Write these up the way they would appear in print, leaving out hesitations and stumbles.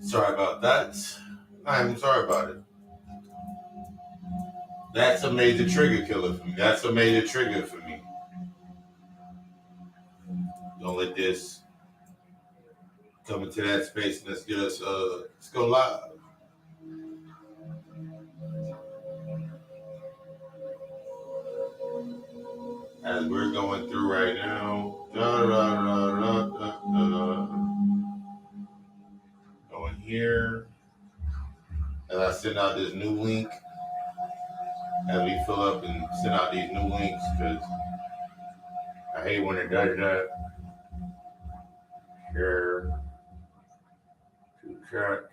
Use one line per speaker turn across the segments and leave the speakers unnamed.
Sorry about that. I'm sorry about it. That's a major trigger killer for me. That's a major trigger for me. Don't let this come into that space and let's get us let's go live. As we're going through right now. Going here. As I send out this new link. As we fill up and send out these new links, because I hate when it does that. Share to chat.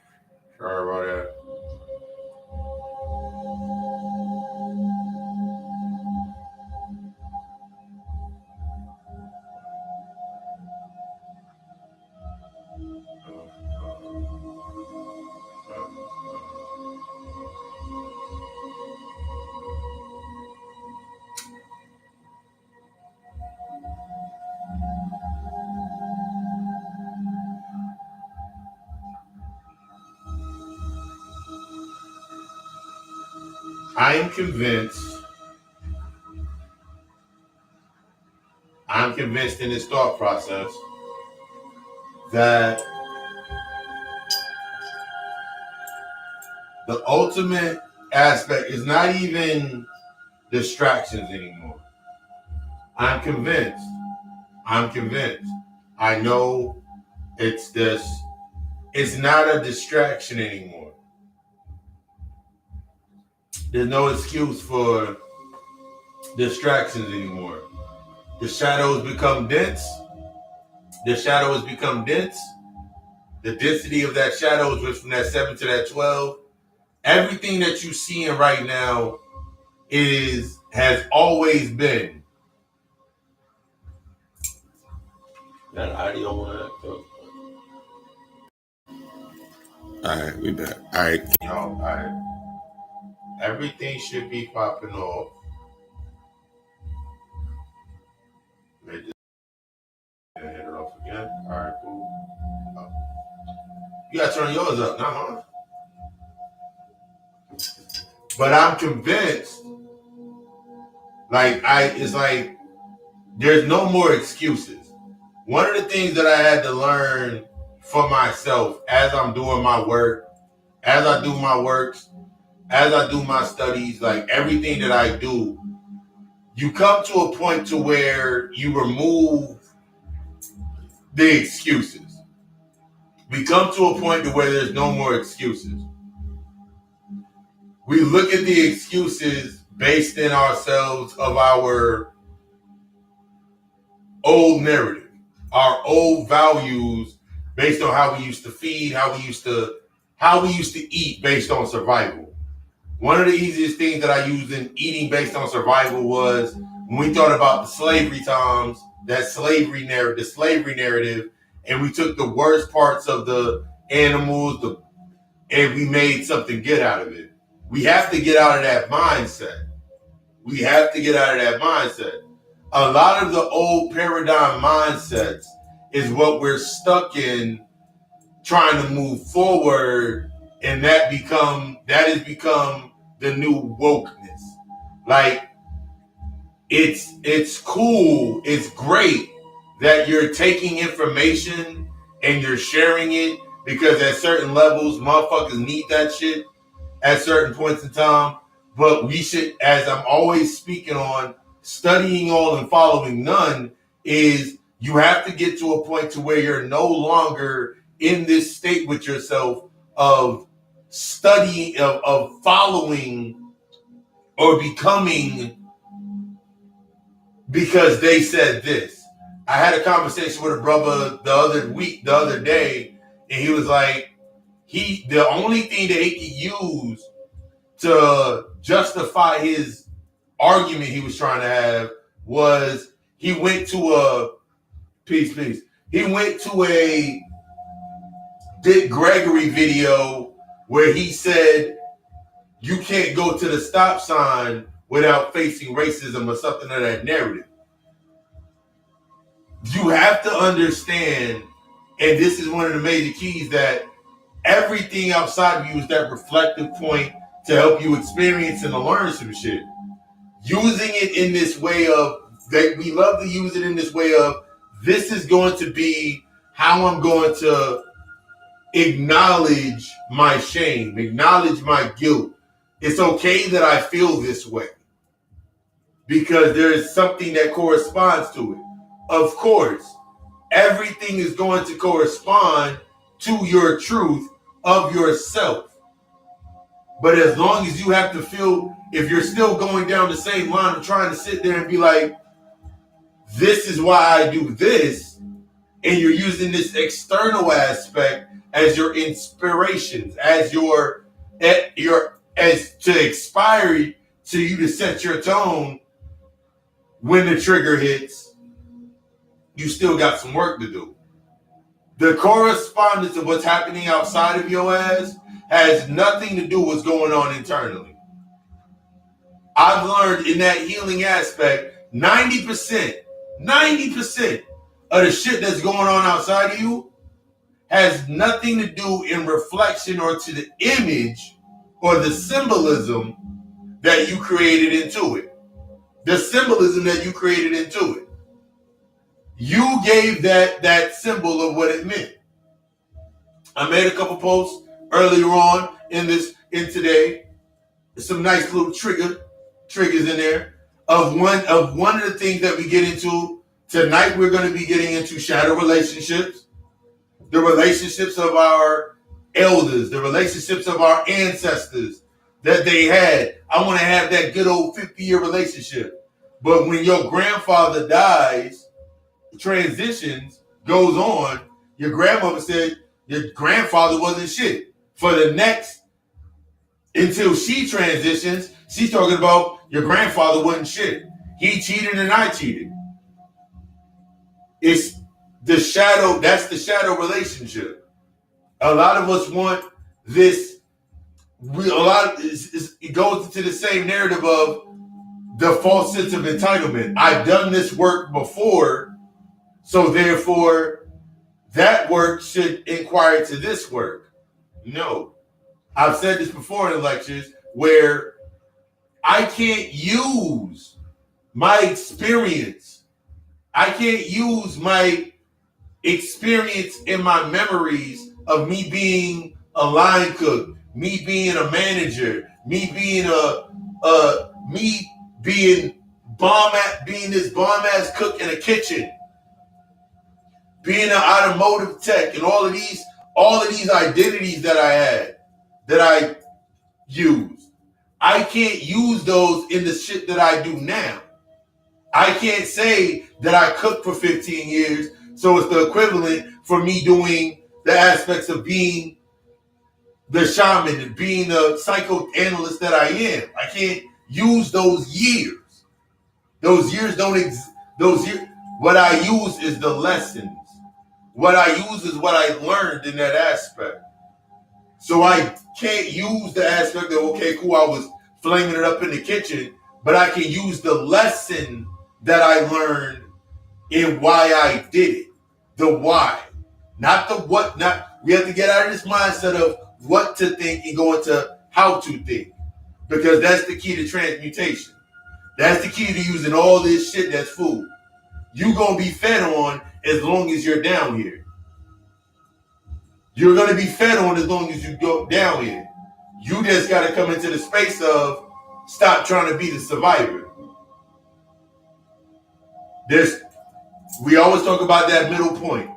Sorry about that. I'm convinced in this thought process that the ultimate aspect is not even distractions anymore. I'm convinced. I know it's not a distraction anymore. There's no excuse for distractions anymore. The shadows become dense. The density of that shadow is from that 7 to that 12. Everything that you're seeing right now has always been. That audio one. Alright, we back. Alright, y'all. Alright. Everything should be popping off. Let me just hit it off again. Alright, cool. You gotta turn yours up, not mine. But I'm convinced, it's like there's no more excuses. One of the things that I had to learn for myself as I'm doing my work, as I do my works, as I do my studies, like everything that I do, you come to a point to where you remove the excuses. We come to a point to where there's no more excuses. We look at the excuses based in ourselves of our old narrative, our old values based on how we used to feed, how we used to eat based on survival. One of the easiest things that I used in eating based on survival was when we thought about the slavery times, the slavery narrative, and we took the worst parts of the animals, and we made something good out of it. We have to get out of that mindset. A lot of the old paradigm mindsets is what we're stuck in trying to move forward, and that has become the new wokeness. Like, it's cool, it's great that you're taking information and you're sharing it, because at certain levels, motherfuckers need that shit at certain points in time. But we should, as I'm always speaking on, studying all and following none, is you have to get to a point to where you're no longer in this state with yourself of studying, of following or becoming because they said this. I had a conversation with a brother the other day, and he was like, the only thing that he could use to justify his argument he was trying to have was he went to a Dick Gregory video where he said you can't go to the stop sign without facing racism or something of that narrative. You have to understand And this is one of the major keys, that everything outside of you is that reflective point to help you experience and to learn some shit. Using it in this way of, that we love to use it in this way of, this is going to be how I'm going to acknowledge my shame, acknowledge my guilt. It's okay that I feel this way because there is something that corresponds to it. Of course, everything is going to correspond to your truth of yourself. But as long as you have to feel, if you're still going down the same line of trying to sit there and be like, this is why I do this, and you're using this external aspect as your inspirations, as as to inspire to you to set your tone when the trigger hits, you still got some work to do. The correspondence of what's happening outside of your ass has nothing to do with what's going on internally. I've learned in that healing aspect, 90% of the shit that's going on outside of you has nothing to do in reflection or to the image or the symbolism that you created into it. The symbolism that you created into it. You gave that symbol of what it meant. I made a couple posts earlier on in today. Some nice little triggers in there of one of the things that we get into tonight. We're going to be getting into shadow relationships, the relationships of our elders, the relationships of our ancestors that they had. I want to have that good old 50-year relationship. But when your grandfather dies, transitions, goes on, your grandmother said your grandfather wasn't shit. For the next, until she transitions, she's talking about your grandfather wasn't shit. He cheated and I cheated. It's the shadow, that's the shadow relationship. A lot of us want this, it goes into the same narrative of the false sense of entitlement. I've done this work before, so therefore that work should inquire to this work. No. I've said this before in lectures where I can't use my experience. I can't use my experience in my memories of me being a line cook, me being a manager, me being being this bomb ass cook in a kitchen, being an automotive tech, and all of these identities that I had, that I used. I can't use those in the shit that I do now. I can't say that I cooked for 15 years, so it's the equivalent for me doing the aspects of being the shaman and being the psychoanalyst that I am. I can't use those years. Those years don't exist. What I use is the lessons. What I use is what I learned in that aspect. So I can't use the aspect of, okay, cool, I was flaming it up in the kitchen, but I can use the lesson that I learned in why I did it. The why. Not the what. We have to get out of this mindset of what to think and go into how to think. Because that's the key to transmutation. That's the key to using all this shit that's food. You're going to be fed on as long as you're down here. You're going to be fed on as long as you go down here. You just got to come into the space of stop trying to be the survivor. We always talk about that middle point,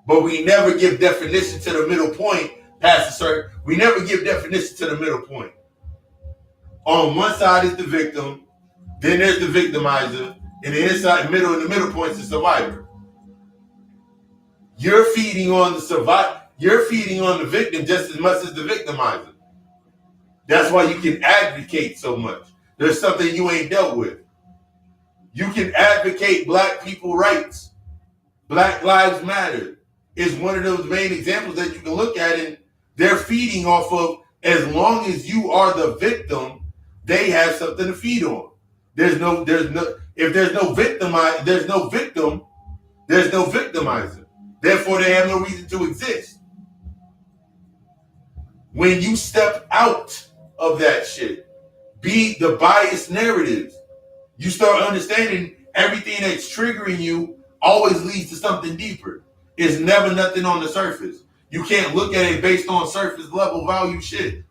but we never give definition to the middle point past a certain. We never give definition to the middle point. On one side is the victim, then there's the victimizer, and the inside, middle, and the middle point is the survivor. You're feeding on the survivor. You're feeding on the victim just as much as the victimizer. That's why you can advocate so much. There's something you ain't dealt with. You can advocate Black people rights. Black Lives Matter is one of those main examples that you can look at, and they're feeding off of, as long as you are the victim, they have something to feed on. If there's no victim, there's no victimizer. Therefore, they have no reason to exist. When you step out of that shit, be the biased narratives, you start understanding everything that's triggering you always leads to something deeper. It's never nothing on the surface. You can't look at it based on surface level value shit.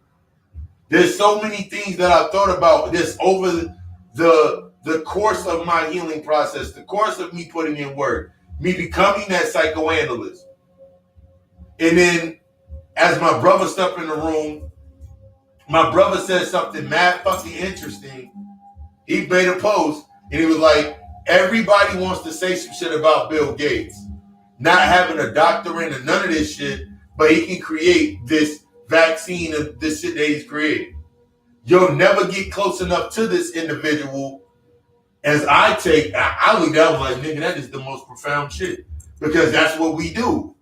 There's so many things that I've thought about this over the course of my healing process, the course of me putting in work, me becoming that psychoanalyst. And then as my brother stepped in the room, my brother said something mad fucking interesting. He made a post and he was like, everybody wants to say some shit about Bill Gates not having a doctorate and none of this shit, but he can create this vaccine of this shit that he's created. You'll never get close enough to this individual as I looked at it, I was like, nigga, that is the most profound shit. Because that's what we do.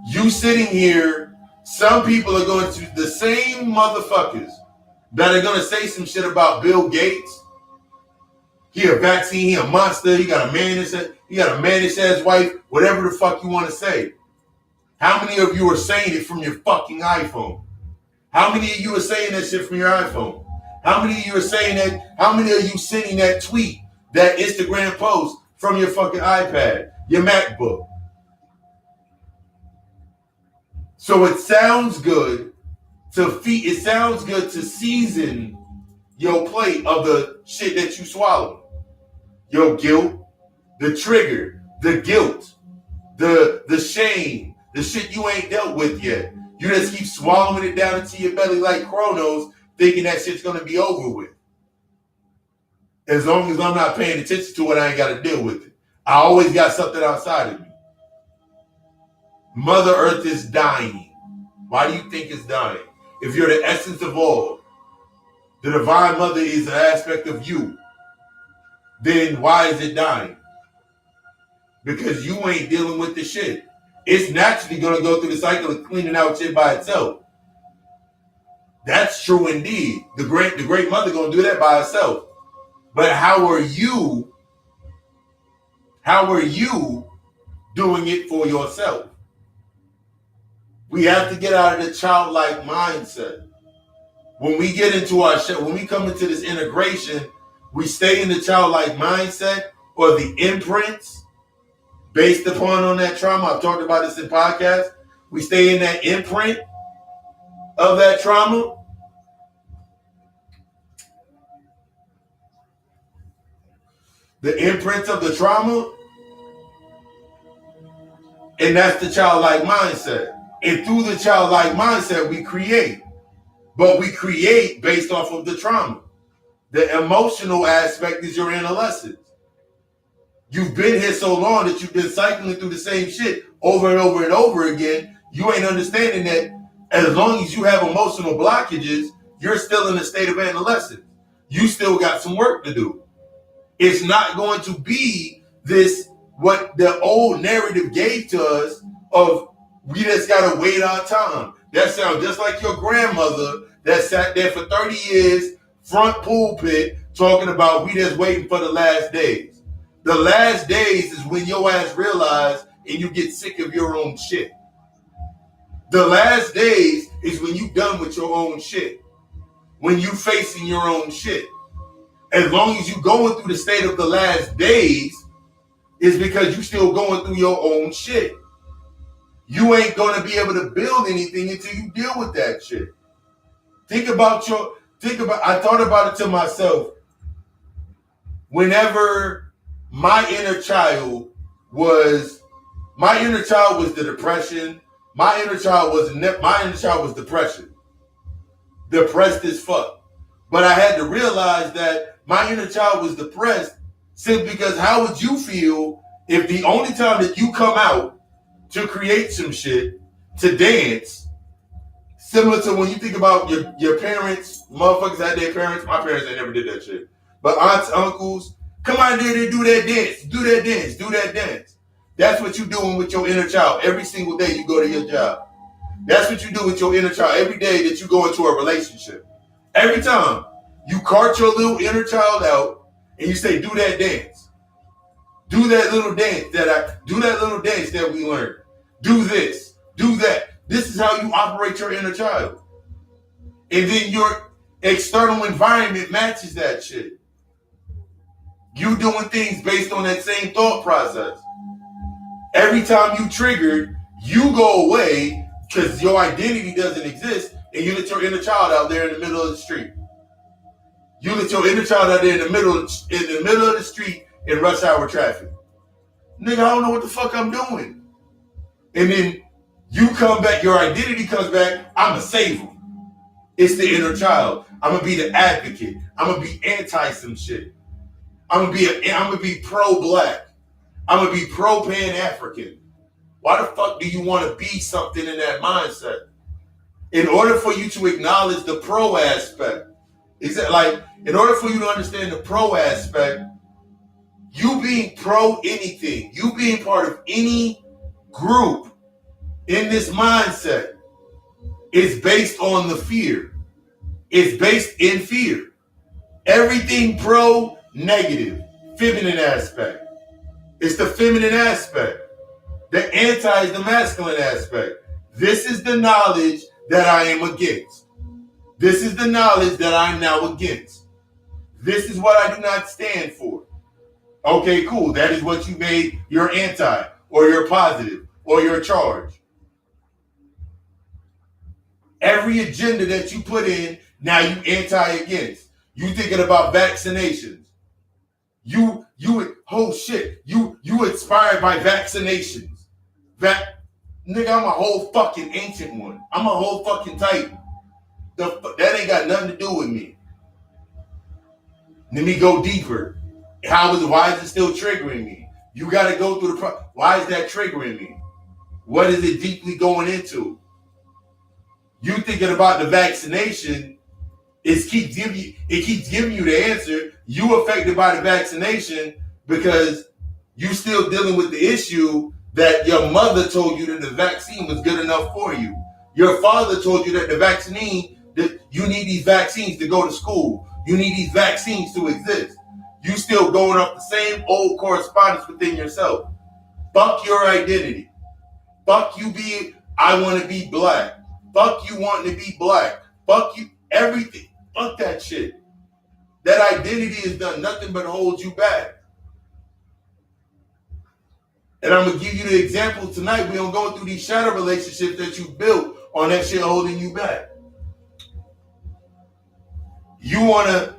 You sitting here, some people are going to, the same motherfuckers that are going to say some shit about Bill Gates. He a vaccine, he a monster, he got a mannish ass wife, whatever the fuck you want to say. How many of you are saying it from your fucking iPhone? How many of you are saying that shit from your iPhone? How many of you are saying that? How many of you sending that tweet, that Instagram post from your fucking iPad, your MacBook? So it sounds good it sounds good to season your plate of the shit that you swallow. Your guilt, the trigger, the guilt, the shame, the shit you ain't dealt with yet. You just keep swallowing it down into your belly like Chronos, thinking that shit's gonna be over with. As long as I'm not paying attention to it, I ain't gotta deal with it. I always got something outside of me. Mother Earth is dying. Why do you think it's dying? If you're the essence of all, the Divine Mother is an aspect of you, then why is it dying? Because you ain't dealing with the shit. It's naturally gonna go through the cycle of cleaning out shit by itself. That's true indeed. The great mother gonna do that by herself. But how are you doing it for yourself? We have to get out of the childlike mindset. When we get into our shit, when we come into this integration, we stay in the childlike mindset or the imprints based upon on that trauma. I've talked about this in podcasts. We stay in that imprint of that trauma. The imprints of the trauma. And that's the childlike mindset. And through the childlike mindset, we create. But we create based off of the trauma. The emotional aspect is your adolescence. You've been here so long that you've been cycling through the same shit over and over and over again. You ain't understanding that as long as you have emotional blockages, you're still in a state of adolescence. You still got some work to do. It's not going to be this, what the old narrative gave to us of we just got to wait our time. That sounds just like your grandmother that sat there for 30 years, front pulpit, talking about we just waiting for the last days. The last days is when your ass realize and you get sick of your own shit. The last days is when you done with your own shit. When you facing your own shit. As long as you going through the state of the last days, it's because you still going through your own shit. You ain't going to be able to build anything until you deal with that shit. I thought about it to myself. Whenever my inner child was the depression. My inner child was depression. Depressed as fuck. But I had to realize that my inner child was depressed simply because how would you feel if the only time that you come out to create some shit, to dance, similar to when you think about your parents, motherfuckers had their parents. My parents, they never did that shit. But aunts, uncles, come on there and do that dance, do that dance, do that dance. That's what you're doing with your inner child. Every single day you go to your job. That's what you do with your inner child every day that you go into a relationship. Every time you cart your little inner child out and you say, do that dance. Do that little dance that we learned. Do this. Do that. This is how you operate your inner child. And then your external environment matches that shit. You doing things based on that same thought process. Every time you triggered, you go away because your identity doesn't exist, and you let your inner child out there in the middle of the street. You let your inner child out there in the middle of the street in rush hour traffic. Nigga, I don't know what the fuck I'm doing. And then you come back, your identity comes back, I'm a saver. It's the inner child. I'm gonna be the advocate. I'm gonna be anti some shit. I'm gonna be pro-black. I'm gonna be pro-pan-African. Why the fuck do you want to be something in that mindset? In order for you to acknowledge the pro aspect, in order for you to understand the pro aspect, you being pro anything, you being part of any group in this mindset is based on the fear. It's based in fear. Everything pro, negative, feminine aspect. It's the feminine aspect. The anti is the masculine aspect. This is the knowledge that I am against. This is the knowledge that I'm now against. This is what I do not stand for. Okay, cool. That is what you made your anti, or your positive, or your charge. Every agenda that you put in, now you anti against. You thinking about vaccinations. You inspired by vaccinations. Nigga, I'm a whole fucking ancient one. I'm a whole fucking titan. That ain't got nothing to do with me. Let me go deeper. Why is it still triggering me? You got to go through why is that triggering me? What is it deeply going into? You thinking about the vaccination, it keeps giving you the answer. You affected by the vaccination because you still dealing with the issue that your mother told you that the vaccine was good enough for you. Your father told you that that you need these vaccines to go to school. You need these vaccines to exist. You still going off the same old correspondence within yourself. Fuck your identity. Fuck you I want to be black. Fuck you wanting to be black. Fuck you, everything. Fuck that shit. That identity has done nothing but hold you back. And I'm going to give you the example tonight. We're going to go through these shadow relationships that you built on that shit holding you back. You wanna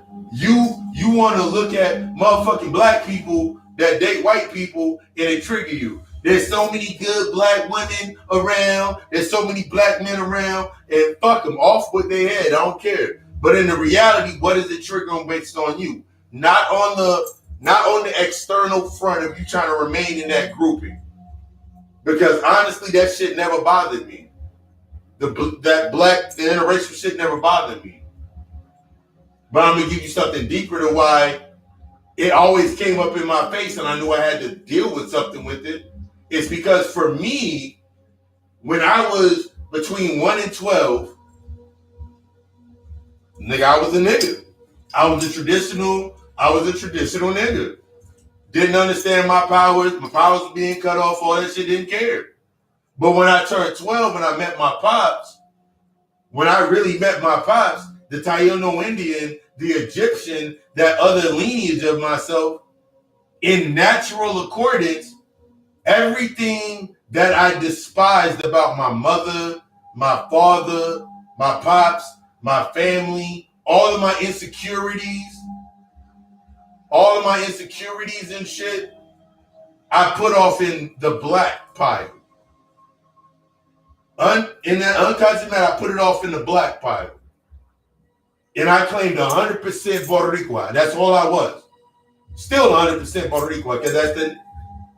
look at motherfucking black people that date white people and it trigger you. There's so many good black women around. There's so many black men around, and fuck them off with their head. I don't care. But in the reality, what is it triggering based on you? Not on the external front of you trying to remain in that grouping. Because honestly, that shit never bothered me. The interracial shit never bothered me. But I'm gonna give you something deeper to why it always came up in my face and I knew I had to deal with something with it. It's because for me, when I was between 1 and 12, nigga, I was a nigga. I was a traditional nigga. Didn't understand my powers. My powers were being cut off. All that shit, didn't care. But when I turned 12 and I met my pops, the Taino Indian, the Egyptian, that other lineage of myself, in natural accordance, everything that I despised about my mother, my father, my pops, my family, all of my insecurities and shit, I put off in the black pile. In that unconscious matter, I put it off in the black pile. And I claimed 100% Puerto Rico. That's all I was. Still 100% Puerto Rico, because that's the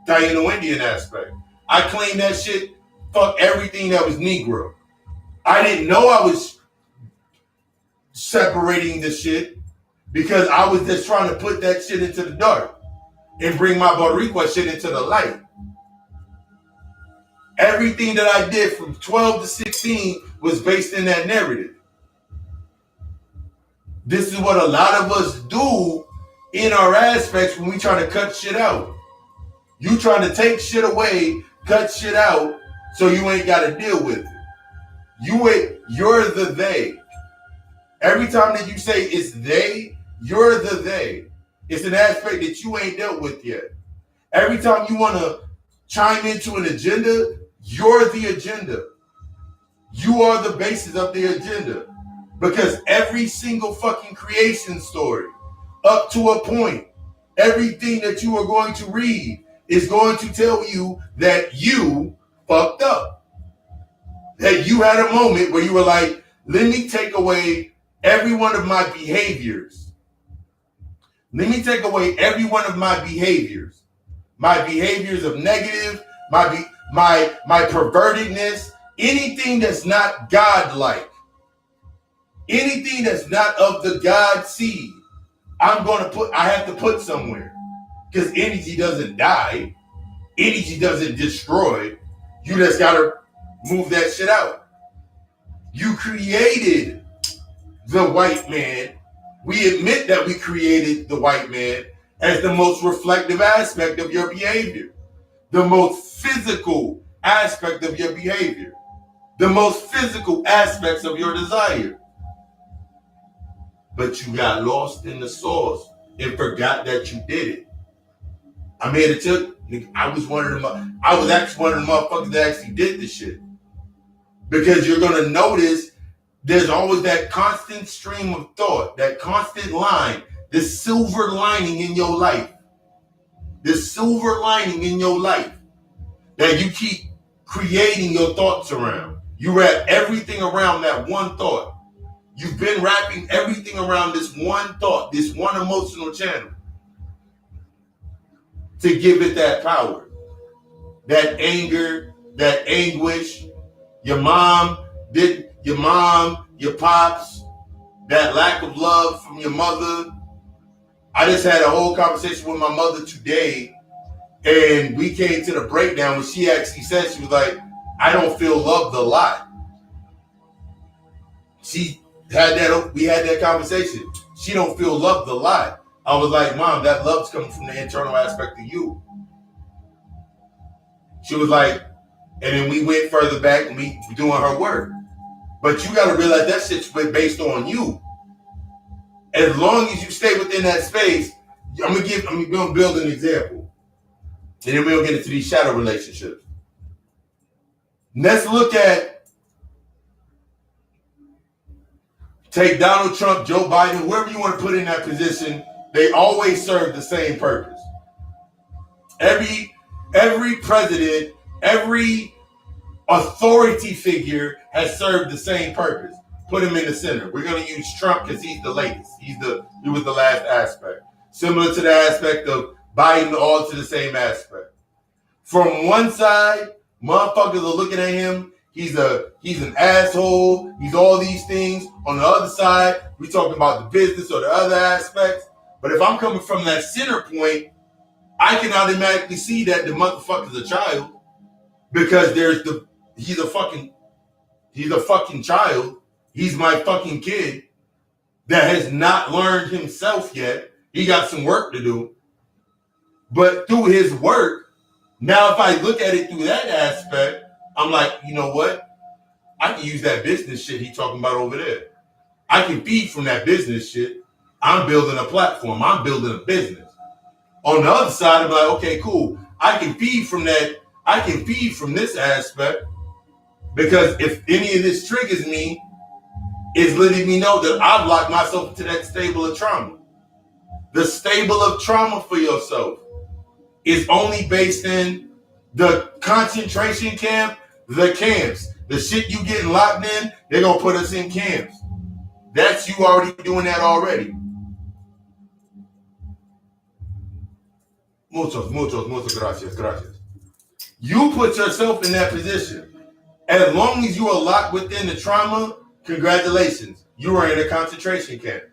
Taino Indian aspect. I claimed that shit, fuck everything that was Negro. I didn't know I was separating the shit because I was just trying to put that shit into the dark and bring my Puerto Rico shit into the light. Everything that I did from 12 to 16 was based in that narrative. This is what a lot of us do in our aspects when we try to cut shit out. You trying to take shit away, cut shit out, so you ain't got to deal with it. You're the they. Every time that you say it's they, you're the they. It's an aspect that you ain't dealt with yet. Every time you want to chime into an agenda, you're the agenda. You are the basis of the agenda. Because every single fucking creation story, up to a point, everything that you are going to read is going to tell you that you fucked up. That you had a moment where you were like, let me take away every one of my behaviors. Let me take away every one of my behaviors. My behaviors of negative, my pervertedness, anything that's not God-like, anything that's not of the God seed, I have to put somewhere. Because energy doesn't die. Energy doesn't destroy. You just got to move that shit out. You created the white man. We admit that we created the white man as the most reflective aspect of your behavior, the most physical aspect of your behavior, the most physical aspects of your desire. But you got lost in the sauce and forgot that you did it. I mean, I was actually one of the motherfuckers that actually did this shit. Because you're going to notice there's always that constant stream of thought, that constant line, this silver lining in your life. This silver lining in your life that you keep creating your thoughts around. You wrap everything around that one thought. You've been wrapping everything around this one thought, this one emotional channel to give it that power, that anger, that anguish. Your mom, your pops, that lack of love from your mother. I just had a whole conversation with my mother today, and we came to the breakdown when she actually said, she was like, I don't feel loved a lot. We had that conversation. She don't feel loved a lot. I was like, Mom, that love's coming from the internal aspect of you. She was like, and then we went further back and we were doing her work. But you got to realize that shit's based on you. As long as you stay within that space, I'm going to build an example. And then we'll get into these shadow relationships. Let's look at, take Donald Trump, Joe Biden, whoever you want to put in that position, they always serve the same purpose. Every president, every authority figure has served the same purpose. Put him in the center. We're going to use Trump because he's the latest. He was the last aspect. Similar to the aspect of Biden, all to the same aspect. From one side, motherfuckers are looking at him. He's an asshole. He's all these things. On the other side, we talking about the business or the other aspects. But if I'm coming from that center point, I can automatically see that the motherfucker's a child. Because he's a fucking child. He's my fucking kid that has not learned himself yet. He got some work to do. But through his work, now if I look at it through that aspect, I'm like, you know what? I can use that business shit he talking about over there. I can feed from that business shit. I'm building a platform. I'm building a business. On the other side, I'm like, okay, cool. I can feed from that. I can feed from this aspect because if any of this triggers me, it's letting me know that I've locked myself into that stable of trauma. The stable of trauma for yourself is only based in the concentration camp, the camps. The shit you getting locked in, they're going to put us in camps. That's you already doing that already. Muchas gracias. You put yourself in that position. As long as you are locked within the trauma, congratulations. You are in a concentration camp.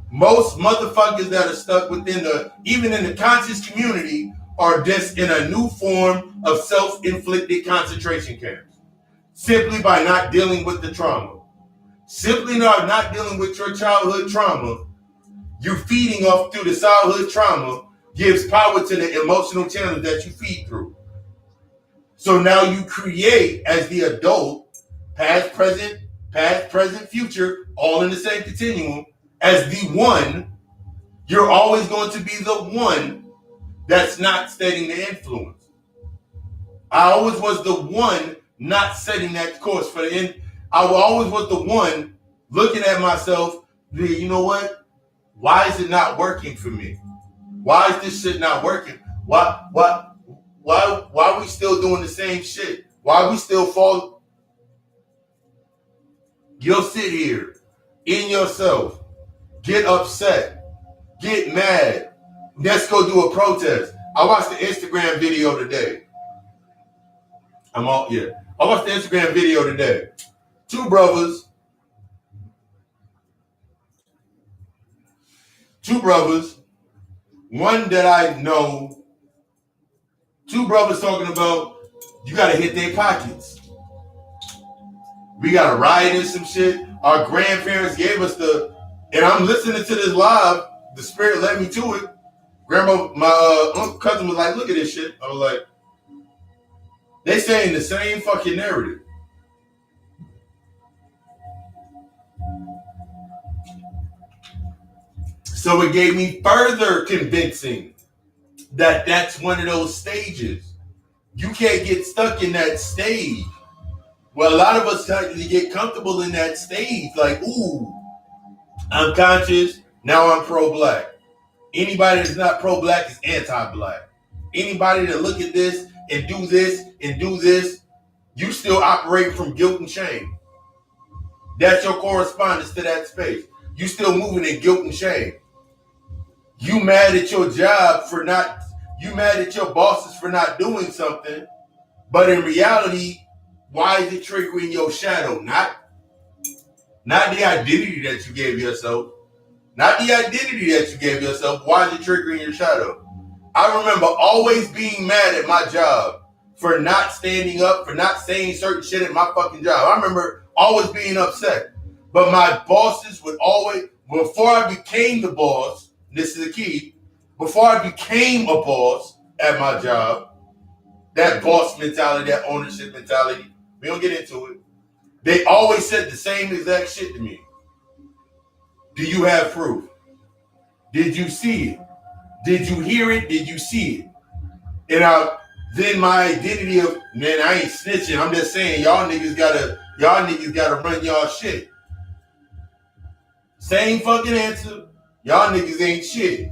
Most motherfuckers that are stuck within even in the conscious community, are just in a new form of self-inflicted concentration camps. Simply by not dealing with the trauma. Simply not dealing with your childhood trauma. You're feeding off through the childhood trauma. gives power to the emotional channels that you feed through. So now you create as the adult, past, present, future, all in the same continuum. As the one, you're always going to be the one that's not setting the influence. I always was the one not setting that course for the end. I always was the one looking at myself, you know what? Why is it not working for me? Why is this shit not working? Why are we still doing the same shit? Why are we still fall? You'll sit here in yourself, get upset, get mad. Let's go do a protest. I watched the Instagram video today. I watched the Instagram video today. Two brothers, one that I know, two brothers talking about you gotta hit their pockets. We gotta ride in some shit. Our grandparents gave us and I'm listening to this live, the spirit led me to it. Grandma, my uncle cousin was like, look at this shit. I was like, they saying the same fucking narrative. So it gave me further convincing that that's one of those stages. You can't get stuck in that stage. Well, a lot of us get comfortable in that stage. Like, ooh, I'm conscious. Now I'm pro-black. Anybody that's not pro-black is anti-black. Anybody that look at this and do this, you still operate from guilt and shame. That's your correspondence to that space. You still moving in guilt and shame. You mad at your job you mad at your bosses for not doing something, but in reality, why is it triggering your shadow? Not the identity that you gave yourself. Not the identity that you gave yourself. Why is it triggering your shadow? I remember always being mad at my job for not standing up, for not saying certain shit at my fucking job. I remember always being upset. But my bosses would always, before I became the boss, this is the key, before I became a boss at my job, that boss mentality, that ownership mentality, we don't get into it. They always said the same exact shit to me. Do you have proof? Did you see it? Did you hear it? Did you see it? And then my identity of, man, I ain't snitching. I'm just saying y'all niggas gotta run y'all shit. Same fucking answer. Y'all niggas ain't shit.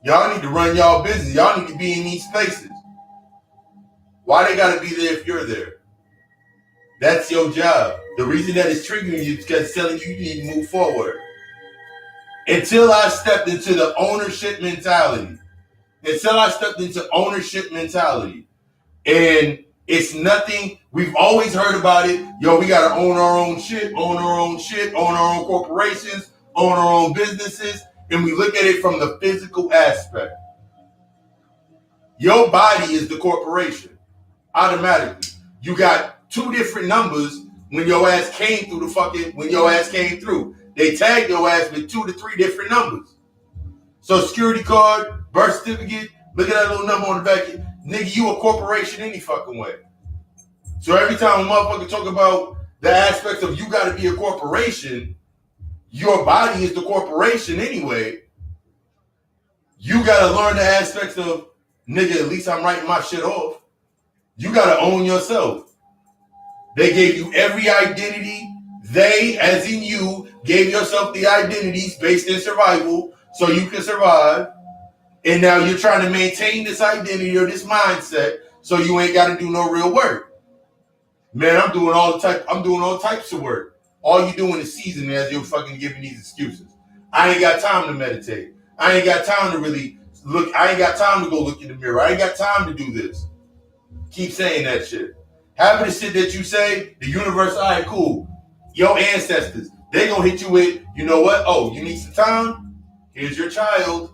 Y'all need to run y'all business. Y'all need to be in these spaces. Why they gotta be there if you're there? That's your job. The reason that it's triggering you is because it's telling you need to move forward. Until I stepped into the ownership mentality. And it's nothing, we've always heard about it. Yo, we gotta own our own shit, own our own corporations, own our own businesses. And we look at it from the physical aspect. Your body is the corporation. Automatically. You got two different numbers when your ass came through. They tagged your ass with 2 to 3 different numbers. So security card, birth certificate, look at that little number on the back. Nigga, you a corporation any fucking way. So every time a motherfucker talk about the aspects of you gotta be a corporation, your body is the corporation anyway. You gotta learn the aspects of, nigga, at least I'm writing my shit off. You gotta own yourself. They gave you every identity. They, as in you, gave yourself the identities based in survival so you can survive. And now you're trying to maintain this identity or this mindset so you ain't got to do no real work. Man, I'm doing all types of work. All you doing is seasoning as you're fucking giving these excuses. I ain't got time to meditate. I ain't got time to really look. I ain't got time to go look in the mirror. I ain't got time to do this. Keep saying that shit. Half of the shit that you say, the universe, all right, cool. Your ancestors, they gonna hit you with, you know what? Oh, you need some time? Here's your child.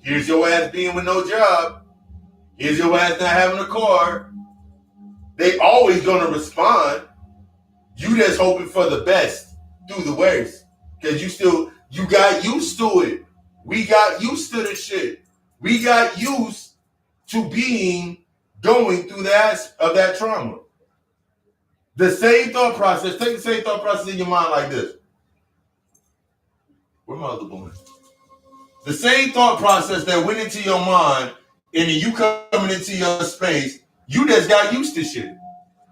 Here's your ass being with no job. Here's your ass not having a car. They always gonna respond. You just hoping for the best through the worst. Because you got used to it. We got used to the shit. We got used to going through that trauma. The same thought process, take the same thought process in your mind like this. Where my other boy? The same thought process that went into your mind and then you coming into your space, you just got used to shit.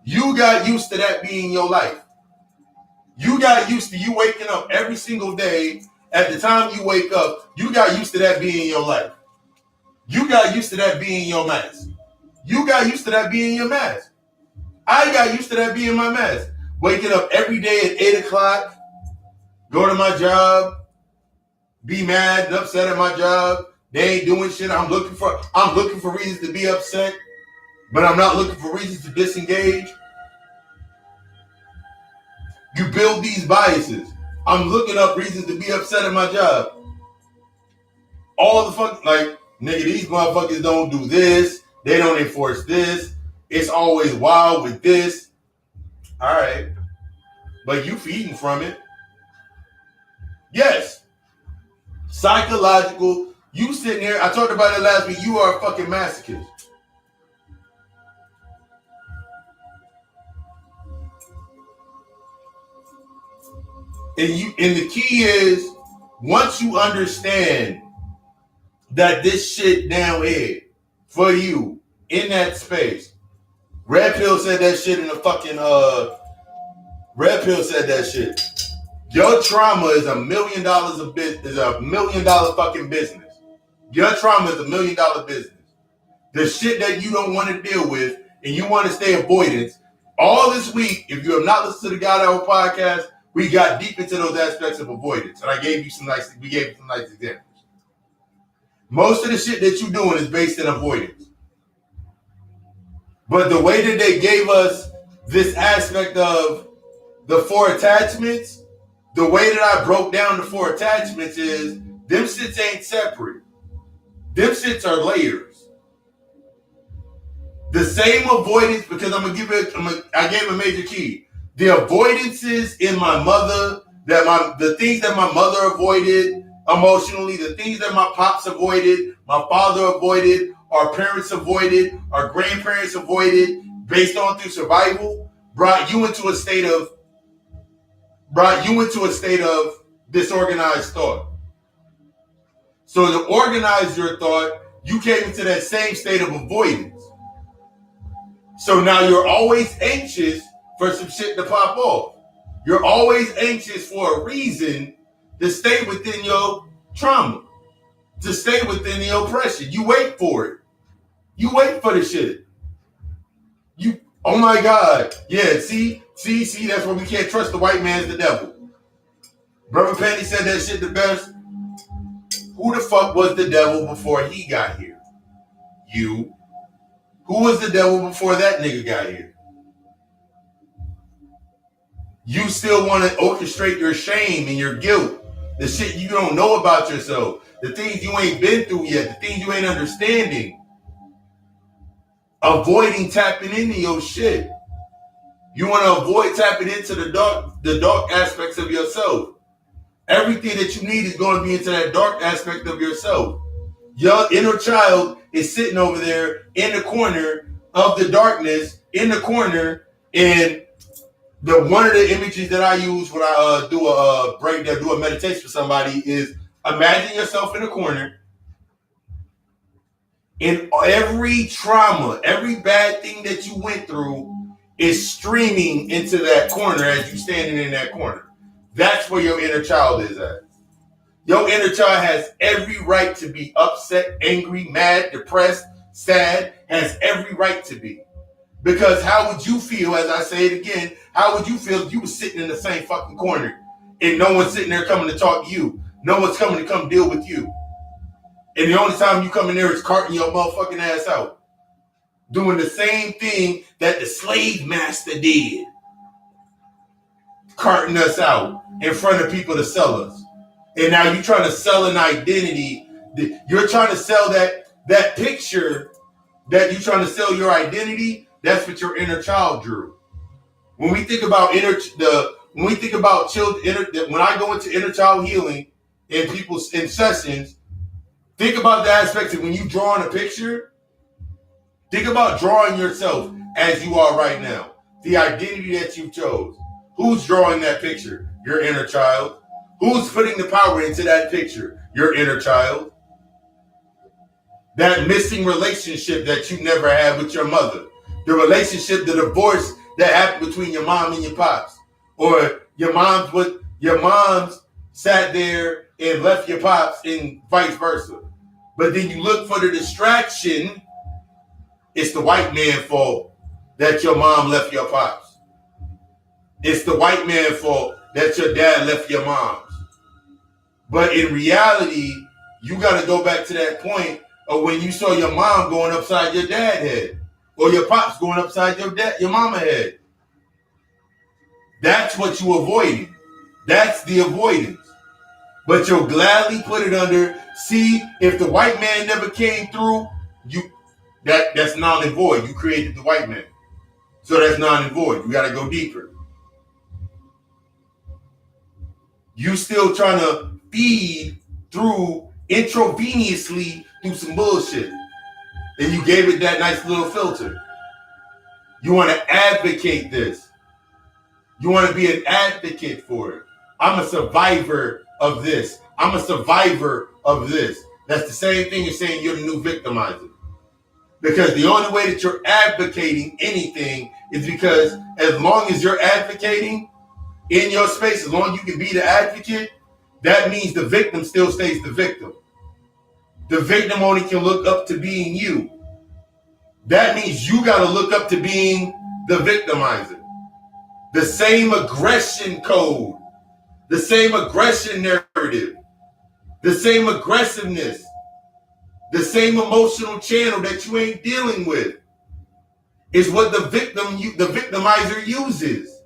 You got used to that being your life. You got used to you waking up every single day. At the time you wake up, you got used to that being your life. You got used to that being your mask. You got used to that being your mask. I got used to that being my mask. Waking up every day at 8 o'clock, go to my job, be mad and upset at my job. They ain't doing shit. I'm looking for reasons to be upset, but I'm not looking for reasons to disengage. You build these biases. I'm looking up reasons to be upset at my job. All the fuck, like, nigga, these motherfuckers don't do this. They don't enforce this. It's always wild with this. All right. But you feeding from it. Yes. Psychological. You sitting here, I talked about it last week. You are a fucking masochist. And the key is, once you understand that this shit down here for you in that space, Red Pill said that shit in the fucking Red Pill said that shit. Your trauma is $1 million of business, is $1 million fucking business. Your trauma is $1 million business. The shit that you don't want to deal with and you want to stay avoidance. All this week, if you have not listened to the God Hour podcast, we got deep into those aspects of avoidance. And we gave you some nice examples. Most of the shit that you're doing is based in avoidance. But the way that they gave us this aspect of the 4 attachments, the way that I broke down the 4 attachments is, them shits ain't separate. Them shits are layers. The same avoidance, because I gave a major key. The avoidances in my mother, the things that my mother avoided emotionally, the things that my pops avoided, my father avoided, our parents avoided, our grandparents avoided, based on through survival, brought you into a state of disorganized thought. So to organize your thought, you came into that same state of avoidance. So now you're always anxious for some shit to pop off. You're always anxious for a reason to stay within your trauma, to stay within the oppression. You wait for it. You wait for the shit. Oh my God. Yeah, see, that's why we can't trust the white man's the devil. Brother Penny said that shit the best. Who the fuck was the devil before he got here? You. Who was the devil before that nigga got here? You still want to orchestrate your shame and your guilt, the shit you don't know about yourself, the things you ain't been through yet, the things you ain't understanding. Avoiding tapping into your shit. You want to avoid tapping into the dark aspects of yourself. Everything that you need is going to be into that dark aspect of yourself. Your inner child is sitting over there in the corner of the darkness, in the corner, and one of the images that I use when I do a meditation for somebody is, imagine yourself in a corner, and every trauma, every bad thing that you went through is streaming into that corner as you standing in that corner. That's where your inner child is at. Your inner child has every right to be upset, angry, mad, depressed, sad, has every right to be. Because how would you feel, as I say it again, how would you feel if you were sitting in the same fucking corner and no one's sitting there coming to talk to you? No one's coming to come deal with you. And the only time you come in there is carting your motherfucking ass out. Doing the same thing that the slave master did. Carting us out in front of people to sell us. And now you're trying to sell an identity. You're trying to sell that picture, that you're trying to sell your identity. That's what your inner child drew. When we think about children, when I go into inner child healing in sessions, Think about the aspects of when you draw in a picture. Think about drawing yourself as you are right now. The identity that you chose. Who's drawing that picture? Your inner child. Who's putting the power into that picture? Your inner child. That missing relationship that you never had with your mother. The relationship, the divorce that happened between your mom and your pops. Or your mom's sat there and left your pops and vice versa. But then you look for the distraction. It's the white man's fault that your mom left your pops. It's the white man's fault that your dad left your mom's. But in reality, you got to go back to that point of when you saw your mom going upside your dad's head, or your pops going upside your mama head. That's what you avoided. That's the avoidance. But you'll gladly put it under, see, if the white man never came through, that's null and void. You created the white man. So that's null and void. You got to go deeper. You still trying to feed through intravenously through some bullshit. And you gave it that nice little filter. You want to advocate this. You want to be an advocate for it. I'm a survivor of this. I'm a survivor of this. That's the same thing as saying you're the new victimizer. Because the only way that you're advocating anything is because as long as you're advocating in your space, as long as you can be the advocate, that means the victim still stays the victim. The victim only can look up to being you. That means you got to look up to being the victimizer. The same aggression code, the same aggression narrative, the same aggressiveness, the same emotional channel that you ain't dealing with is what the victimizer uses.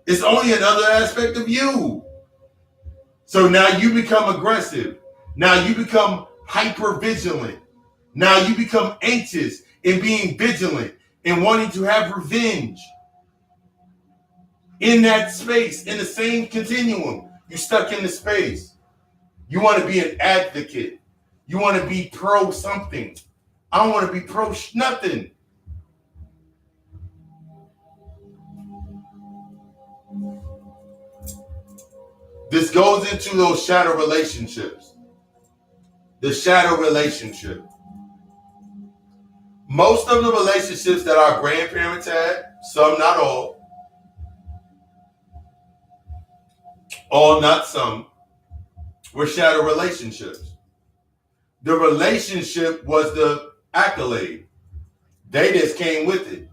It's only another aspect of you. So now you become aggressive. Now you become hyper vigilant. Now you become anxious and being vigilant and wanting to have revenge. In that space, in the same continuum, you're stuck in the space. You want to be an advocate. You want to be pro something. I don't want to be pro nothing. This goes into those shadow relationships. The shadow relationship. Most of the relationships that our grandparents had, some, not all, not some, were shadow relationships. The relationship was the accolade. They just came with it.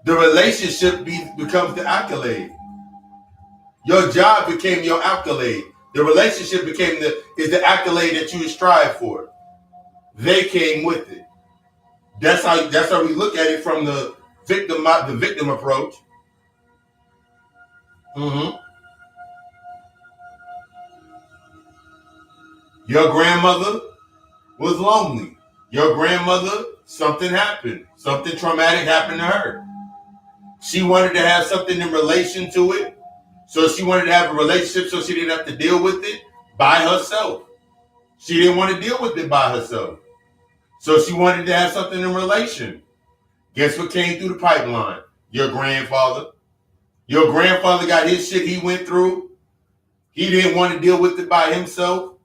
The relationship becomes the accolade. Your job became your accolade. The relationship is the accolade that you strive for. They came with it. That's how we look at it from the victim approach. Your grandmother was lonely. Your grandmother, something happened. Something traumatic happened to her. She wanted to have something in relation to it. So she wanted to have a relationship so she didn't have to deal with it by herself. She didn't want to deal with it by herself. So she wanted to have something in relation. Guess what came through the pipeline? Your grandfather. Your grandfather got his shit he went through. He didn't want to deal with it by himself.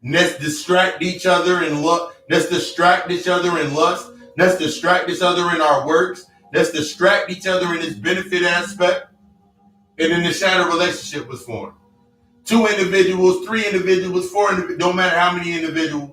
Let's distract each other in lust. Let's distract each other in lust. Let's distract each other in our works. Let's distract each other in this benefit aspect. And then the shadow relationship was formed. 2 individuals, 3 individuals, 4 individuals, don't matter how many individuals,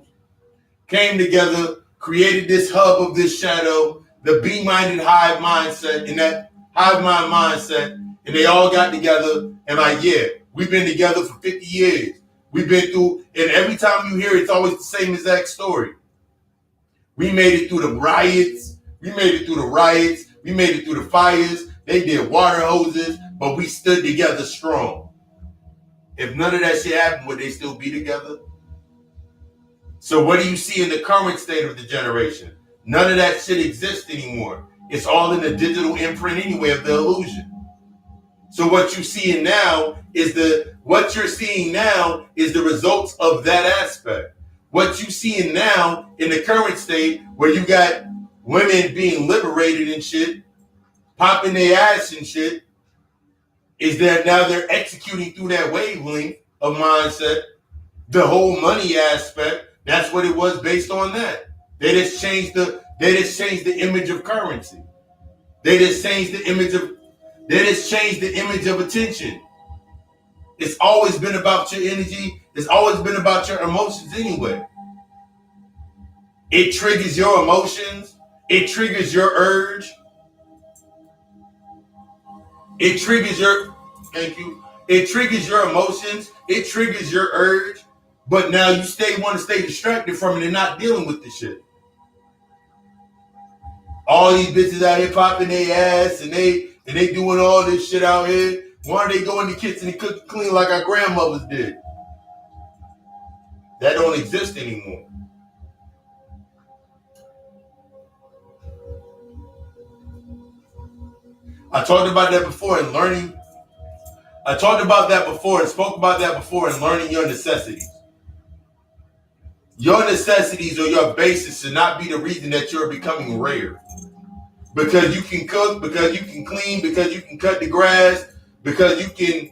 came together, created this hub of this shadow, the be-minded hive mindset, and that hive mind mindset, and they all got together and like, yeah, we've been together for 50 years. We've been through, and every time you hear it, it's always the same exact story. We made it through the riots. We made it through the fires. They did water hoses, but we stood together strong. If none of that shit happened, would they still be together? So what do you see in the current state of the generation? None of that shit exists anymore. It's all in the digital imprint anyway of the illusion. So what you're seeing now is the results of that aspect. What you seeing now in the current state, where you got women being liberated and shit, popping their ass and shit, is that now they're executing through that wavelength of mindset. The whole money aspect, that's what it was based on that. They just changed the image of currency. They just changed the image of attention. It's always been about your energy. It's always been about your emotions anyway. It triggers your emotions. It triggers your urge. It triggers your, thank you. It triggers your emotions. It triggers your urge. But now you want to stay distracted from it and not dealing with the shit. All these bitches out here popping their ass and they doing all this shit out here. Why don't they go in the kitchen and cook and clean like our grandmothers did? That don't exist anymore. I talked about that before in learning. I talked about that before and spoke about that before in learning your necessities. Your necessities or your basis should not be the reason that you're becoming rare. Because you can cook, because you can clean, because you can cut the grass, because you can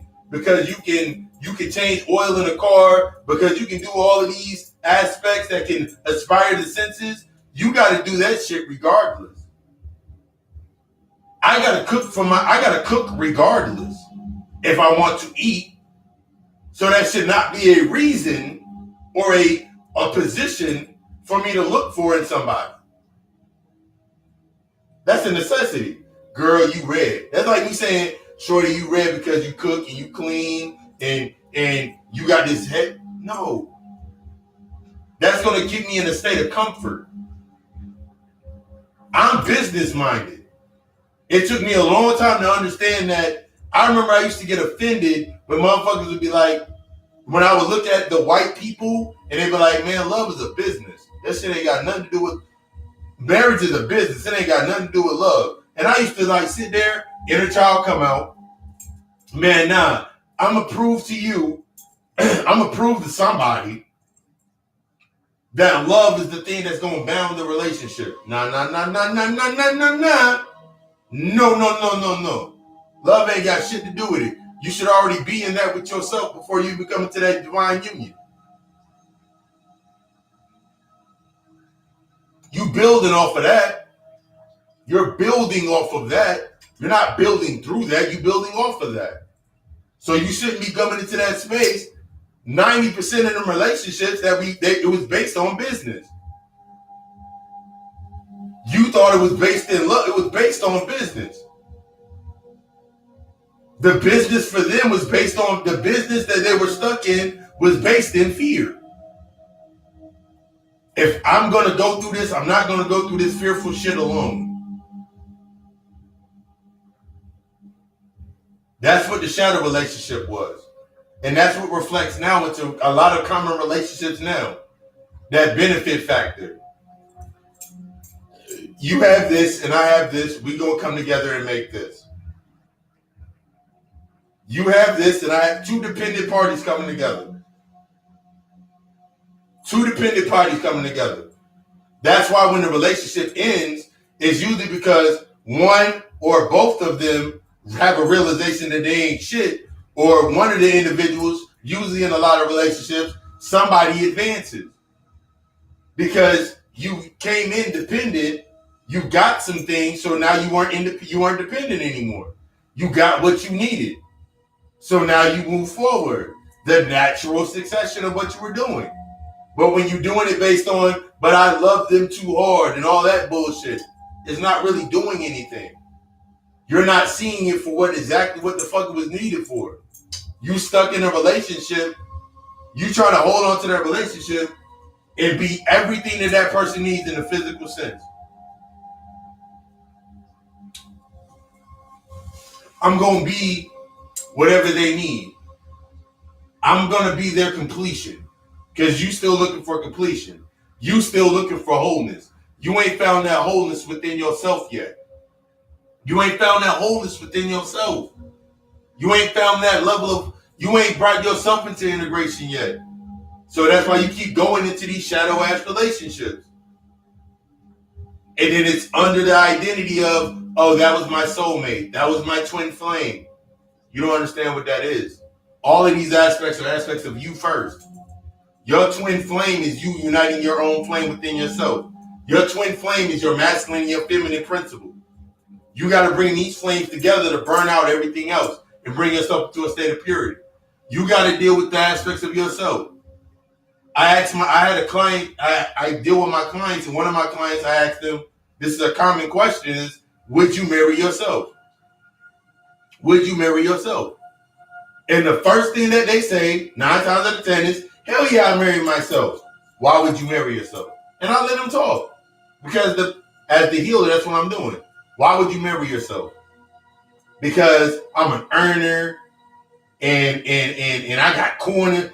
change oil in a car, because you can do all of these aspects that can aspire the senses. You got to do that shit regardless. I gotta cook regardless if I want to eat. So that should not be a reason or a position for me to look for in somebody. That's a necessity. Girl, you red. That's like me saying, shorty, you red because you cook and you clean and you got this head. No. That's gonna keep me in a state of comfort. I'm business minded. It took me a long time to understand that. I remember I used to get offended when motherfuckers would be like, when I would look at the white people and they'd be like, man, love is a business. That shit ain't got nothing to do with, marriage is a business. It ain't got nothing to do with love. And I used to like sit there, inner child come out. Man, nah, I'm going to prove to you, I'm going to prove to somebody that love is the thing that's going to bound the relationship. Nah. No. Love ain't got shit to do with it. You should already be in that with yourself before you become into that divine union. You building off of that. You're building off of that. You're not building through that. You're building off of that. So you shouldn't be coming into that space. 90% of them relationships it was based on business. You thought it was based in love. It was based on business. The business for them was based on, the business that they were stuck in was based in fear. If I'm going to go through this, I'm not going to go through this fearful shit alone. That's what the shadow relationship was. And that's what reflects now into a lot of common relationships now. That benefit factor. You have this and I have this. We going to come together and make this. You have this and I have two dependent parties coming together. Two dependent parties coming together. That's why when the relationship ends, it's usually because one or both of them have a realization that they ain't shit, or one of the individuals, usually in a lot of relationships, somebody advances. Because you came in dependent, you got some things, so now you weren't dependent anymore. You got what you needed. So now you move forward. The natural succession of what you were doing. But when you're doing it based on, but I love them too hard and all that bullshit, it's not really doing anything. You're not seeing it for exactly what the fuck it was needed for. You stuck in a relationship, you try to hold on to that relationship and be everything that person needs in a physical sense. I'm going to be whatever they need. I'm going to be their completion. Because you still looking for completion. You still looking for wholeness. You ain't found that wholeness within yourself yet. You ain't found that wholeness within yourself. You ain't found that level of, you ain't brought yourself into integration yet. So that's why you keep going into these shadow ass relationships. And then it's under the identity of, oh, that was my soulmate. That was my twin flame. You don't understand what that is. All of these aspects are aspects of you first. Your twin flame is you uniting your own flame within yourself. Your twin flame is your masculine and your feminine principle. You got to bring these flames together to burn out everything else and bring yourself to a state of purity. You got to deal with the aspects of yourself. I had a client, I deal with my clients, and one of my clients, I asked them, this is a common question, is, would you marry yourself? Would you marry yourself? And the first thing that they say, 9 times out of 10 is, hell yeah, I marry myself. Why would you marry yourself? And I let them talk. Because as the healer, that's what I'm doing. Why would you marry yourself? Because I'm an earner and I got cornered.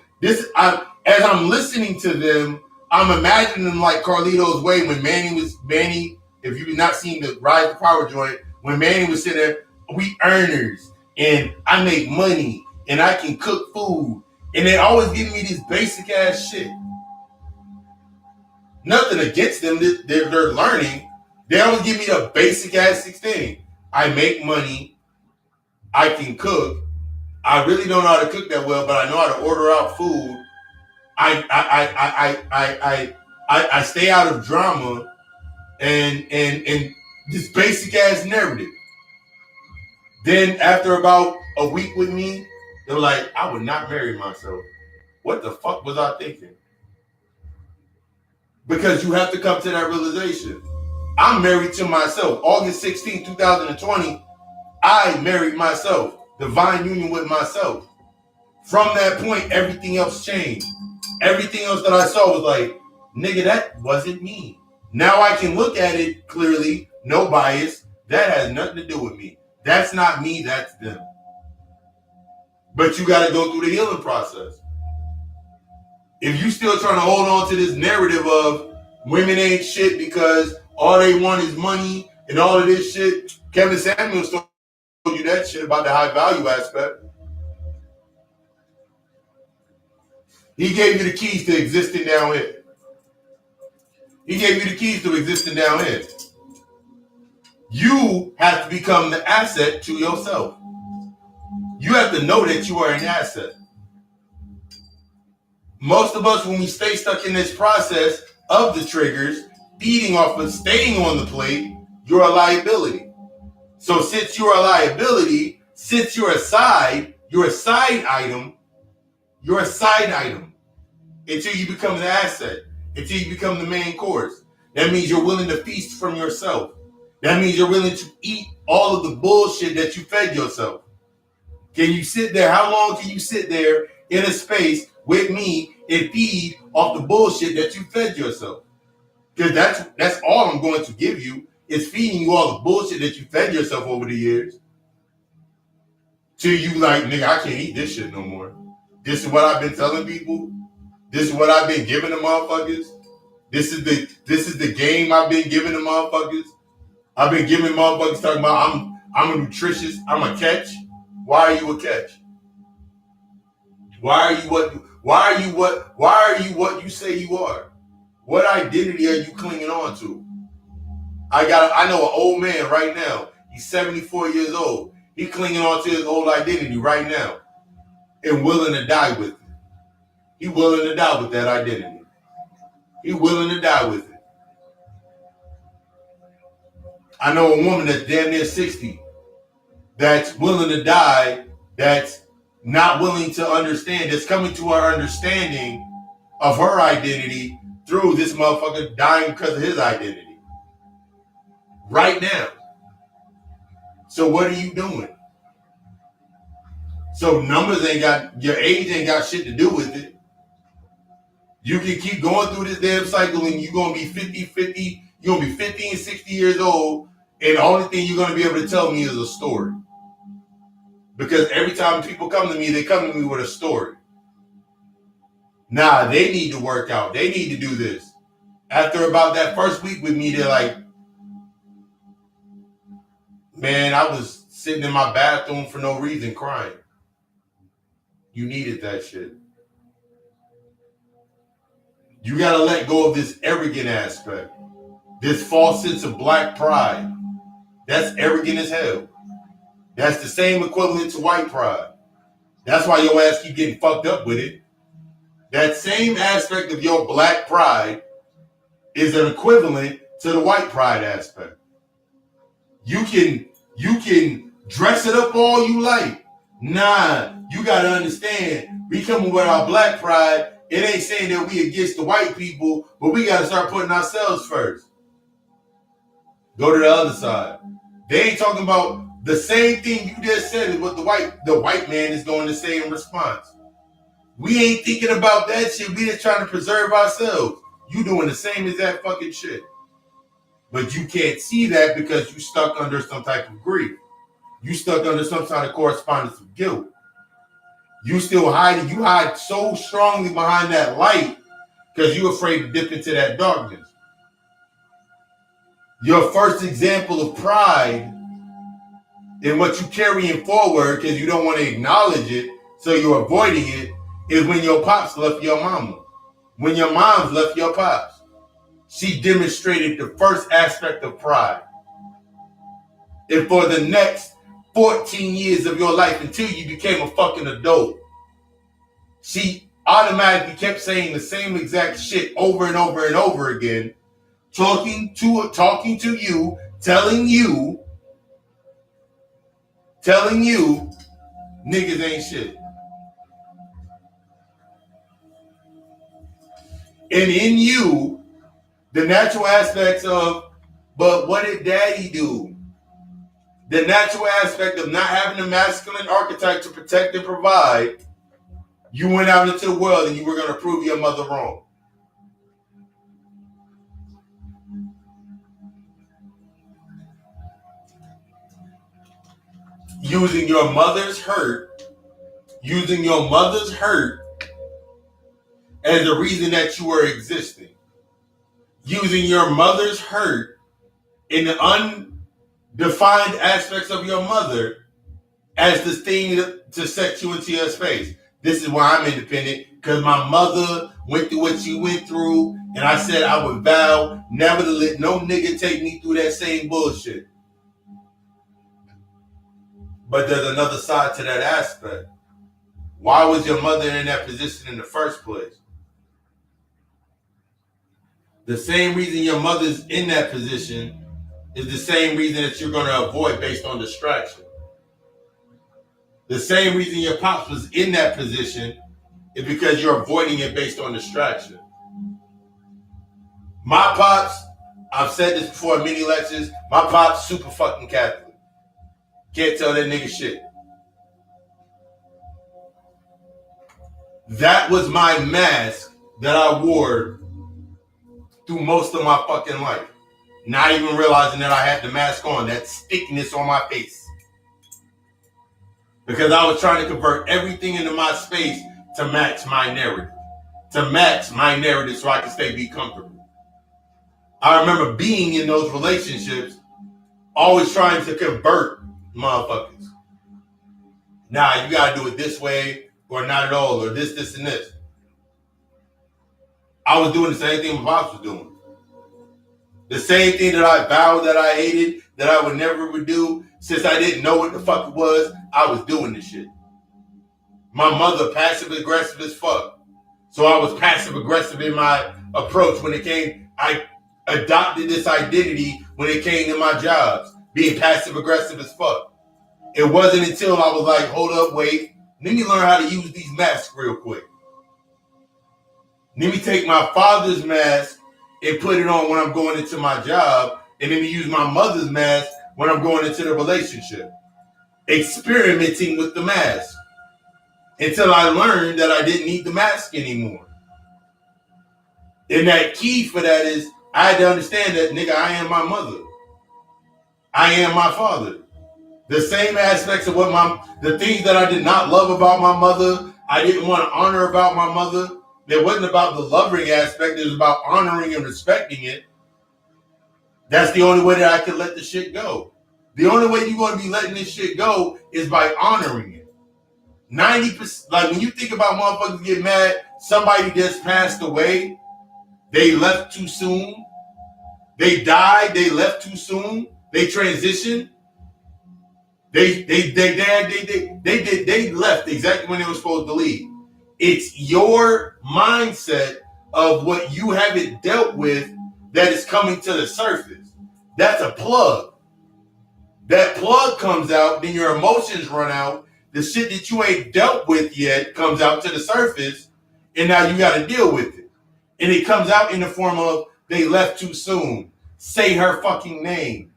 As I'm listening to them, I'm imagining them like Carlito's Way when Manny, if you've not seen the Rise to Power joint, when Manny was sitting there, we earners and I make money and I can cook food. And they always give me this basic ass shit. Nothing against them, they're learning. They always give me the basic ass thing. I make money, I can cook. I really don't know how to cook that well, but I know how to order out food. I stay out of drama and this basic ass narrative. Then after about a week with me, they were like, I would not marry myself. What the fuck was I thinking? Because you have to come to that realization. I'm married to myself. August 16, 2020, I married myself. Divine union with myself. From that point, everything else changed. Everything else that I saw was like, nigga, that wasn't me. Now I can look at it clearly, no bias. That has nothing to do with me. That's not me, that's them. But you got to go through the healing process. If you still trying to hold on to this narrative of women ain't shit because all they want is money and all of this shit, Kevin Samuels told you that shit about the high value aspect. He gave you the keys to existing down here. He gave you the keys to existing down here. You have to become the asset to yourself. You have to know that you are an asset. Most of us, when we stay stuck in this process of the triggers, feeding off of staying on the plate, you're a liability. So since you're a liability, since you're a side item, you're a side item until you become the asset, until you become the main course. That means you're willing to feast from yourself. That means you're willing to eat all of the bullshit that you fed yourself. Can you sit there? How long can you sit there in a space with me and feed off the bullshit that you fed yourself? Because that's all I'm going to give you is feeding you all the bullshit that you fed yourself over the years. Till you like, nigga, I can't eat this shit no more. This is what I've been telling people. This is what I've been giving the motherfuckers. This is the game I've been giving the motherfuckers. I've been giving motherfuckers talking about I'm a nutritious, I'm a catch. Why are you a catch? Why are you what you say you are? What identity are you clinging on to? I know an old man right now. He's 74 years old. He's clinging on to his old identity right now and willing to die with it. He's willing to die with that identity. He's willing to die with it. I know a woman that's damn near 60 that's willing to die, that's not willing to understand, that's coming to our understanding of her identity through this motherfucker dying because of his identity. Right now. So what are you doing? So numbers your age ain't got shit to do with it. You can keep going through this damn cycle and you're going to be 50, you're going to be 50 and 60 years old, and the only thing you're going to be able to tell me is a story. Because every time people come to me, they come to me with a story. Nah, they need to work out. They need to do this. After about that first week with me, they're like, man, I was sitting in my bathroom for no reason crying. You needed that shit. You gotta let go of this arrogant aspect, this false sense of black pride. That's arrogant as hell. That's the same equivalent to white pride. That's why your ass keep getting fucked up with it. That same aspect of your black pride is an equivalent to the white pride aspect. You can dress it up all you like. Nah, you gotta understand, we coming with our black pride. It ain't saying that we against the white people, but we gotta start putting ourselves first. Go to the other side. They ain't talking about the same thing you just said is what the white man is going to say in response. We ain't thinking about that shit. We just trying to preserve ourselves. You doing the same as that fucking shit. But you can't see that because you stuck under some type of grief. You stuck under some kind of correspondence of guilt. You still hiding. You hide so strongly behind that light because you're afraid to dip into that darkness. Your first example of pride in what you carrying forward because you don't want to acknowledge it, so you're avoiding it, is when your pops left your mama. When your mom's left your pops. She demonstrated the first aspect of pride. And for the next 14 years of your life until you became a fucking adult, she automatically kept saying the same exact shit over and over and over again, talking to you, telling you, niggas ain't shit. And in you, the natural aspects of, but what did daddy do? The natural aspect of not having a masculine archetype to protect and provide, you went out into the world and you were going to prove your mother wrong. Using your mother's hurt as the reason that you were existing. Using your mother's hurt in the undefined aspects of your mother as the thing to set you into your space. This is why I'm independent, because my mother went through what she went through, and I said I would vow never to let no nigga take me through that same bullshit. But there's another side to that aspect. Why was your mother in that position in the first place? The same reason your mother's in that position is the same reason that you're going to avoid based on distraction. The same reason your pops was in that position is because you're avoiding it based on distraction. My pops, I've said this before in many lectures, my pops super fucking Catholic. Can't tell that nigga shit. That was my mask that I wore through most of my fucking life. Not even realizing that I had the mask on, that stickiness on my face. Because I was trying to convert everything into my space to match my narrative. So I could be comfortable. I remember being in those relationships, always trying to convert motherfuckers. Nah, you gotta do it this way, or not at all, or this, and this. I was doing the same thing my pops was doing. The same thing that I vowed that I hated, that I would never do, since I didn't know what the fuck it was, I was doing this shit. My mother, passive aggressive as fuck. So I was passive aggressive in my approach when it came, I adopted this identity when it came to my jobs, being passive aggressive as fuck. It wasn't until I was like, hold up, wait, let me learn how to use these masks real quick. Let me take my father's mask and put it on when I'm going into my job, and then use my mother's mask when I'm going into the relationship. Experimenting with the mask until I learned that I didn't need the mask anymore. And that key for that is I had to understand that, nigga, I am my mother. I am my father. The same aspects of the things that I did not love about my mother, I didn't want to honor about my mother. It wasn't about the loving aspect. It was about honoring and respecting it. That's the only way that I can let the shit go. The only way you're going to be letting this shit go is by honoring it. 90%, like when you think about motherfuckers get mad, somebody just passed away, They left too soon. They died. They left too soon. They transitioned. They left exactly when they were supposed to leave. It's your mindset of what you haven't dealt with that is coming to the surface. That's a plug. That plug comes out, then your emotions run out. The shit that you ain't dealt with yet comes out to the surface, and now you got to deal with it. And it comes out in the form of they left too soon. Say her fucking name.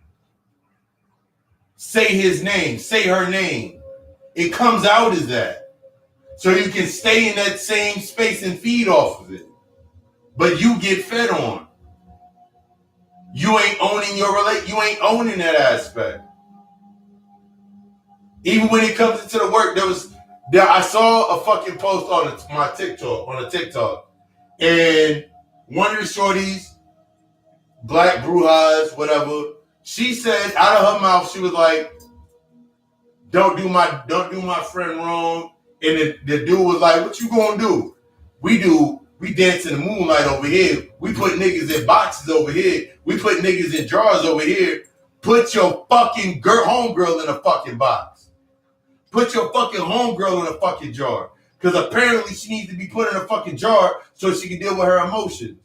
Say his name. Say her name. It comes out as that. So you can stay in that same space and feed off of it. But you get fed on. You ain't owning you ain't owning that aspect. Even when it comes into the work, I saw a fucking post on my TikTok, and one of the shorties, black brujas, whatever, she said out of her mouth, she was like, don't do my friend wrong. And the dude was like, what you gonna do? We dance in the moonlight over here. We put niggas in boxes over here. We put niggas in jars over here. Put your fucking homegirl in a fucking box. Put your fucking homegirl in a fucking jar. Because apparently she needs to be put in a fucking jar so she can deal with her emotions.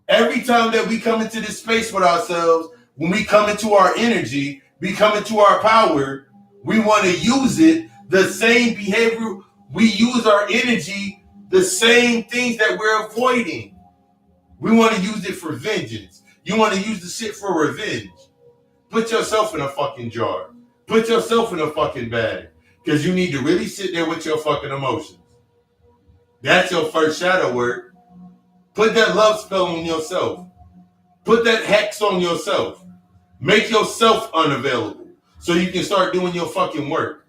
Every time that we come into this space with ourselves, when we come into our energy, we come into our power, we want to use it, the same behavior, we use our energy, the same things that we're avoiding. We want to use it for vengeance. You want to use the shit for revenge. Put yourself in a fucking jar. Put yourself in a fucking bag. Because you need to really sit there with your fucking emotions. That's your first shadow work. Put that love spell on yourself. Put that hex on yourself. Make yourself unavailable so you can start doing your fucking work.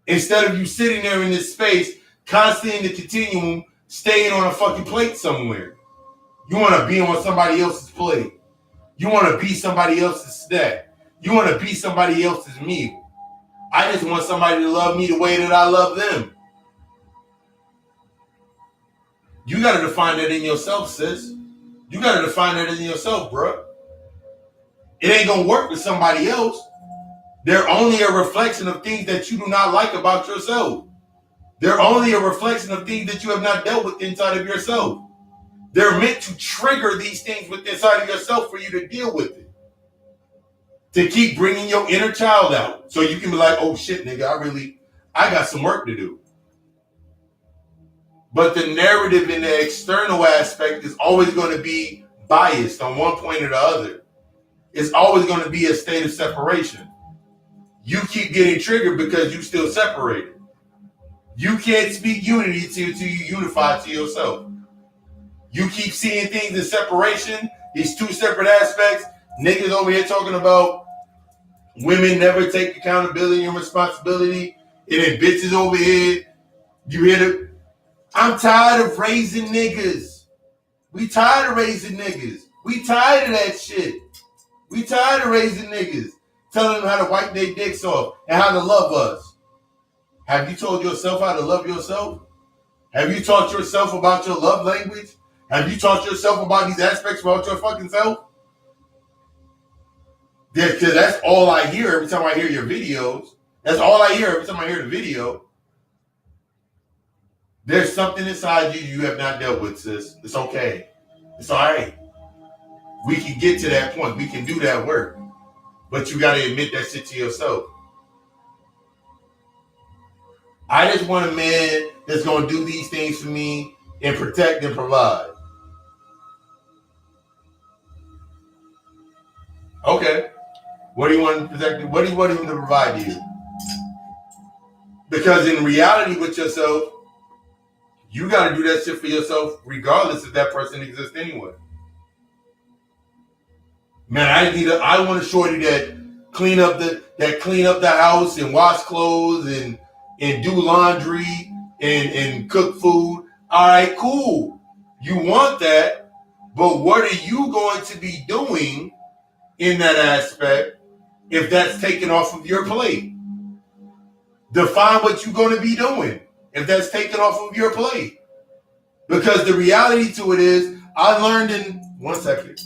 Instead of you sitting there in this space, constantly in the continuum, staying on a fucking plate somewhere. You want to be on somebody else's plate. You want to be somebody else's snack. You want to be somebody else's meal. I just want somebody to love me the way that I love them. You got to define that in yourself, sis. You got to define that in yourself, bro. It ain't going to work with somebody else. They're only a reflection of things that you do not like about yourself. They're only a reflection of things that you have not dealt with inside of yourself. They're meant to trigger these things within inside of yourself for you to deal with it. To keep bringing your inner child out. So you can be like, oh shit, nigga, I got some work to do. But the narrative in the external aspect is always going to be biased on one point or the other. It's always going to be a state of separation. You keep getting triggered because you still separated. You can't speak unity till you unify to yourself. You keep seeing things in separation, these two separate aspects. Niggas over here talking about women never take accountability and responsibility. And then bitches over here, you hear the, I'm tired of raising niggas. We tired of raising niggas. We tired of that shit. We tired of raising niggas. Telling them how to wipe their dicks off and how to love us. Have you told yourself how to love yourself? Have you taught yourself about your love language? Have you taught yourself about these aspects about your fucking self? Because that's all I hear every time I hear your videos. That's all I hear every time I hear the video. There's something inside you have not dealt with, sis. It's okay. It's all right. We can get to that point. We can do that work. But you got to admit that shit to yourself. I just want a man that's going to do these things for me and protect and provide. Okay. What do you want to protect? What do you want him to provide to you? Because in reality with yourself, you got to do that shit for yourself regardless if that person exists anyway. Man, I want a shorty that clean up the house and wash clothes and do laundry and cook food. All right, cool. You want that, but what are you going to be doing in that aspect if that's taken off of your plate? Define what you're going to be doing if that's taken off of your plate. Because the reality to it is, I learned in 1 second.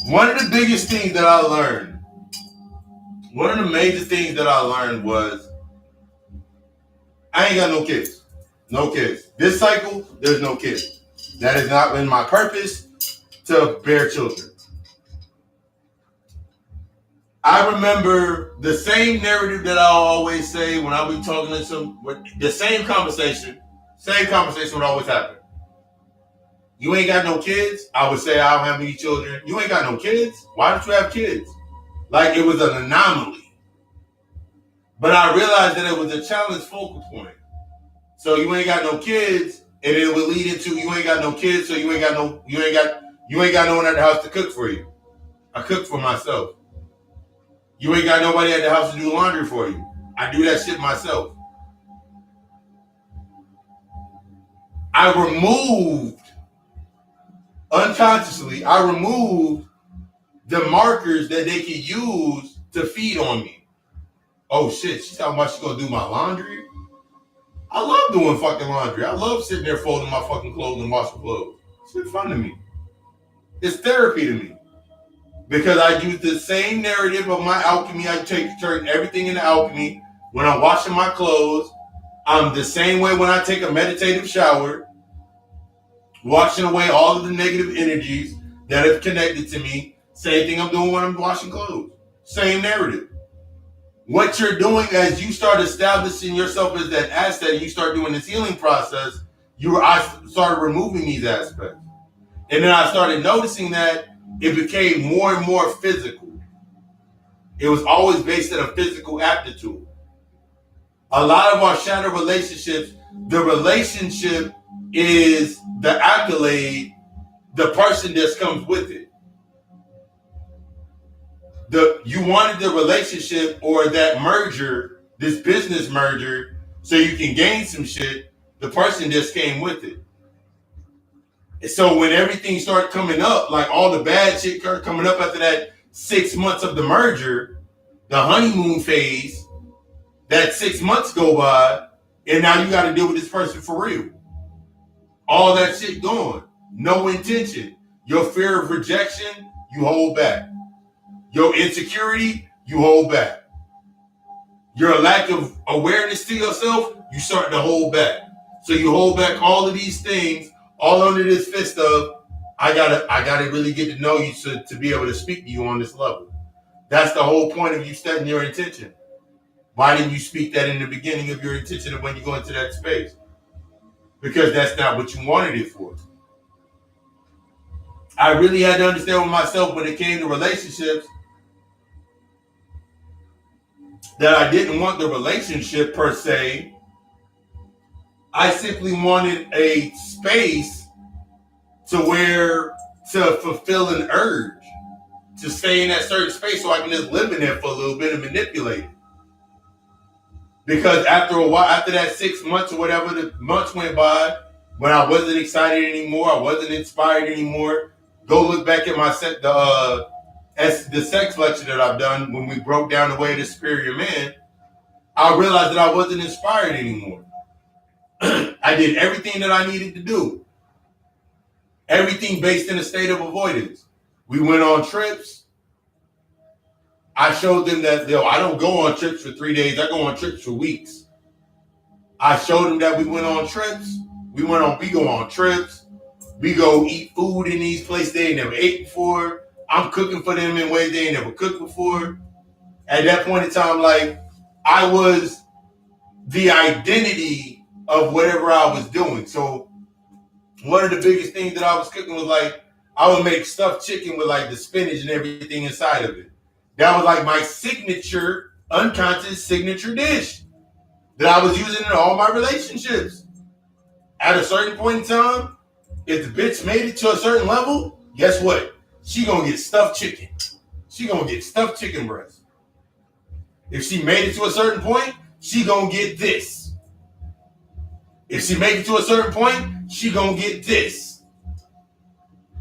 One of the biggest things that I learned, one of the major things that I learned was I ain't got no kids. No kids. This cycle, there's no kids. That has not been my purpose to bear children. I remember the same narrative that I always say when I be talking to the same conversation would always happen. You ain't got no kids? I would say I don't have any children. You ain't got no kids? Why don't you have kids? Like it was an anomaly. But I realized that it was a challenge focal point. So you ain't got no kids, and it would lead into you ain't got no kids, so you ain't got no one at the house to cook for you. I cook for myself. You ain't got nobody at the house to do laundry for you. I do that shit myself. I removed the markers that they could use to feed on me. Oh shit, she's talking about she's gonna do my laundry. I love doing fucking laundry. I love sitting there folding my fucking clothes and washing clothes. It's fun to me. It's therapy to me. Because I use the same narrative of my alchemy. I turn everything into alchemy. When I'm washing my clothes, I'm the same way when I take a meditative shower, washing away all of the negative energies that have connected to me. Same thing I'm doing when I'm washing clothes. Same narrative. What you're doing as you start establishing yourself as that asset, and you start doing this healing process, I started removing these aspects. And then I started noticing that it became more and more physical. It was always based on a physical aptitude. A lot of our shattered relationships, the relationship is the accolade, the person that comes with it. You wanted the relationship or that merger, this business merger, so you can gain some shit. The person just came with it. So when everything started coming up, like all the bad shit started coming up after that 6 months of the merger, the honeymoon phase, that 6 months go by, and now you got to deal with this person for real. All that shit going. No intention. Your fear of rejection, you hold back. Your insecurity, you hold back. Your lack of awareness to yourself, you start to hold back. So you hold back all of these things, all under this fist of, I gotta really get to know you to be able to speak to you on this level. That's the whole point of you setting your intention. Why didn't you speak that in the beginning of your intention of when you go into that space? Because that's not what you wanted it for. I really had to understand with myself when it came to relationships that I didn't want the relationship per se. I simply wanted a space to fulfill an urge to stay in that certain space so I can just live in there for a little bit and manipulate it. Because after a while, after that 6 months or whatever, the months went by, when I wasn't excited anymore, I wasn't inspired anymore. Go look back at the sex lecture that I've done when we broke down the way of the superior man. I realized that I wasn't inspired anymore. I did everything that I needed to do. Everything based in a state of avoidance. We went on trips. I showed them that I don't go on trips for 3 days. I go on trips for weeks. I showed them that we went on trips. We go on trips. We go eat food in these places they ain't never ate before. I'm cooking for them in ways they ain't never cooked before. At that point in time, like, I was the identity of whatever I was doing. So one of the biggest things that I was cooking was like, I would make stuffed chicken with like the spinach and everything inside of it. That was like my signature, unconscious signature dish that I was using in all my relationships. At a certain point in time, if the bitch made it to a certain level, guess what? She gonna get stuffed chicken. She gonna get stuffed chicken breast. If she made it to a certain point, she gonna get this. If she make it to a certain point, she gonna get this.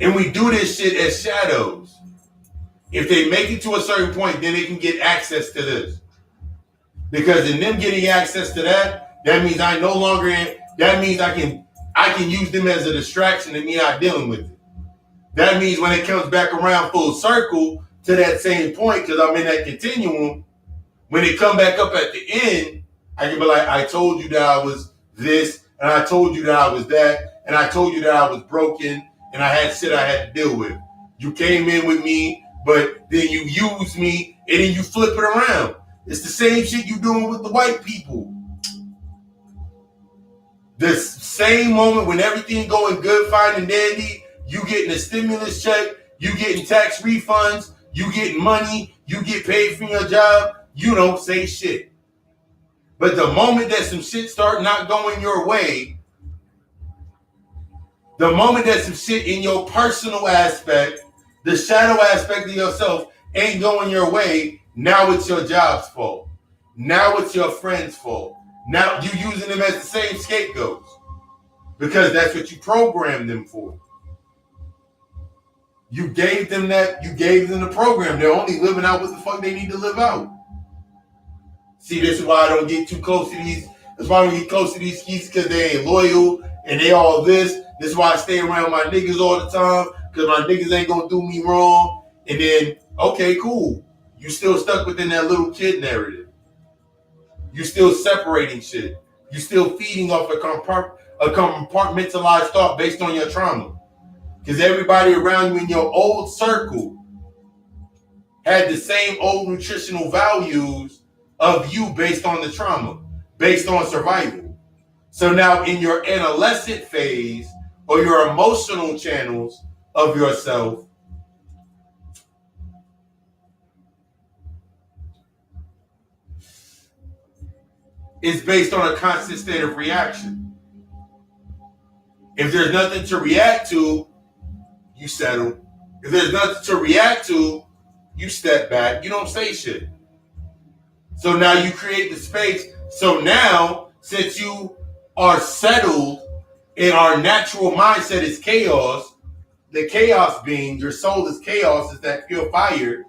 And we do this shit as shadows. If they make it to a certain point, then they can get access to this. Because in them getting access to that, that means I no longer, that means I can use them as a distraction and me not dealing with it. That means when it comes back around full circle to that same point, because I'm in that continuum, when it come back up at the end, I can be like, I told you that I was this, and I told you that I was that, and I told you that I was broken, and I had shit I had to deal with. You came in with me, but then you used me, and then you flip it around. It's the same shit you doing with the white people. The same moment when everything going good, fine and dandy, you getting a stimulus check, you getting tax refunds, you getting money, you get paid for your job, you don't say shit. But the moment that some shit start not going your way, the moment that some shit in your personal aspect, the shadow aspect of yourself ain't going your way, now it's your job's fault. Now it's your friend's fault. Now you using them as the same scapegoats. Because that's what you programmed them for. You gave them that, you gave them the program. They're only living out what the fuck they need to live out. See, this is why I don't get too close to these. That's why I don't get close to these keys, because they ain't loyal and they all this. This is why I stay around my niggas all the time, because my niggas ain't gonna do me wrong. And then, okay, cool. You still stuck within that little kid narrative. You still separating shit. You still feeding off a compartmentalized thought based on your trauma. Because everybody around you in your old circle had the same old nutritional values of you based on the trauma, based on survival. So now in your adolescent phase or your emotional channels of yourself, it's based on a constant state of reaction. If there's nothing to react to, you settle. If there's nothing to react to, you step back. You don't say shit. So now you create the space. So now, since you are settled and our natural mindset is chaos, the chaos being, your soul is chaos, is that pure fire,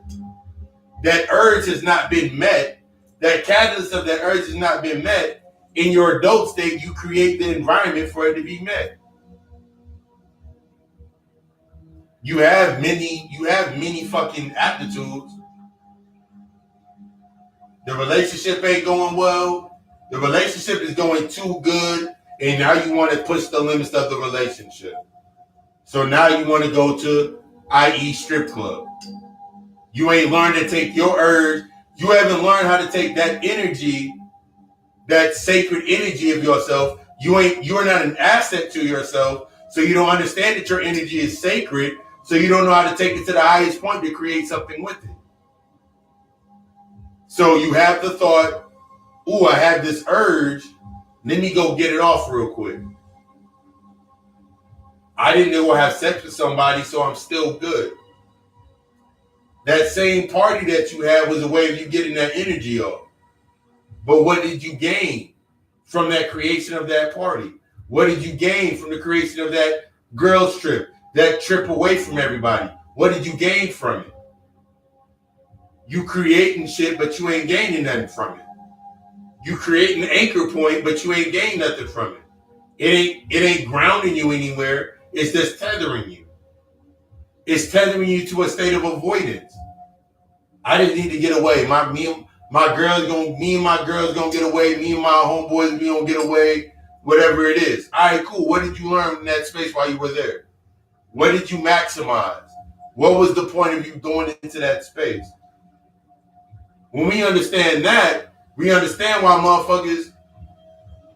that urge has not been met, that catalyst of that urge has not been met, in your adult state, you create the environment for it to be met. You have many fucking aptitudes. The relationship ain't going well. The relationship is going too good, and now you want to push the limits of the relationship. So now you want to go to, i.e., strip club. You ain't learned to take your urge. You haven't learned how to take that energy, that sacred energy of yourself. You're not an asset to yourself, so you don't understand that your energy is sacred, so you don't know how to take it to the highest point to create something with it. So you have the thought, ooh, I have this urge, let me go get it off real quick. I didn't go have sex with somebody, so I'm still good. That same party that you had was a way of you getting that energy off. But what did you gain from that creation of that party? What did you gain from the creation of that girls trip, that trip away from everybody? What did you gain from it? You creating shit, but you ain't gaining nothing from it. You create an anchor point, but you ain't gaining nothing from it. It ain't grounding you anywhere. It's just tethering you. It's tethering you to a state of avoidance. I just need to get away. Me and my girls gonna get away. Me and my homeboys, we gonna get away. Whatever it is. All right, cool. What did you learn in that space while you were there? What did you maximize? What was the point of you going into that space? When we understand that, we understand why motherfuckers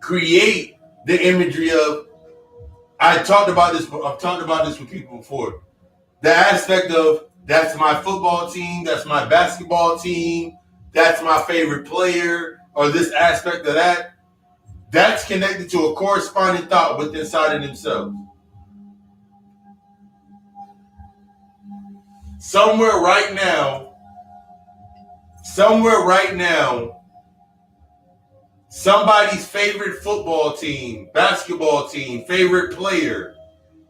create the imagery of. I've talked about this with people before. The aspect of that's my football team, that's my basketball team, that's my favorite player, or this aspect of that, that's connected to a corresponding thought within inside of themselves. Somewhere right now, somebody's favorite football team, basketball team, favorite player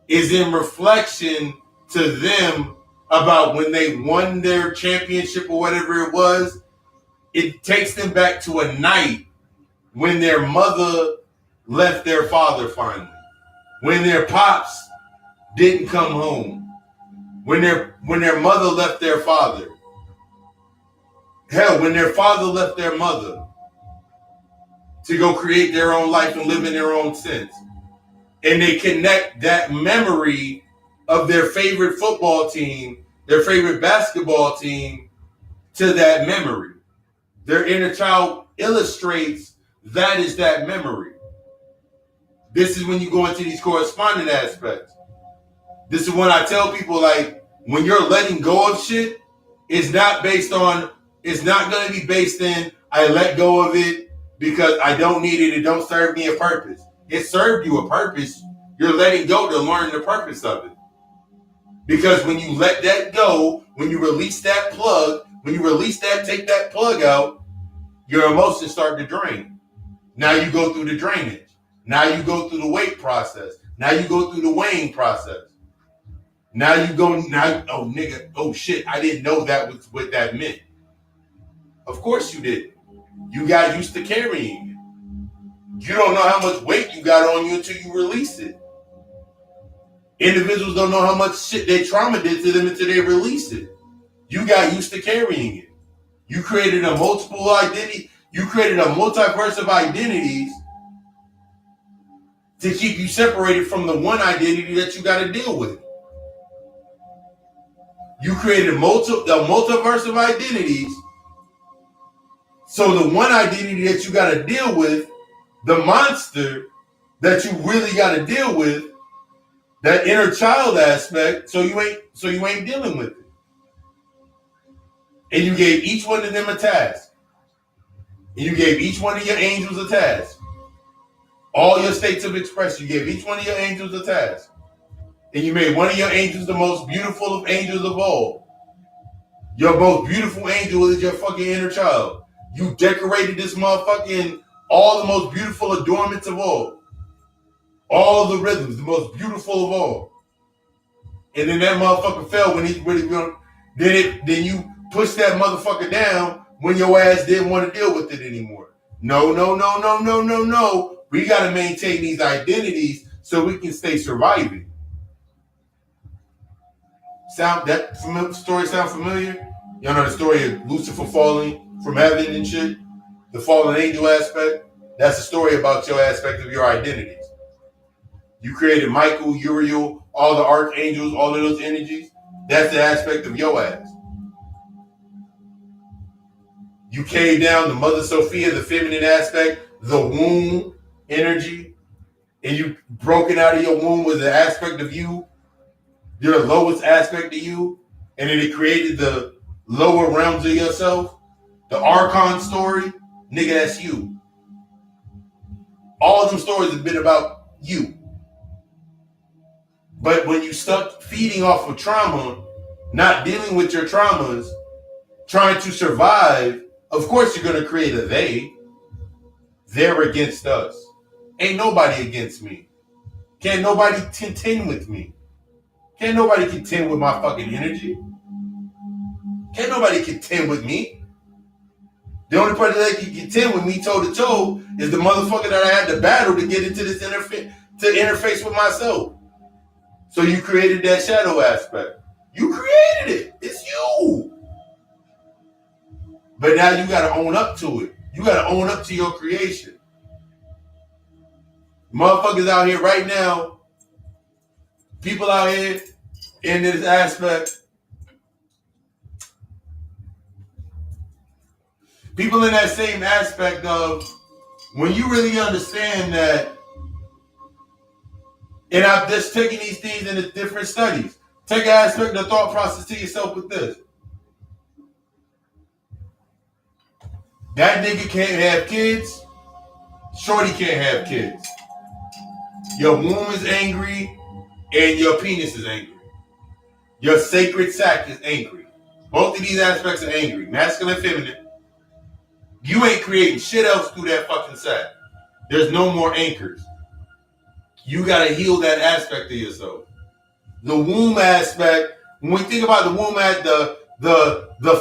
is in reflection to them about when they won their championship or whatever it was. It takes them back to a night when their mother left their father finally, when their pops didn't come home, when their mother left their father. Hell, when their father left their mother to go create their own life and live in their own sense. And they connect that memory of their favorite football team, their favorite basketball team, to that memory. Their inner child illustrates that is that memory. This is when you go into these corresponding aspects. This is when I tell people, like, when you're letting go of shit, it's not going to be based in, I let go of it because I don't need it. It don't serve me a purpose. It served you a purpose. You're letting go to learn the purpose of it. Because when you let that go, when you release that plug, take that plug out, your emotions start to drain. Now you go through the drainage. Now you go through the weight process. Now you go through the weighing process. Oh shit, I didn't know that was what that meant. Of course you did. You got used to carrying it. You don't know how much weight you got on you until you release it. Individuals don't know how much shit their trauma did to them until they release it. You got used to carrying it. You created a multiple identity. You created a multiverse of identities to keep you separated from the one identity that you got to deal with. You created a multiverse of identities. So the one identity that you got to deal with, the monster that you really got to deal with, that inner child aspect, so you ain't dealing with it. And you gave each one of them a task. And you gave each one of your angels a task. All your states of expression, you gave each one of your angels a task. And you made one of your angels the most beautiful of angels of all. Your most beautiful angel is your fucking inner child. You decorated this motherfucking all the most beautiful adornments of all. All the rhythms, the most beautiful of all. And then that motherfucker fell when he's really going. Then you push that motherfucker down when your ass didn't want to deal with it anymore. No. We got to maintain these identities so we can stay surviving. Story sound familiar? Y'all know the story of Lucifer falling from heaven and shit? The fallen angel aspect? That's a story about your aspect of your identities. You created Michael, Uriel, all the archangels, all of those energies. That's the aspect of your ass. You came down to Mother Sophia, the feminine aspect, the womb energy, and you broken out of your womb with the aspect of you, your lowest aspect of you, and then it created the lower realms of yourself. The Archon story, nigga, that's you. All of them stories have been about you. But when you stuck feeding off of trauma, not dealing with your traumas, trying to survive, of course you're going to create a they. They're against us. Ain't nobody against me. Can't nobody contend with me. Can't nobody contend with my fucking energy. Can't nobody contend with me. The only person that can contend with me toe to toe is the motherfucker that I had to battle to get into this interface with myself. So you created that shadow aspect. You created it. It's you. But now you got to own up to it. You got to own up to your creation. Motherfuckers out here right now, people out here in this aspect, people in that same aspect of when you really understand that, and I've just taken these things into different studies. Take an aspect of the thought process to yourself with this. That nigga can't have kids. Shorty can't have kids. Your womb is angry and your penis is angry. Your sacred sac is angry. Both of these aspects are angry. Masculine and feminine. You ain't creating shit else through that fucking sac. There's no more anchors. You gotta heal that aspect of yourself. The womb aspect, when we think about the womb at the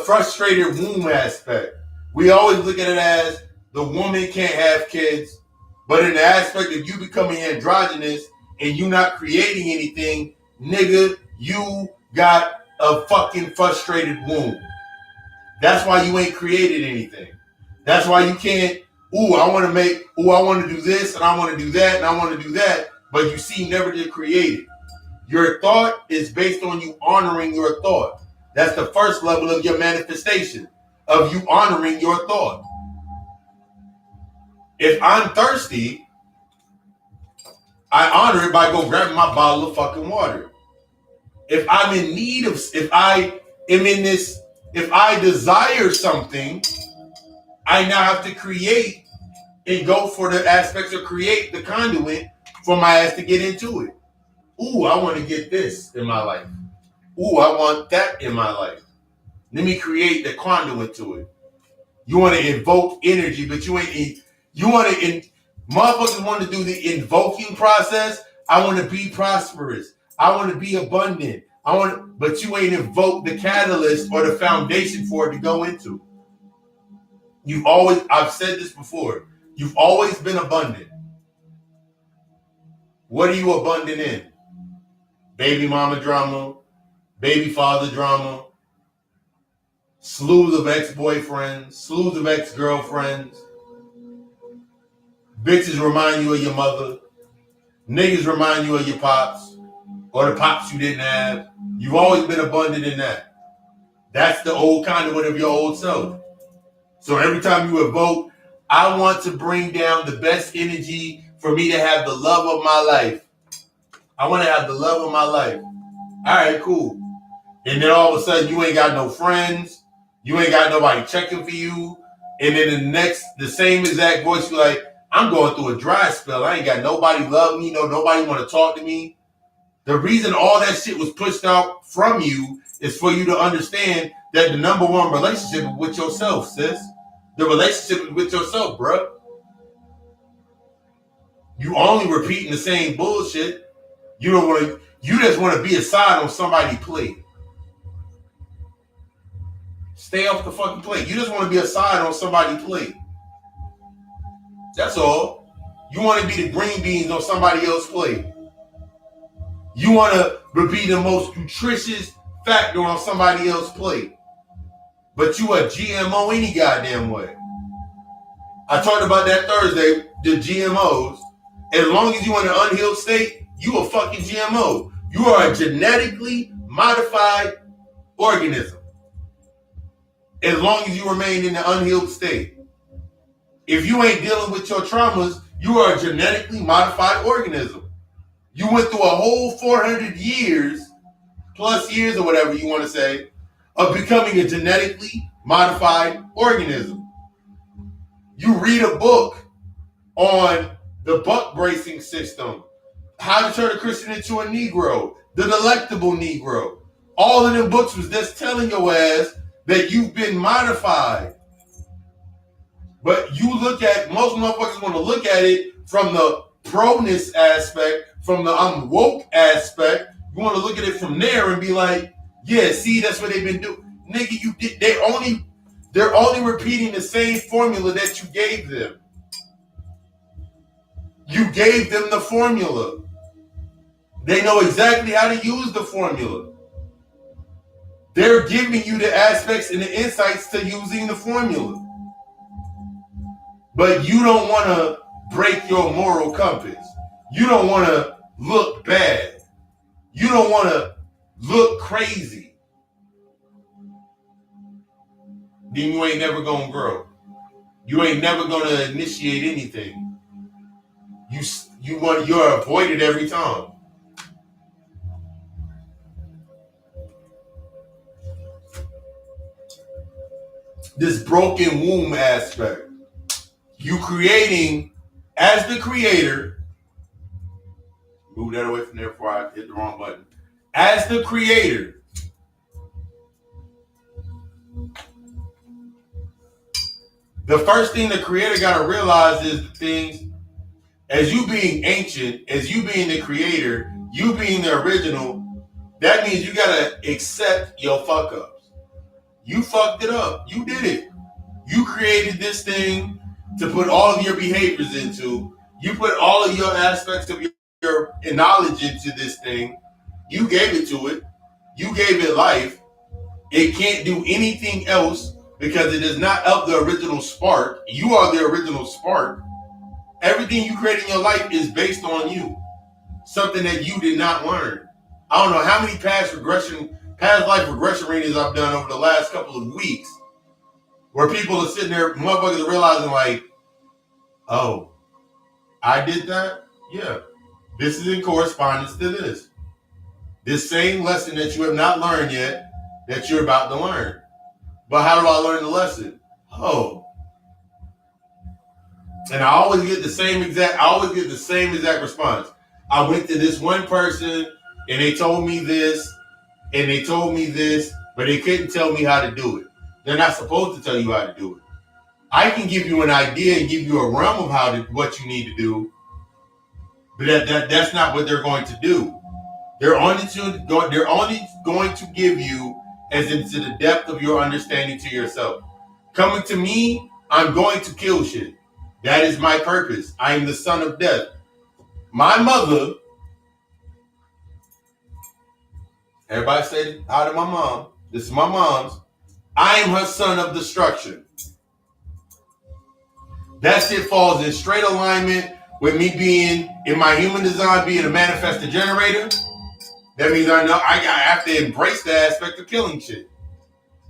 frustrated womb aspect, we always look at it as the woman can't have kids, but in the aspect of you becoming androgynous and you not creating anything, nigga, you got a fucking frustrated womb. That's why you ain't created anything. That's why you can't, I want to do this and I want to do that and I want to do that, but you seem never to create it. Your thought is based on you honoring your thought. That's the first level of your manifestation, of you honoring your thought. If I'm thirsty, I honor it by go grabbing my bottle of fucking water. If I'm in need of, if I desire something, I now have to create and go for the aspects of create the conduit for my ass to get into it. I want to get this in my life. I want that in my life. Let me create the conduit to it. You want to invoke energy, but motherfuckers want to do the invoking process. I want to be prosperous. I want to be abundant. But you ain't invoked the catalyst or the foundation for it to go into. I've said this before, you've always been abundant. What are you abundant in? Baby mama drama, baby father drama, slews of ex-boyfriends, slews of ex-girlfriends. Bitches remind you of your mother. Niggas remind you of your pops or the pops you didn't have. You've always been abundant in that. That's the old conduit of your old self. So every time you evoke, I want to bring down the best energy for me to have the love of my life. I want to have the love of my life. All right, cool. And then all of a sudden, you ain't got no friends. You ain't got nobody checking for you. And then the same exact voice, you're like, I'm going through a dry spell. I ain't got nobody love me. Nobody want to talk to me. The reason all that shit was pushed out from you is for you to understand that the number one relationship is with yourself, sis. The relationship is with yourself, bro. You only repeating the same bullshit. You just want to be a side on somebody's plate. Stay off the fucking plate. You just want to be a side on somebody's plate. That's all. You want to be the green beans on somebody else's plate. You want to be the most nutritious factor on somebody else's plate. But you a GMO any goddamn way. I talked about that Thursday, the GMOs. As long as you're in an unhealed state, you a fucking GMO. You are a genetically modified organism. As long as you remain in the unhealed state. If you ain't dealing with your traumas, you are a genetically modified organism. You went through a whole 400 years, plus years or whatever you want to say, of becoming a genetically modified organism. You read a book on the buck bracing system, how to turn a Christian into a Negro, the delectable Negro. All of them books was just telling your ass that you've been modified. But most motherfuckers want to look at it from the proness aspect, from the I'm woke aspect. You want to look at it from there and be like, yeah, see, that's what they've been doing. Nigga, they're only repeating the same formula that you gave them. You gave them the formula. They know exactly how to use the formula. They're giving you the aspects and the insights to using the formula. But you don't want to break your moral compass. You don't want to look bad. You don't want to look crazy. Then you ain't never going to grow. You ain't never going to initiate anything. You're avoided every time. this broken womb aspect. You creating, as the creator, move that away from there before I hit the wrong button. As the creator, the first thing the creator got to realize is the things, as you being ancient, as you being the creator, you being the original, that means you got to accept your fuck ups. You fucked it up. You did it. You created this thing to put all of your behaviors into. You put all of your aspects of your knowledge into this thing. You gave it to it. You gave it life. It can't do anything else because it is not of the original spark. You are the original spark. Everything you create in your life is based on you. Something that you did not learn. I don't know how many past life regression readings I've done over the last couple of weeks where people are sitting there, motherfuckers are realizing like, oh, I did that? Yeah. This is in correspondence to this. This same lesson that you have not learned yet, that you're about to learn. But how do I learn the lesson? Oh. And I always get the same exact response. I went to this one person and they told me this and they told me this, but they couldn't tell me how to do it. They're not supposed to tell you how to do it. I can give you an idea and give you a realm of what you need to do, but that's not what they're going to do. They're only going to give you as into the depth of your understanding to yourself. Coming to me, I'm going to kill shit. That is my purpose. I am the son of death. My mother, everybody say hi to my mom. This is my mom's. I am her son of destruction. That shit falls in straight alignment with me being, in my human design, being a manifested generator. That means I know I have to embrace the aspect of killing shit.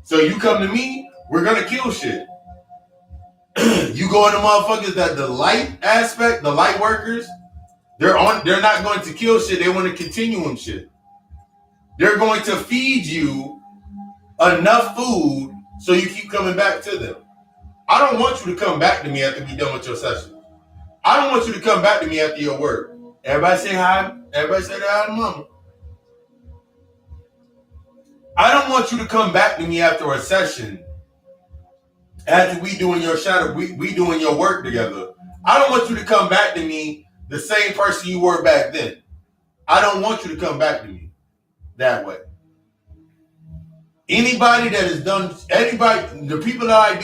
So you come to me, we're gonna kill shit. You go into motherfuckers that the light aspect, the light workers, they're not going to kill shit, they want to continuum shit. They're going to feed you enough food so you keep coming back to them. I don't want you to come back to me after we're done with your session. I don't want you to come back to me after your work. Everybody say hi. Everybody say hi to mama. I don't want you to come back to me after a session, after we doing your shadow, we doing your work together. I don't want you to come back to me the same person you were back then. I don't want you to come back to me that way. Anybody that has done, the people that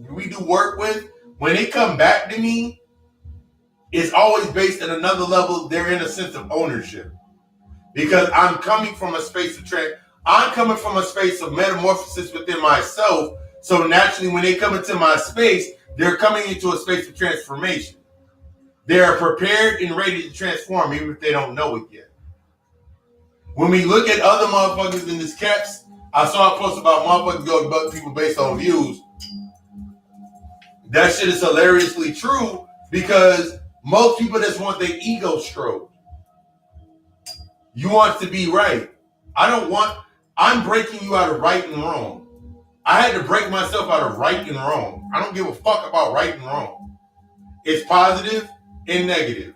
we do work with, when they come back to me, it's always based at another level. They're in a sense of ownership because I'm coming from a space of metamorphosis within myself. So naturally, when they come into my space, they're coming into a space of transformation. They are prepared and ready to transform, even if they don't know it yet. When we look at other motherfuckers in this caps, I saw a post about motherfuckers go to buck people based on views. That shit is hilariously true because most people just want their ego stroked. You want to be right. I'm breaking you out of right and wrong. I had to break myself out of right and wrong. I don't give a fuck about right and wrong. It's positive and negative.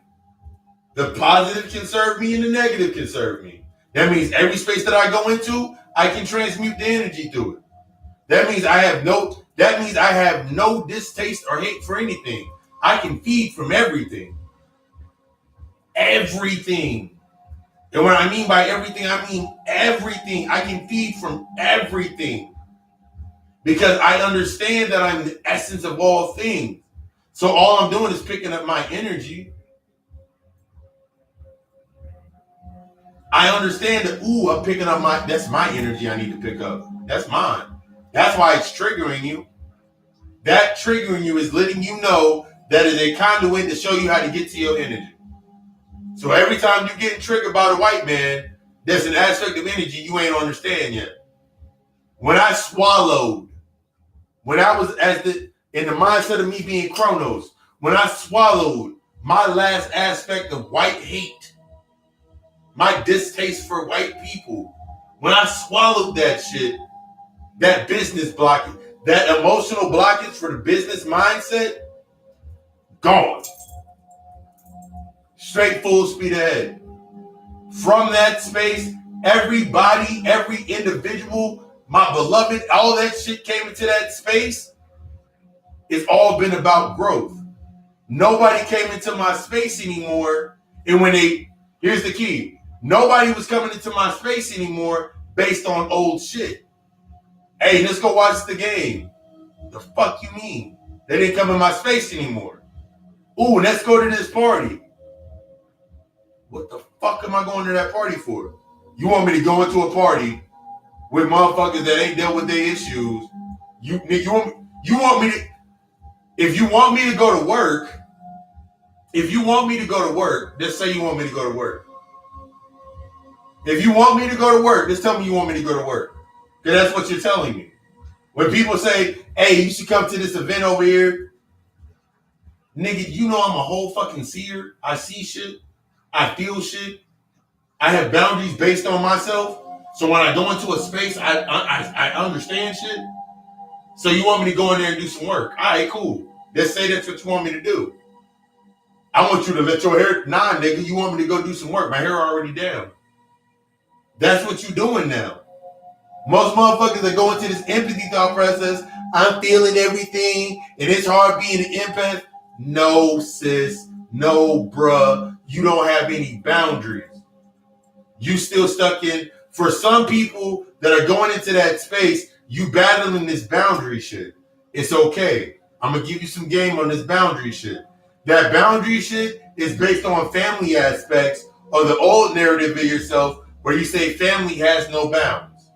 The positive can serve me and the negative can serve me. That means every space that I go into, I can transmute the energy through it. That means I have no distaste or hate for anything. I can feed from everything. Everything. And what I mean by everything, I mean everything. I can feed from everything. Because I understand that I'm the essence of all things. So all I'm doing is picking up my energy. I understand that, I'm picking up that's my energy I need to pick up. That's mine. That's why it's triggering you. That triggering you is letting you know that is a conduit to show you how to get to your energy. So every time you get triggered by the white man, there's an aspect of energy you ain't understand yet. When I swallowed, when I was in the mindset of me being Chronos, when I swallowed my last aspect of white hate, my distaste for white people, when I swallowed that shit, that business blocking, that emotional blockage for the business mindset, gone. Straight full speed ahead. From that space, everybody, every individual, my beloved, all that shit came into that space. It's all been about growth. Nobody came into my space anymore. And here's the key. Nobody was coming into my space anymore based on old shit. Hey, let's go watch the game. The fuck you mean? They didn't come in my space anymore. Ooh, let's go to this party. What the fuck am I going to that party for? You want me to go into a party with motherfuckers that ain't dealt with their issues? You want me to, if you want me to go to work, just say you want me to go to work. If you want me to go to work, just tell me you want me to go to work. Because that's what you're telling me. When people say, hey, you should come to this event over here. Nigga, you know I'm a whole fucking seer. I see shit. I feel shit. I have boundaries based on myself. So when I go into a space, I understand shit. So you want me to go in there and do some work. All right, cool. Let's say that's what you want me to do. I want you to let your hair, nah, nigga, you want me to go do some work. My hair already down. That's what you doing now. Most motherfuckers that go into this empathy thought process, I'm feeling everything, and it's hard being an empath. No, sis. No, bruh. You don't have any boundaries. You still stuck in, for some people that are going into that space, you battling this boundary shit. It's okay. I'm going to give you some game on this boundary shit. That boundary shit is based on family aspects of the old narrative of yourself where you say family has no bounds.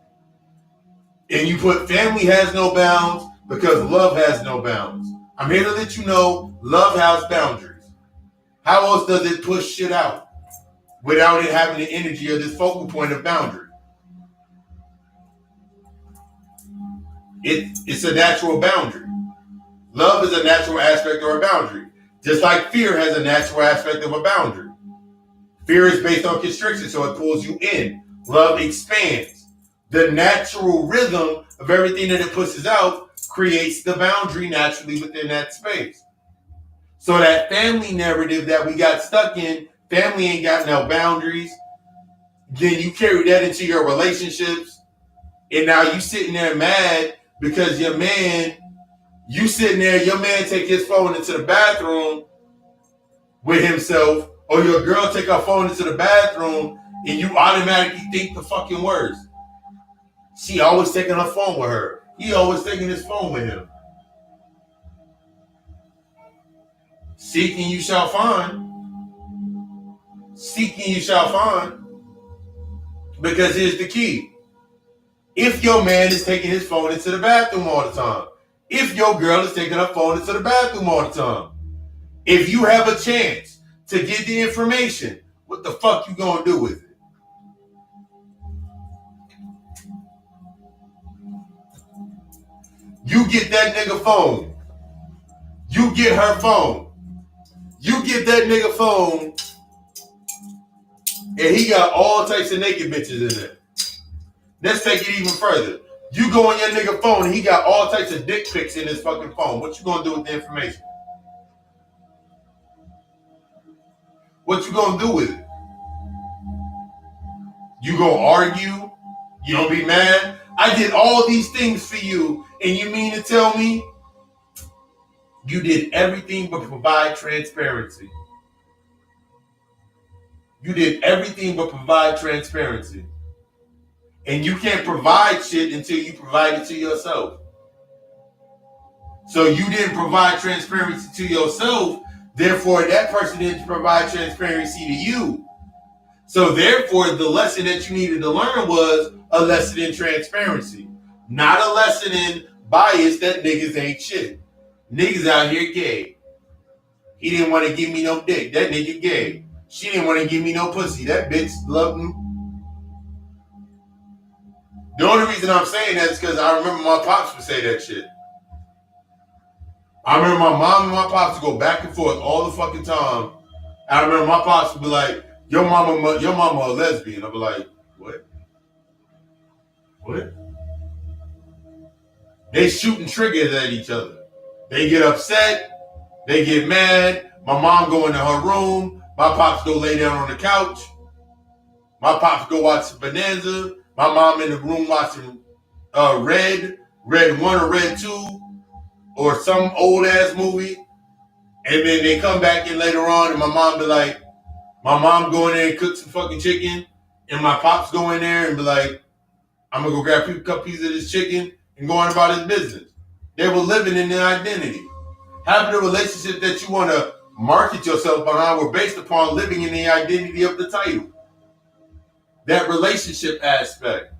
And you put family has no bounds because love has no bounds. I'm here to let you know love has boundaries. How else does it push shit out without it having the energy of this focal point of boundary? It's a natural boundary. Love is a natural aspect of a boundary. Just like fear has a natural aspect of a boundary. Fear is based on constriction, so it pulls you in. Love expands. The natural rhythm of everything that it pushes out creates the boundary naturally within that space. So that family narrative that we got stuck in, family ain't got no boundaries. Then you carry that into your relationships. And now you sitting there mad because your man take his phone into the bathroom with himself, or your girl take her phone into the bathroom and you automatically think the fucking words. She always taking her phone with her. He always taking his phone with him. Seeking you shall find. Seeking you shall find. Because here's the key. If your man is taking his phone into the bathroom all the time, if your girl is taking her phone into the bathroom all the time, if you have a chance to get the information, what the fuck you gonna do with it? You get that nigga phone. You get her phone. You get that nigga phone, and he got all types of naked bitches in there. Let's take it even further. You go on your nigga phone, and he got all types of dick pics in his fucking phone. What you gonna do with the information? What you gonna do with it? You gonna argue? You gonna be mad? I did all these things for you, and you mean to tell me you did everything but provide transparency? You did everything but provide transparency. And you can't provide shit until you provide it to yourself. So you didn't provide transparency to yourself, therefore that person didn't provide transparency to you. So therefore the lesson that you needed to learn was a lesson in transparency. Not a lesson in bias that niggas ain't shit. Niggas out here gay. He didn't want to give me no dick. That nigga gay. She didn't want to give me no pussy. That bitch loved me. The only reason I'm saying that is because I remember my pops would say that shit. I remember my mom and my pops would go back and forth all the fucking time. I remember my pops would be like, your mama a lesbian. I'd be like, what? What? They shooting triggers at each other. They get upset. They get mad. My mom go into her room. My pops go lay down on the couch. My pops go watch Bonanza. My mom in the room watching Red 1 or Red 2 or some old ass movie. And then they come back in later on and my mom be like, my mom go in there and cook some fucking chicken. And my pops go in there and be like, I'm going to go grab a couple pieces of this chicken and go on about his business. They were living in their identity. Having a relationship that you want to market yourself behind were based upon living in the identity of the title. That relationship aspect.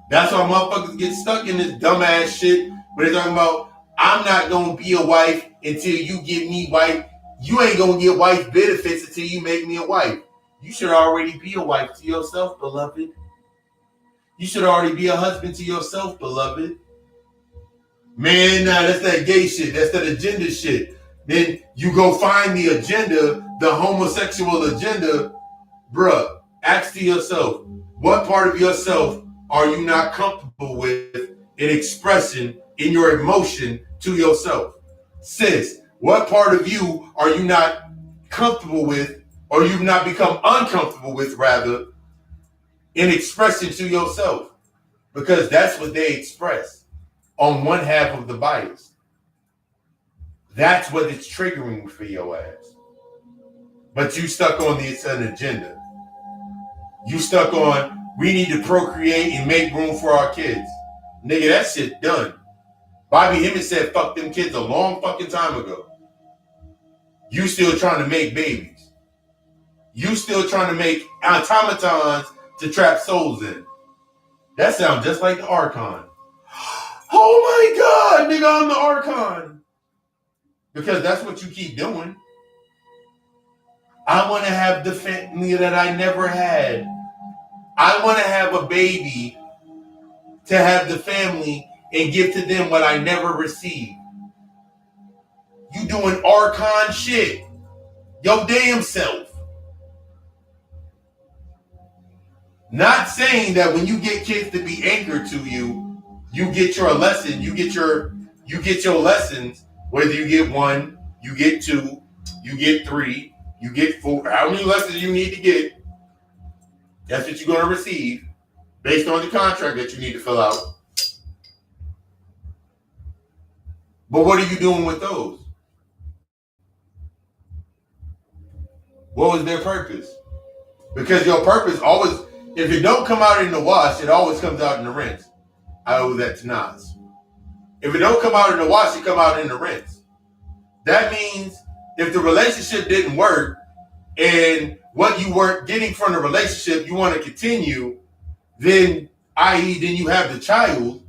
That's why motherfuckers get stuck in this dumbass shit where they're talking about, I'm not going to be a wife until you give me wife. You ain't going to get wife benefits until you make me a wife. You should already be a wife to yourself, beloved. You should already be a husband to yourself, beloved. Man, nah, that's that gay shit. That's that agenda shit. Then you go find the agenda, the homosexual agenda. Bruh, ask to yourself, what part of yourself are you not comfortable with in expressing in your emotion to yourself? Sis, what part of you are you not comfortable with, or you've not become uncomfortable with, rather, in expressing to yourself? Because that's what they express on one half of the bias. That's what it's triggering for your ass. But you stuck on it's an agenda. You stuck on, we need to procreate and make room for our kids. Nigga, that shit done. Bobby Hemmings said fuck them kids a long fucking time ago. You still trying to make babies. You still trying to make automatons to trap souls in. That sounds just like the Archon. Oh my God, nigga, I'm the Archon. Because that's what you keep doing. I want to have the family that I never had. I want to have a baby to have the family and give to them what I never received. You doing Archon shit. Your damn self. Not saying that when you get kids to be anchored to you, you get your lesson, you get your lessons, whether you get 1, you get 2, you get 3, you get 4, how many lessons you need to get, that's what you're going to receive based on the contract that you need to fill out. But what are you doing with those? What was their purpose? Because your purpose always, if it don't come out in the wash, it always comes out in the rinse. I owe that to Nas. If it don't come out in the wash, it come out in the rinse. That means if the relationship didn't work and what you weren't getting from the relationship you want to continue, then, i.e., then you have the child.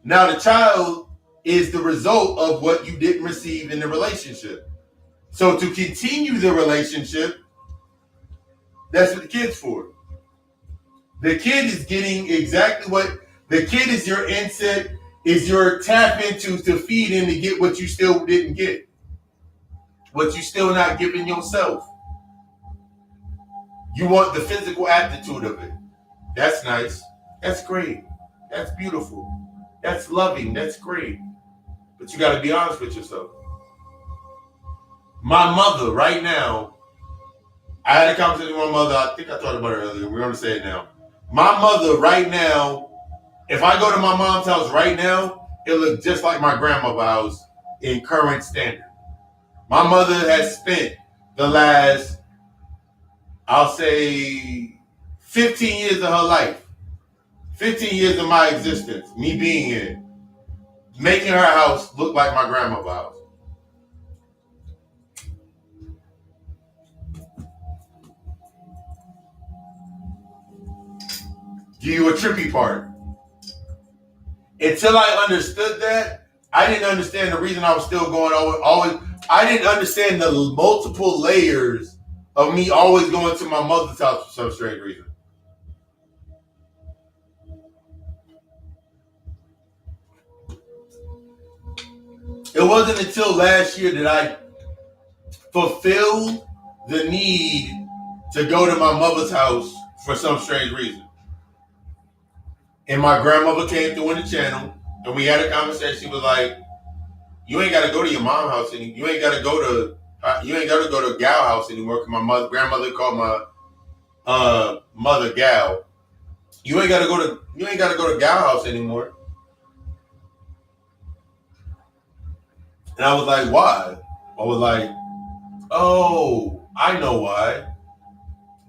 Now the child is the result of what you didn't receive in the relationship. So to continue the relationship, that's what the kid's for. The kid is getting exactly what, the kid is your inset, is your tap into to feed in to get what you still didn't get. What you still not giving yourself. You want the physical aptitude of it. That's nice. That's great. That's beautiful. That's loving. That's great. But you got to be honest with yourself. My mother right now, I had a conversation with my mother. I think I talked about it earlier. We're going to say it now. My mother right now, if I go to my mom's house right now, it looks just like my grandma's house in current standard. My mother has spent the last, I'll say, 15 years of her life, 15 years of my existence, me being here, making her house look like my grandma's house. Give you a trippy part. Until I understood that, I didn't understand the reason I was still going always. I didn't understand the multiple layers of me always going to my mother's house for some strange reason. It wasn't until last year that I fulfilled the need to go to my mother's house for some strange reason. And my grandmother came through in the channel, and we had a conversation. She was like, "You ain't got to go to your mom's house anymore. You ain't got to go to Gal house anymore." Because my grandmother called my mother Gal. You ain't got to go to Gal house anymore. And I was like, "Why?" I was like, "Oh, I know why.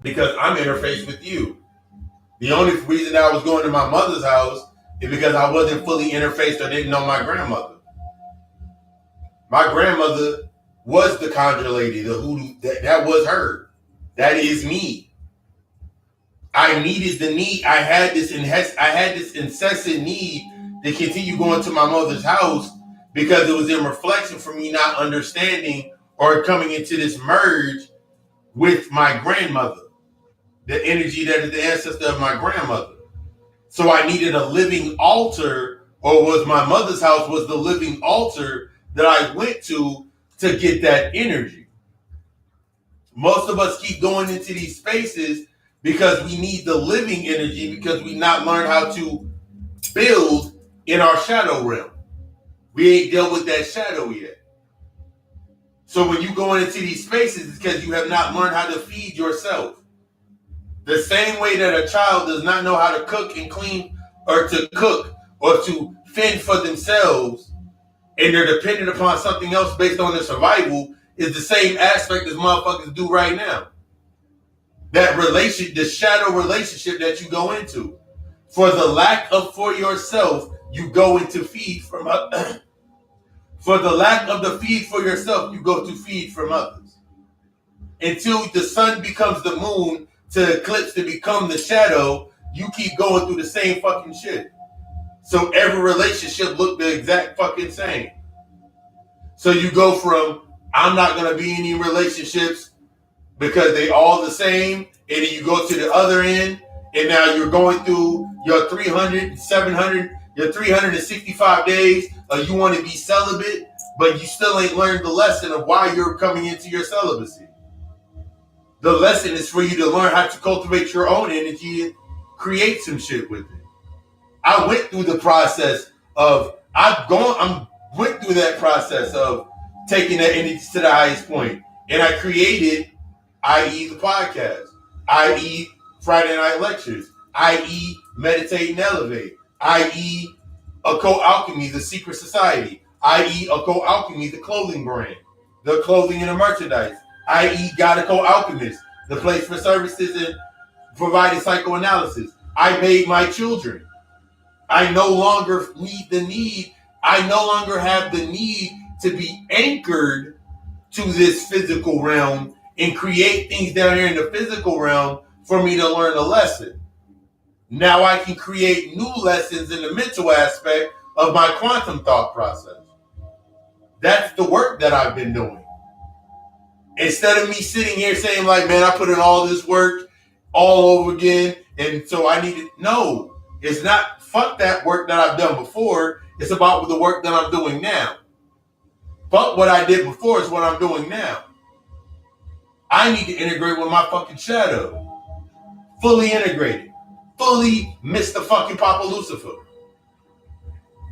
Because I'm interfaced with you. The only reason I was going to my mother's house is because I wasn't fully interfaced or didn't know my grandmother. My grandmother was the conjure lady, the hoodoo. That was her. That is me. I needed the need. I had this incessant need to continue going to my mother's house because it was in reflection for me not understanding or coming into this merge with my grandmother, the energy that is the ancestor of my grandmother. So I needed a living altar, or was my mother's house was the living altar that I went to get that energy. Most of us keep going into these spaces because we need the living energy because we not learned how to build in our shadow realm. We ain't dealt with that shadow yet. So when you go into these spaces, it's because you have not learned how to feed yourself. The same way that a child does not know how to cook and clean, or to cook or to fend for themselves, and they're dependent upon something else based on their survival, is the same aspect as motherfuckers do right now. That the shadow relationship that you go into. For the lack of for yourself, you go into feed from for the lack of the feed for yourself, you go to feed from others. Until the sun becomes the moon, to eclipse to become the shadow, you keep going through the same fucking shit. So every relationship look the exact fucking same. So you go from, I'm not going to be in any relationships because they all the same, and then you go to the other end, and now you're going through your 300, 700, your 365 days, you want to be celibate, but you still ain't learned the lesson of why you're coming into your celibacy. The lesson is for you to learn how to cultivate your own energy and create some shit with it. I went through the process of, went through that process of taking that energy to the highest point. And I created, i.e. the podcast, i.e. Friday Night Lectures, i.e. Meditate and Elevate, i.e. Occult Alchemy, the Secret Society, i.e. Occult Alchemy, the clothing brand, the clothing and the merchandise, i.e. God Occult Alchemist, the place for services and providing psychoanalysis. I made my children. I no longer have the need to be anchored to this physical realm and create things down here in the physical realm for me to learn a lesson. Now I can create new lessons in the mental aspect of my quantum thought process. That's the work that I've been doing. Instead of me sitting here saying like, man, I put in all this work all over again, and so I need to, no, it's not, fuck that work that I've done before. It's about the work that I'm doing now. Fuck what I did before is what I'm doing now. I need to integrate with my fucking shadow. Fully integrated. Fully Mr. fucking Papa Lucifer.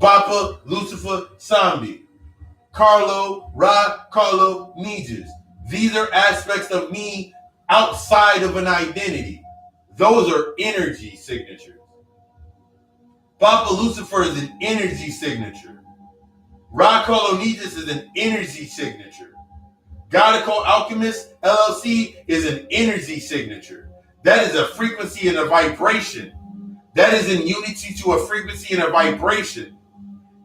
Papa Lucifer Sambi. Carlo Nijas. These are aspects of me outside of an identity. Those are energy signatures. Papa Lucifer is an energy signature. Ra Nijas is an energy signature. God Occult Alchemist LLC is an energy signature. That is a frequency and a vibration. That is in unity to a frequency and a vibration.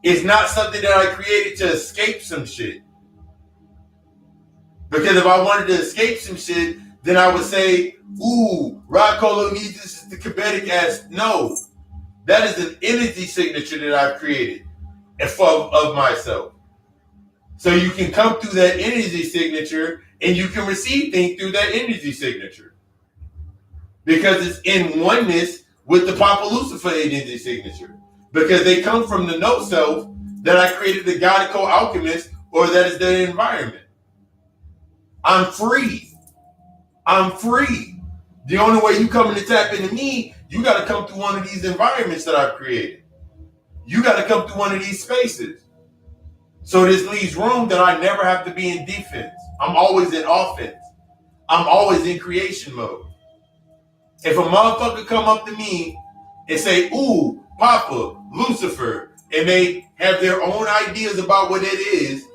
It's not something that I created to escape some shit. Because if I wanted to escape some shit, then I would say, ooh, Ra Nijas is the Kebetic ass. No. That is an energy signature that I've created of myself. So you can come through that energy signature and you can receive things through that energy signature. Because it's in oneness with the Papa Lucifer energy signature. Because they come from the no self that I created, the God Occult Alchemist, or that is the environment. I'm free. I'm free. The only way you coming to tap into me, you got to come through one of these environments that I've created. You got to come through one of these spaces. So this leaves room that I never have to be in defense. I'm always in offense. I'm always in creation mode. If a motherfucker come up to me and say, ooh, Papa, Lucifer, and they have their own ideas about what it is,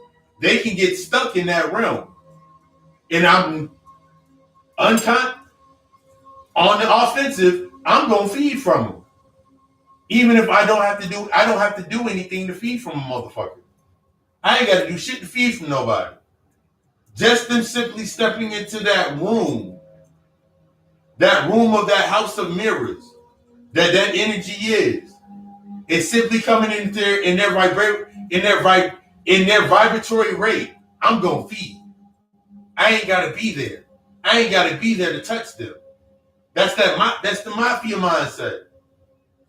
they can get stuck in that realm. And I'm on the offensive, I'm gonna feed from them. Even if I don't have to do anything to feed from a motherfucker. I ain't gotta do shit to feed from nobody. Just them simply stepping into that room of that house of mirrors, that energy is. It's simply coming in there in their vibratory rate. I'm gonna feed. I ain't gotta be there. I ain't gotta be there to touch them. That's the mafia mindset.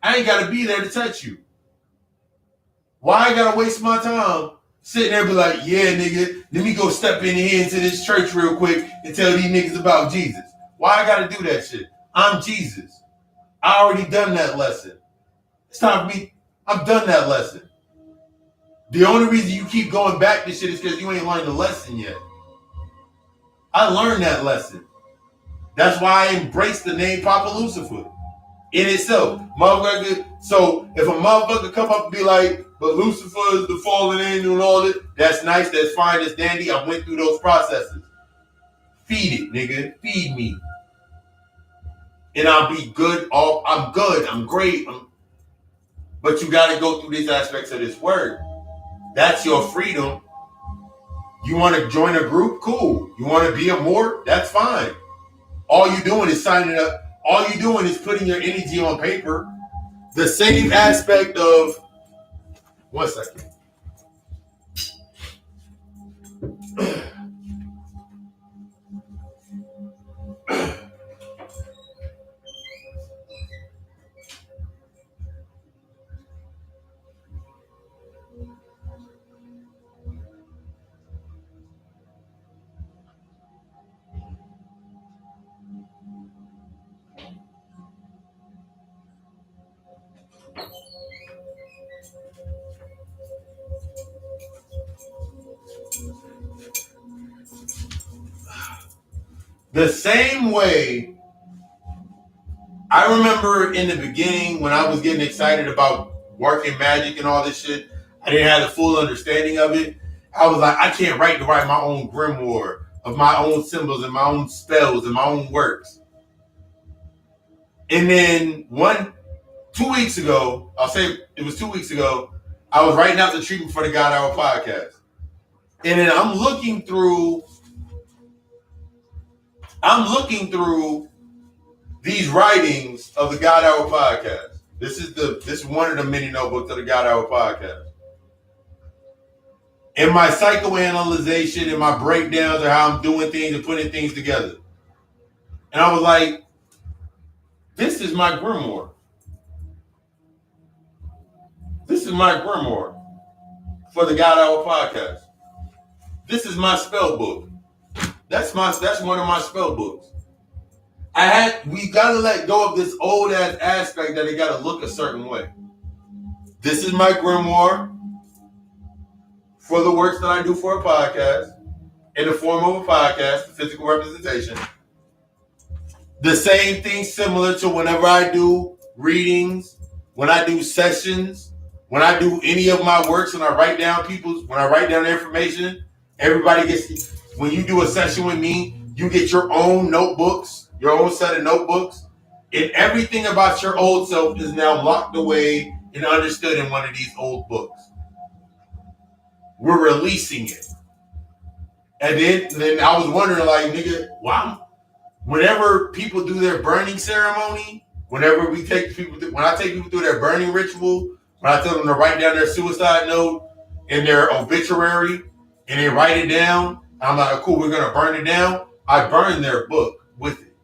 I ain't gotta be there to touch you. Why I gotta waste my time sitting there and be like, yeah, nigga, let me go step in here into this church real quick and tell these niggas about Jesus. Why I gotta do that shit? I'm Jesus. I already done that lesson. It's time for me. I've done that lesson. The only reason you keep going back to shit is because you ain't learned the lesson yet. I learned that lesson. That's why I embrace the name Papa Lucifer in itself. Motherfucker. So if a motherfucker come up and be like, but Lucifer is the fallen angel and all that, that's nice, that's fine, that's dandy. I went through those processes. Feed it, nigga. Feed me. And I'll be good. I'm good. I'm great. But you got to go through these aspects of this word. That's your freedom. You want to join a group? Cool. You want to be a more? That's fine. All you doing is signing up. All you doing is putting your energy on paper. The same aspect of... One second. The same way, I remember in the beginning when I was getting excited about working magic and all this shit, I didn't have the full understanding of it. I was like, I can't write my own grimoire of my own symbols and my own spells and my own works. And then 2 weeks ago, I'll say it was 2 weeks ago, I was writing out the treatment for the God Hour podcast. And then I'm looking through these writings of the God Hour podcast. This is one of the many notebooks of the God Hour podcast. And my psychoanalyzation and my breakdowns of how I'm doing things and putting things together. And I was like, this is my grimoire. This is my grimoire for the God Hour podcast. This is my spell book. That's one of my spell books. We gotta let go of this old ass aspect that it gotta look a certain way. This is my grimoire for the works that I do for a podcast in the form of a podcast, physical representation. The same thing similar to whenever I do readings, when I do sessions, when I do any of my works and I write down information, everybody gets, when you do a session with me, you get your own notebooks, your own set of notebooks, and everything about your old self is now locked away and understood in one of these old books. We're releasing it. And then I was wondering, like, nigga, wow. Whenever people do their burning ceremony, when I take people through their burning ritual, when I tell them to write down their suicide note and their obituary, and they write it down, I'm like, oh, cool, we're gonna burn it down. I burn their book with it.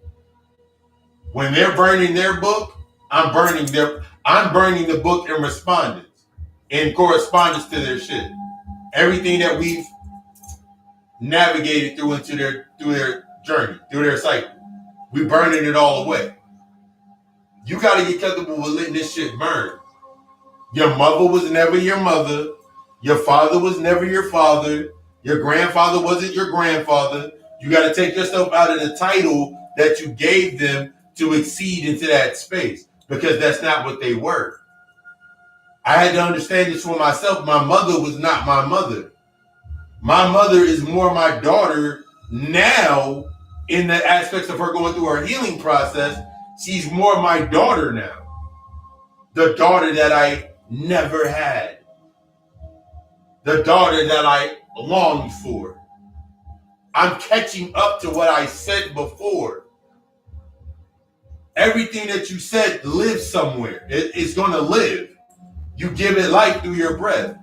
When they're burning their book, I'm burning the book in correspondence to their shit. Everything that we've navigated through into their journey, through their cycle. We burning it all away. You got to get comfortable with letting this shit burn. Your mother was never your mother. Your father was never your father. Your grandfather wasn't your grandfather. You got to take yourself out of the title that you gave them to exceed into that space, because that's not what they were. I had to understand this for myself. My mother was not my mother. My mother is more my daughter now, in the aspects of her going through her healing process. She's more my daughter now. The daughter that I never had. The daughter that I longed for. I'm catching up to what I said before. Everything that you said lives somewhere. It's going to live. You give it life through your breath.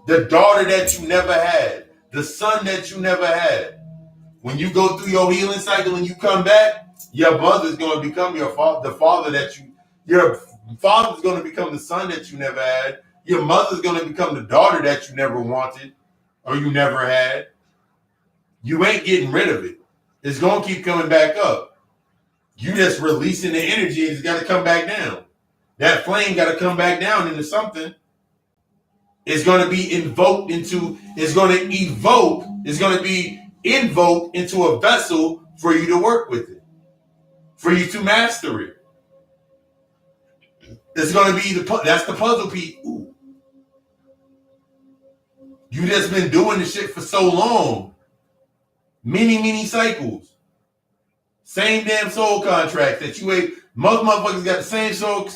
The daughter that you never had. The son that you never had. When you go through your healing cycle and you come back, your mother's going to become your father, the father that you, your father's going to become the son that you never had. Your mother's going to become the daughter that you never wanted or you never had. You ain't getting rid of it. It's going to keep coming back up. You just releasing the energy. It's got to come back down. That flame got to come back down into something. It's going to be invoked into, it's going to evoke, it's going to be invoked into a vessel for you to work with it, for you to master it. It's going to be that's the puzzle piece. Ooh. You just been doing this shit for so long. Many cycles. Same damn soul contract that you ate. Most motherfuckers got the same soul.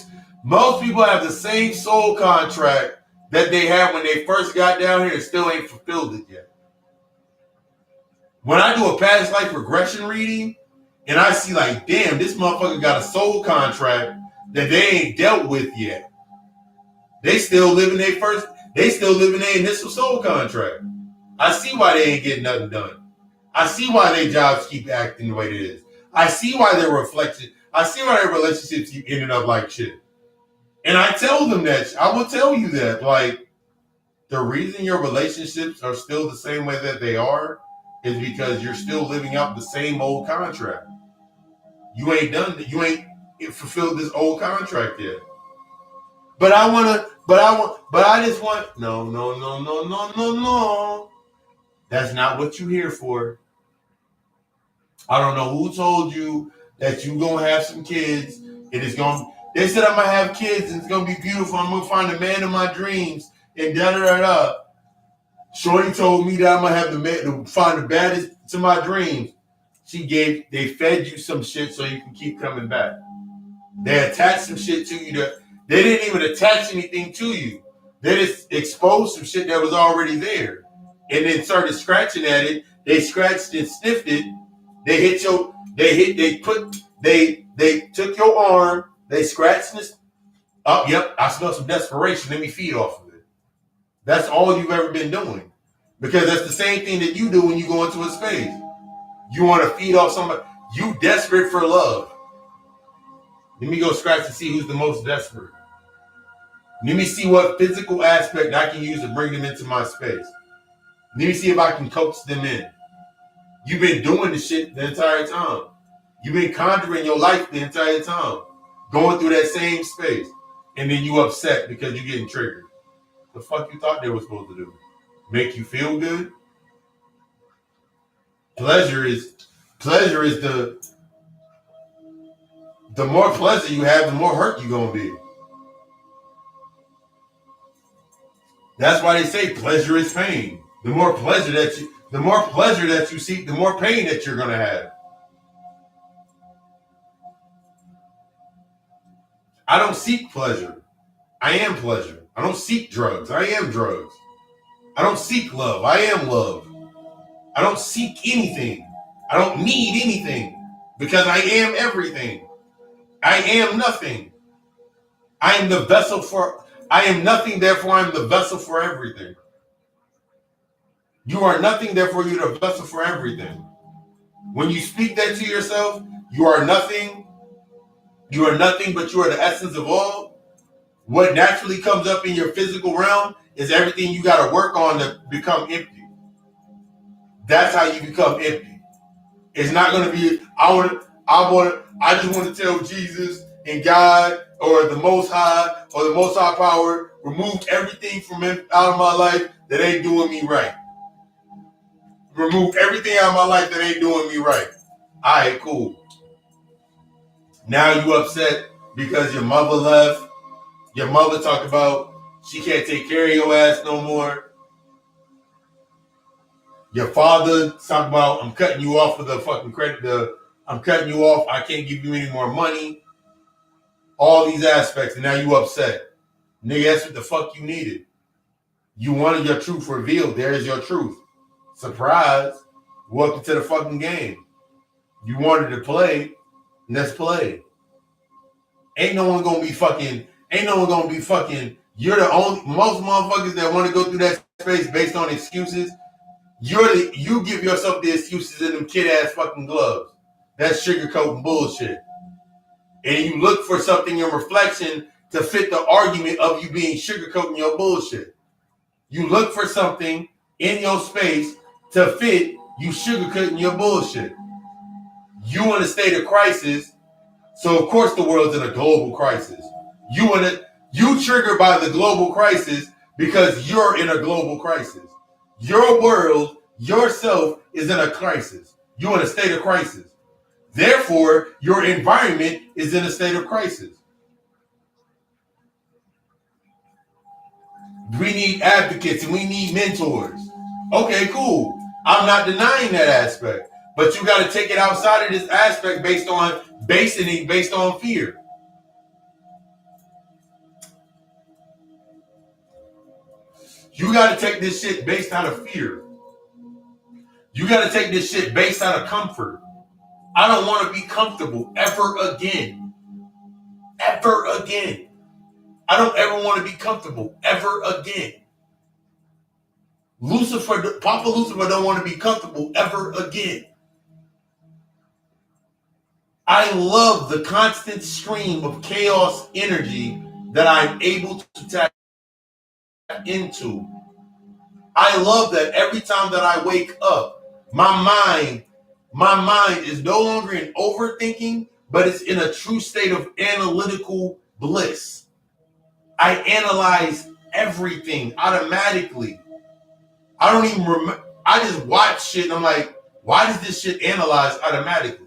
Most people have the same soul contract that they had when they first got down here and still ain't fulfilled it yet. When I do a past life regression reading and I see like, damn, this motherfucker got a soul contract that they ain't dealt with yet. They still living their initial soul contract. I see why they ain't getting nothing done. I see why their jobs keep acting the way it is. I see why their reflection, I see why their relationships keep ending up like shit. And I tell them that, I will tell you that, like, the reason your relationships are still the same way that they are is because you're still living out the same old contract. You ain't fulfilled this old contract yet. But I just want, no. That's not what you're here for. I don't know who told you that you gonna have some kids and it's gonna, they said I'm gonna have kids and it's gonna be beautiful. I'm gonna find the man of my dreams and da-da-da-da. Shorty told me that I'm gonna have the man to find the baddest to my dreams. They fed you some shit so you can keep coming back. They attached some shit to you they didn't even attach anything to you. They just exposed some shit that was already there. And then started scratching at it. They scratched and sniffed it. They took your arm, they scratched this up. Yep, I smell some desperation. Let me feed off of it. That's all you've ever been doing. Because that's the same thing that you do when you go into a space. You want to feed off somebody. You desperate for love. Let me go scratch and see who's the most desperate. Let me see what physical aspect I can use to bring them into my space. Let me see if I can coax them in. You've been doing this shit the entire time. You've been conjuring your life the entire time. Going through that same space. And then you upset because you're getting triggered. The fuck you thought they were supposed to do? Make you feel good? Pleasure is the more pleasure you have, the more hurt you're gonna be. That's why they say pleasure is pain. The more pleasure that you seek, the more pain that you're gonna have. I don't seek pleasure. I am pleasure. I don't seek drugs. I am drugs. I don't seek love. I am love. I don't seek anything. I don't need anything because I am everything. I am nothing. I am nothing, therefore I'm the vessel for everything. You are nothing, therefore you're the vessel for everything. When you speak that to yourself, you are nothing. You are nothing, but you are the essence of all. What naturally comes up in your physical realm is everything you got to work on to become empty. That's how you become empty. It's not going to be, I just want to tell Jesus and God or the Most High Power, remove everything from out of my life that ain't doing me right. Remove everything out of my life that ain't doing me right. All right, cool. Now you upset because your mother left. Your mother talked about she can't take care of your ass no more. Your father talked about, I'm cutting you off with the fucking credit. I'm cutting you off. I can't give you any more money. All these aspects, and now you upset. Nigga, that's what the fuck you needed. You wanted your truth revealed. There is your truth. Surprise. Welcome to the fucking game. You wanted to play. Let's play. Ain't no one gonna be fucking. You're the only, most motherfuckers that want to go through that space based on excuses. You give yourself the excuses in them kid ass fucking gloves. That's sugarcoating bullshit. And you look for something in reflection to fit the argument of you being sugarcoating your bullshit. You look for something in your space to fit you sugarcoating your bullshit. You in a state of crisis, so of course the world's in a global crisis. You triggered by the global crisis because you're in a global crisis. Your world, yourself is in a crisis. You're in a state of crisis. Therefore, your environment is in a state of crisis. We need advocates and we need mentors. Okay, cool. I'm not denying that aspect. But you got to take it outside of this aspect based on fear. You got to take this shit based out of fear. You got to take this shit based out of comfort. I don't want to be comfortable ever again. Ever again. I don't ever want to be comfortable ever again. Papa Lucifer don't want to be comfortable ever again. I love the constant stream of chaos energy that I'm able to tap into. I love that every time that I wake up, my mind is no longer in overthinking, but it's in a true state of analytical bliss. I analyze everything automatically. I don't even remember. I just watch shit and I'm like, why does this shit analyze automatically?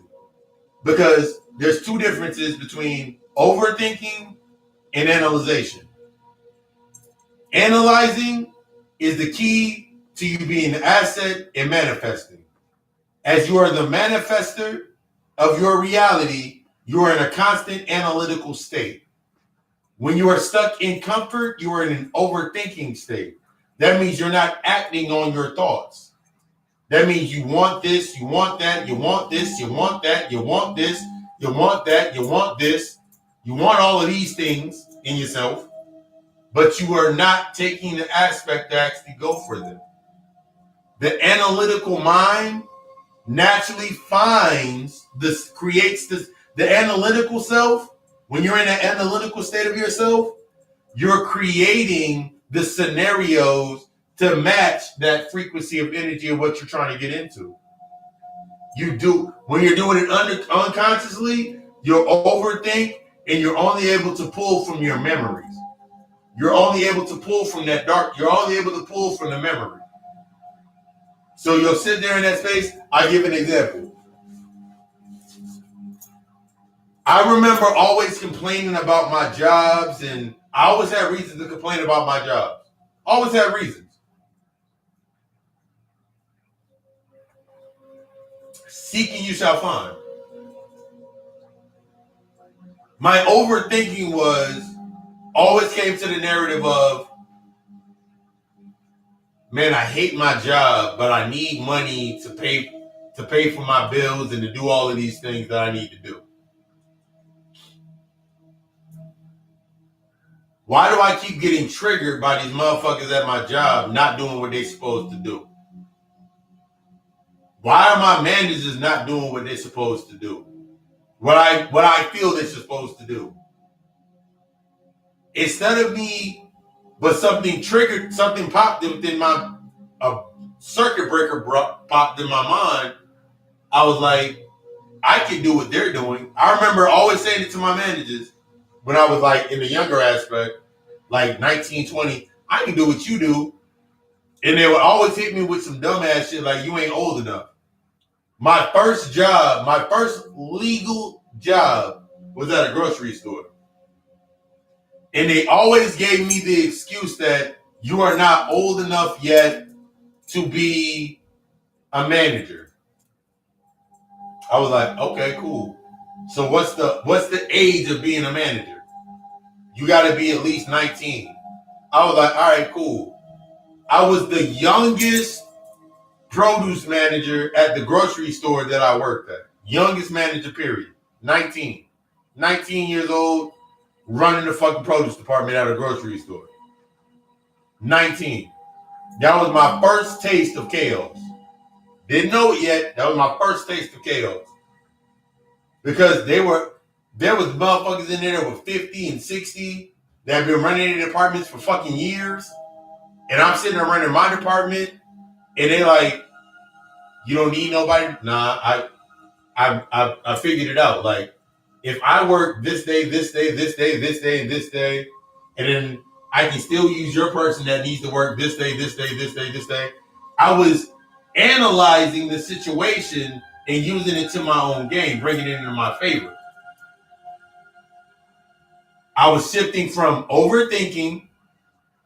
Because there's two differences between overthinking and analyzation. Analyzing is the key to you being an asset and manifesting. As you are the manifester of your reality, you are in a constant analytical state. When you are stuck in comfort, you are in an overthinking state. That means you're not acting on your thoughts. That means you want this, you want that, you want this, you want that, you want this, you want that, you want this. You want all of these things in yourself, but you are not taking the aspect to actually go for them. The analytical mind naturally creates the analytical self. When you're in an analytical state of yourself, you're creating the scenarios to match that frequency of energy of what you're trying to get into. You do, when you're doing it unconsciously, you'll overthink and you're only able to pull from your memories. You're only able to pull from that dark, you're only able to pull from the memory. So you'll sit there in that space. I'll give an example. I remember always complaining about my jobs, and I always had reasons to complain about my jobs. Always had reasons. Seeking you shall find. My overthinking always came to the narrative of, man, I hate my job, but I need money to pay for my bills and to do all of these things that I need to do. Why do I keep getting triggered by these motherfuckers at my job not doing what they're supposed to do? Why are my managers not doing what they're supposed to do? What I feel they're supposed to do? Instead of me, but something triggered, something popped within a circuit breaker popped in my mind. I was like, I can do what they're doing. I remember always saying it to my managers when I was like in the younger aspect, like 19, 20, I can do what you do. And they would always hit me with some dumbass shit like, you ain't old enough. My first job, my first legal job was at a grocery store. And they always gave me the excuse that you are not old enough yet to be a manager. I was like, okay, cool. So what's the age of being a manager? You got to be at least 19. I was like, all right, cool. I was the youngest produce manager at the grocery store that I worked at. Youngest manager, period. 19. 19 years old, running the fucking produce department at a grocery store. 19. That was my first taste of chaos. Didn't know it yet. That was my first taste of chaos. Because there was motherfuckers in there that were 50 and 60 that have been running their departments for fucking years. And I'm sitting there running my department, and they like, you don't need nobody? Nah, I figured it out. Like, if I work this day, this day, this day, this day, and this day, and then I can still use your person that needs to work this day, this day, this day, this day. I was analyzing the situation and using it to my own game, bringing it into my favor. I was shifting from overthinking,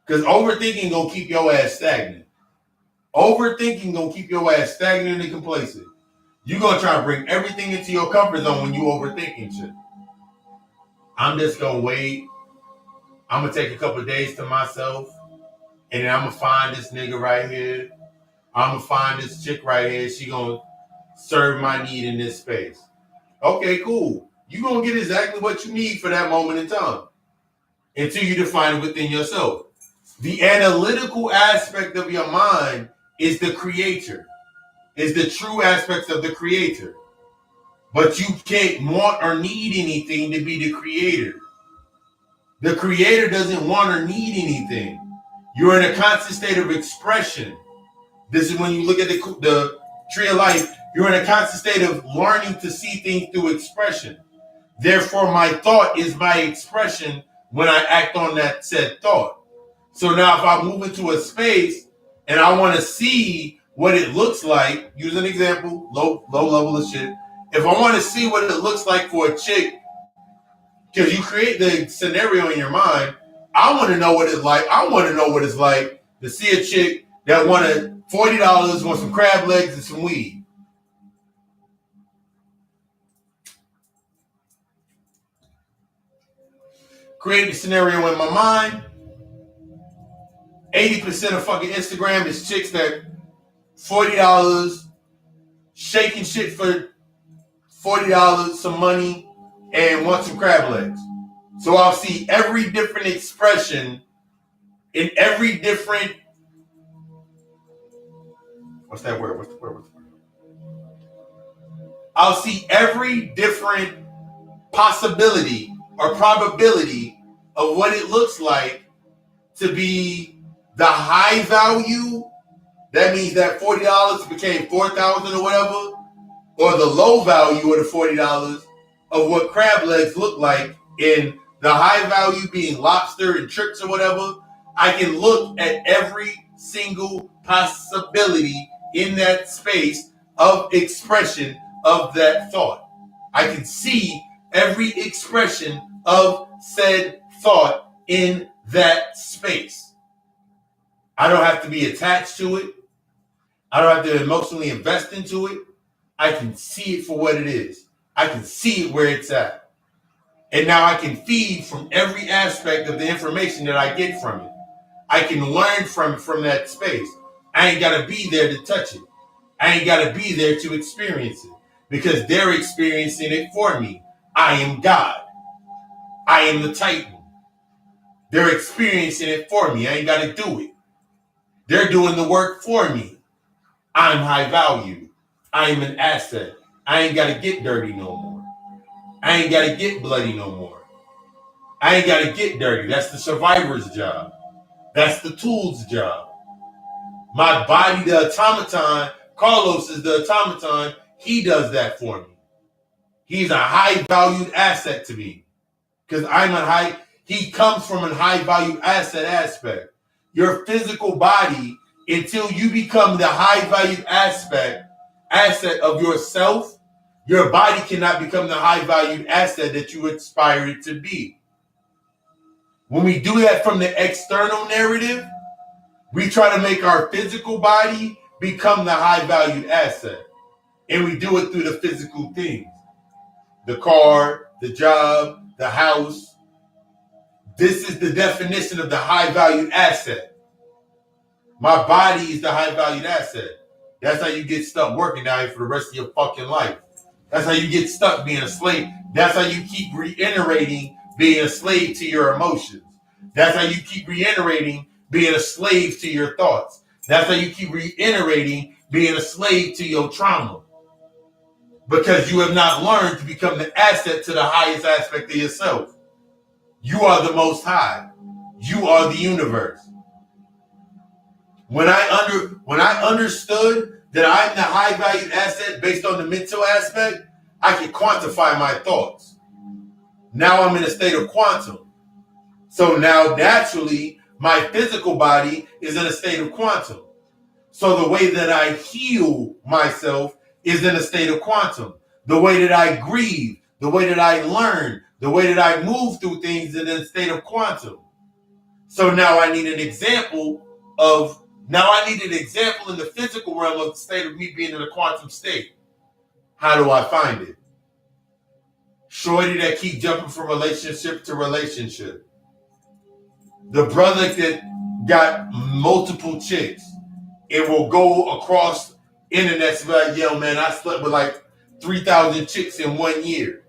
because overthinking gonna keep your ass stagnant. Overthinking gonna keep your ass stagnant and complacent. You're gonna try to bring everything into your comfort zone when you overthinking shit. I'm just gonna wait. I'm gonna take a couple of days to myself, and then I'm gonna find this nigga right here. I'm gonna find this chick right here. She gonna serve my need in this space. Okay, cool. You're gonna get exactly what you need for that moment in time until you define it within yourself. The analytical aspect of your mind is the creator, is the true aspects of the creator. But you can't want or need anything to be the creator. The creator doesn't want or need anything. You're in a constant state of expression. This is when you look at the tree of life, you're in a constant state of learning to see things through expression. Therefore, my thought is my expression when I act on that said thought. So now if I move into a space and I want to see what it looks like, use an example, low level of shit. If I want to see what it looks like for a chick, because you create the scenario in your mind, I want to know what it's like. I want to know what it's like to see a chick that wanted $40, want some crab legs and some weed. Create the scenario in my mind. 80% of fucking Instagram is chicks that $40, shaking shit for $40, some money, and want some crab legs. So I'll see every different expression in every different, what's that word? What's the word? I'll see every different possibility or probability of what it looks like to be the high value. That means that $40 became $4,000 or whatever, or the low value of the $40 of what crab legs look like. In the high value being lobster and tricks or whatever, I can look at every single possibility in that space of expression of that thought. I can see every expression of said thought in that space. I don't have to be attached to it. I don't have to emotionally invest into it. I can see it for what it is. I can see it where it's at. And now I can feed from every aspect of the information that I get from it. I can learn from that space. I ain't got to be there to touch it. I ain't got to be there to experience it, because they're experiencing it for me. I am God. I am the Titan. They're experiencing it for me. I ain't got to do it. They're doing the work for me. I'm high value. I am an asset. I ain't got to get dirty no more. I ain't got to get bloody no more. I ain't got to get dirty. That's the survivor's job. That's the tool's job. My body, the automaton, Carlos is the automaton. He does that for me. He's a high valued asset to me because he comes from a high value asset aspect. Your physical body, until you become the high valued asset of yourself, your body cannot become the high valued asset that you aspire it to be. When we do that from the external narrative, we try to make our physical body become the high valued asset. And we do it through the physical things. The car, the job, the house. This is the definition of the high valued asset. My body is the high valued asset. That's how you get stuck working down here for the rest of your fucking life. That's how you get stuck being a slave. That's how you keep reiterating being a slave to your emotions. That's how you keep reiterating being a slave to your thoughts. That's how you keep reiterating being a slave to your trauma. Because you have not learned to become the asset to the highest aspect of yourself. You are the most high. You are the universe. When I understood that I'm the high valued asset based on the mental aspect, I can quantify my thoughts. Now I'm in a state of quantum. So now naturally, my physical body is in a state of quantum. So the way that I heal myself is in a state of quantum. The way that I grieve, the way that I learn, the way that I move through things is in a state of quantum. So now I need an example in the physical realm of the state of me being in a quantum state. How do I find it? Shorty that keep jumping from relationship to relationship. The brother that got multiple chicks and will go across internet and be like, yo, man, I slept with like 3,000 chicks in 1 year.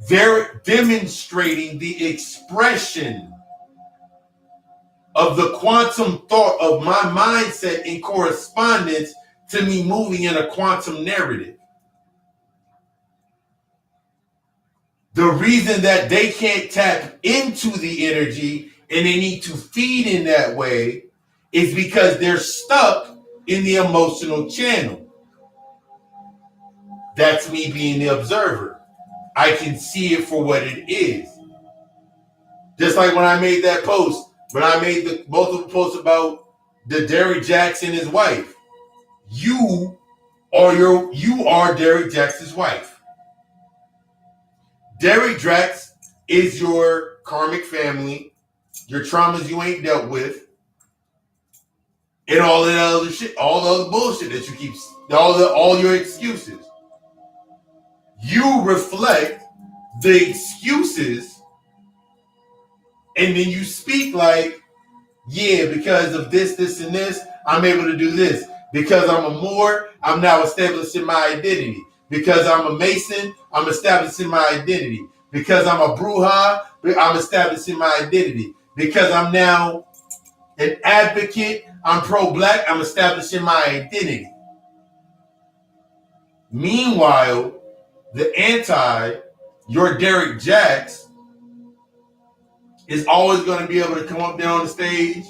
They're demonstrating the expression of the quantum thought of my mindset in correspondence to me moving in a quantum narrative. The reason that they can't tap into the energy and they need to feed in that way is because they're stuck in the emotional channel. That's me being the observer. I can see it for what it is. Just like when I made that post, when I made the multiple posts about the Derrick Jackson and his wife. You are Derrick Jackson's wife. Derrick Jax is your karmic family, your traumas you ain't dealt with, and all that other shit, all the other bullshit that you keep, all your excuses. You reflect the excuses, and then you speak like, yeah, because of this, and this, I'm able to do this. Because I'm a Moor, I'm now establishing my identity. Because I'm a Mason, I'm establishing my identity. Because I'm a Bruja, I'm establishing my identity. Because I'm now an advocate, I'm pro-black, I'm establishing my identity. Meanwhile, your Derrick Jax, is always going to be able to come up there on the stage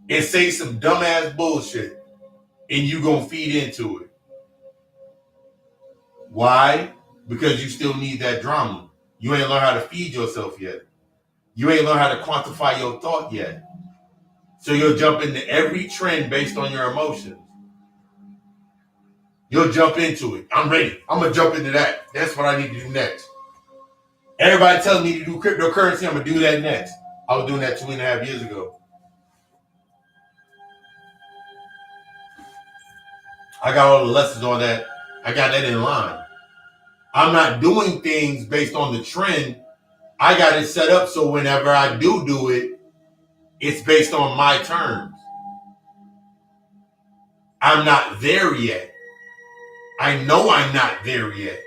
and say some dumbass bullshit, and you going to feed into it. Why? Because you still need that drama. You ain't learned how to feed yourself yet. You ain't learned how to quantify your thought yet. So you'll jump into every trend based on your emotions. You'll jump into it. I'm ready. I'm going to jump into that. That's what I need to do next. Everybody telling me to do cryptocurrency. I'm going to do that next. I was doing that 2.5 years ago. I got all the lessons on that. I got that in line. I'm not doing things based on the trend. I got it set up so whenever I do it, it's based on my terms. I'm not there yet. I know I'm not there yet.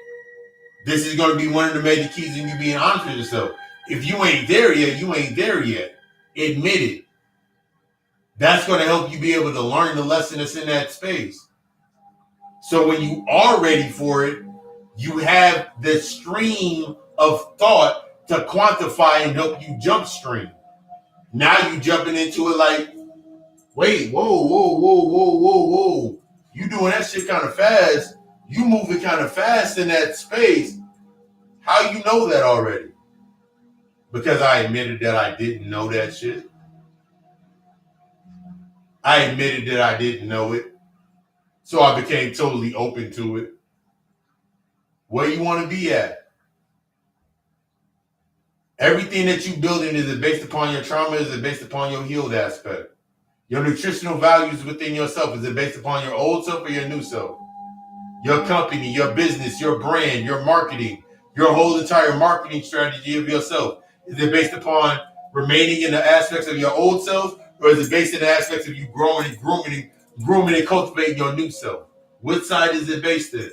This is going to be one of the major keys in you being honest with yourself. If you ain't there yet, you ain't there yet. Admit it. That's going to help you be able to learn the lesson that's in that space. So when you are ready for it, you have the stream of thought to quantify and help you jump stream. Now you jumping into it like, wait, whoa. You doing that shit kind of fast. You moving kind of fast in that space. How you know that already? Because I admitted that I didn't know that shit. I admitted that I didn't know it. So I became totally open to it. Where you want to be at? Everything that you building, is it based upon your trauma? Is it based upon your healed aspect? Your nutritional values within yourself, is it based upon your old self or your new self? Your company, your business, your brand, your marketing, your whole entire marketing strategy of yourself, is it based upon remaining in the aspects of your old self, or is it based in the aspects of you growing and grooming and cultivating your new self? Which side is it based in?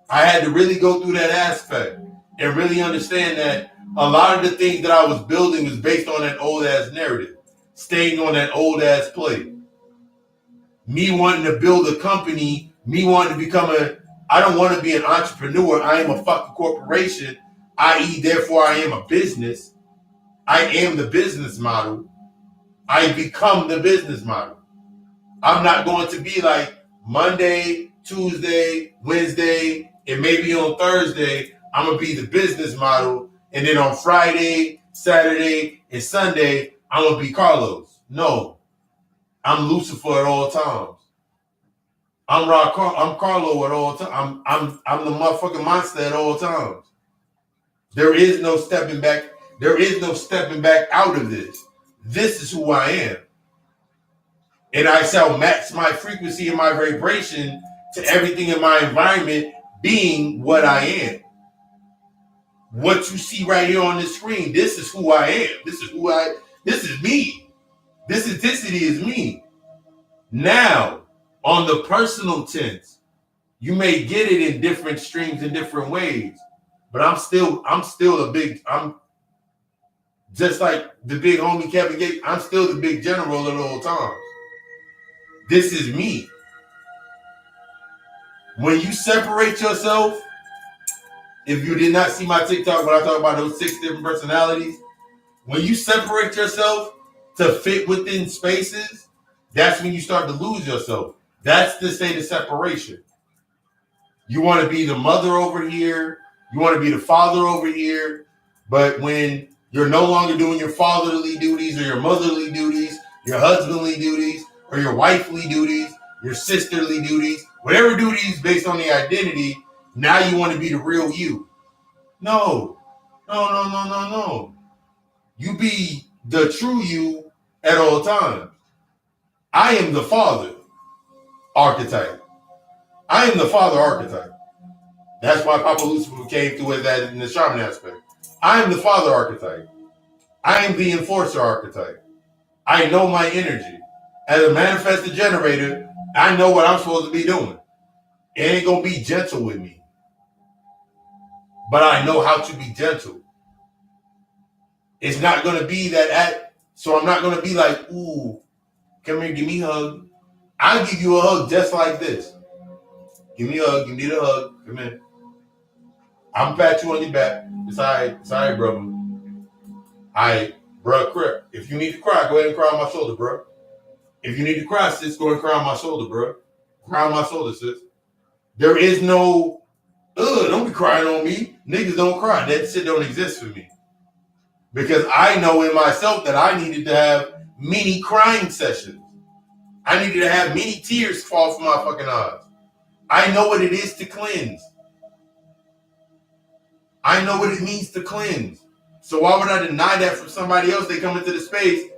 I had to really go through that aspect and really understand that a lot of the things that I was building was based on that old ass narrative, staying on that old ass play. Me wanting to build a company, me wanting to I don't want to be an entrepreneur. I am a fucking corporation, i.e., therefore I am a business. I am the business model. I become the business model. I'm not going to be like Monday, Tuesday, Wednesday, and maybe on Thursday, I'm going to be the business model. And then on Friday, Saturday, and Sunday, I'm going to be Carlos. No, I'm Lucifer at all times. I'm Carlo at all times. I'm the motherfucking monster at all times. There is no stepping back. There is no stepping back out of this. This is who I am. And I shall match my frequency and my vibration to everything in my environment being what I am. What you see right here on the screen, this is who I am. This is me. This intensity is me. Now, on the personal tense, you may get it in different streams in different ways, but I'm just like the big homie Kevin Gates, I'm still the big general at all times. This is me. When you separate yourself, if you did not see my TikTok when I talk about those 6 different personalities, when you separate yourself to fit within spaces, that's when you start to lose yourself. That's the state of separation. You want to be the mother over here, you want to be the father over here, but when you're no longer doing your fatherly duties or your motherly duties, your husbandly duties, or your wifely duties, your sisterly duties, whatever duties based on the identity, now you want to be the real you. No. You be the true you at all times. I am the father archetype. I am the father archetype. That's why Papa Lucifer came through with that in the shaman aspect. I am the father archetype. I am the enforcer archetype. I know my energy. As a manifested generator, I know what I'm supposed to be doing. It ain't going to be gentle with me. But I know how to be gentle. It's not going to be so I'm not going to be like, ooh, come here, give me a hug. I'll give you a hug just like this. Give me a hug. You need a hug. Come in. I'm going to pat you on your back. It's all right. It's all right, brother. All right, bro, cry. If you need to cry, go ahead and cry on my shoulder, bro. If you need to cry, sis, go ahead and cry on my shoulder, bro. Cry on my shoulder, sis. There is no, don't be crying on me. Niggas don't cry. That shit don't exist for me. Because I know in myself that I needed to have many crying sessions. I needed to have many tears fall from my fucking eyes. I know what it is to cleanse. I know what it means to cleanse. So why would I deny that from somebody else? They come into the space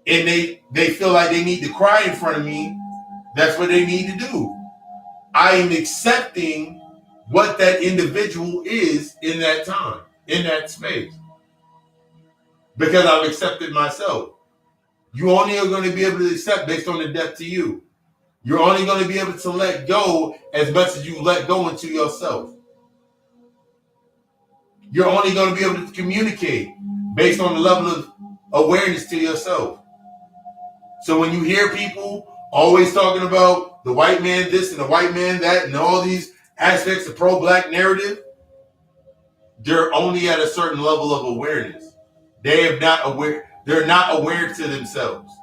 and they feel like they need to cry in front of me. That's what they need to do. I am accepting what that individual is in that time, in that space. Because I've accepted myself. You only are going to be able to accept based on the depth to you. You're only going to be able to let go as much as you let go into yourself. You're only going to be able to communicate based on the level of awareness to yourself. So when you hear people always talking about the white man this and the white man that and all these aspects of pro-black narrative, they're only at a certain level of awareness. They're not aware to themselves.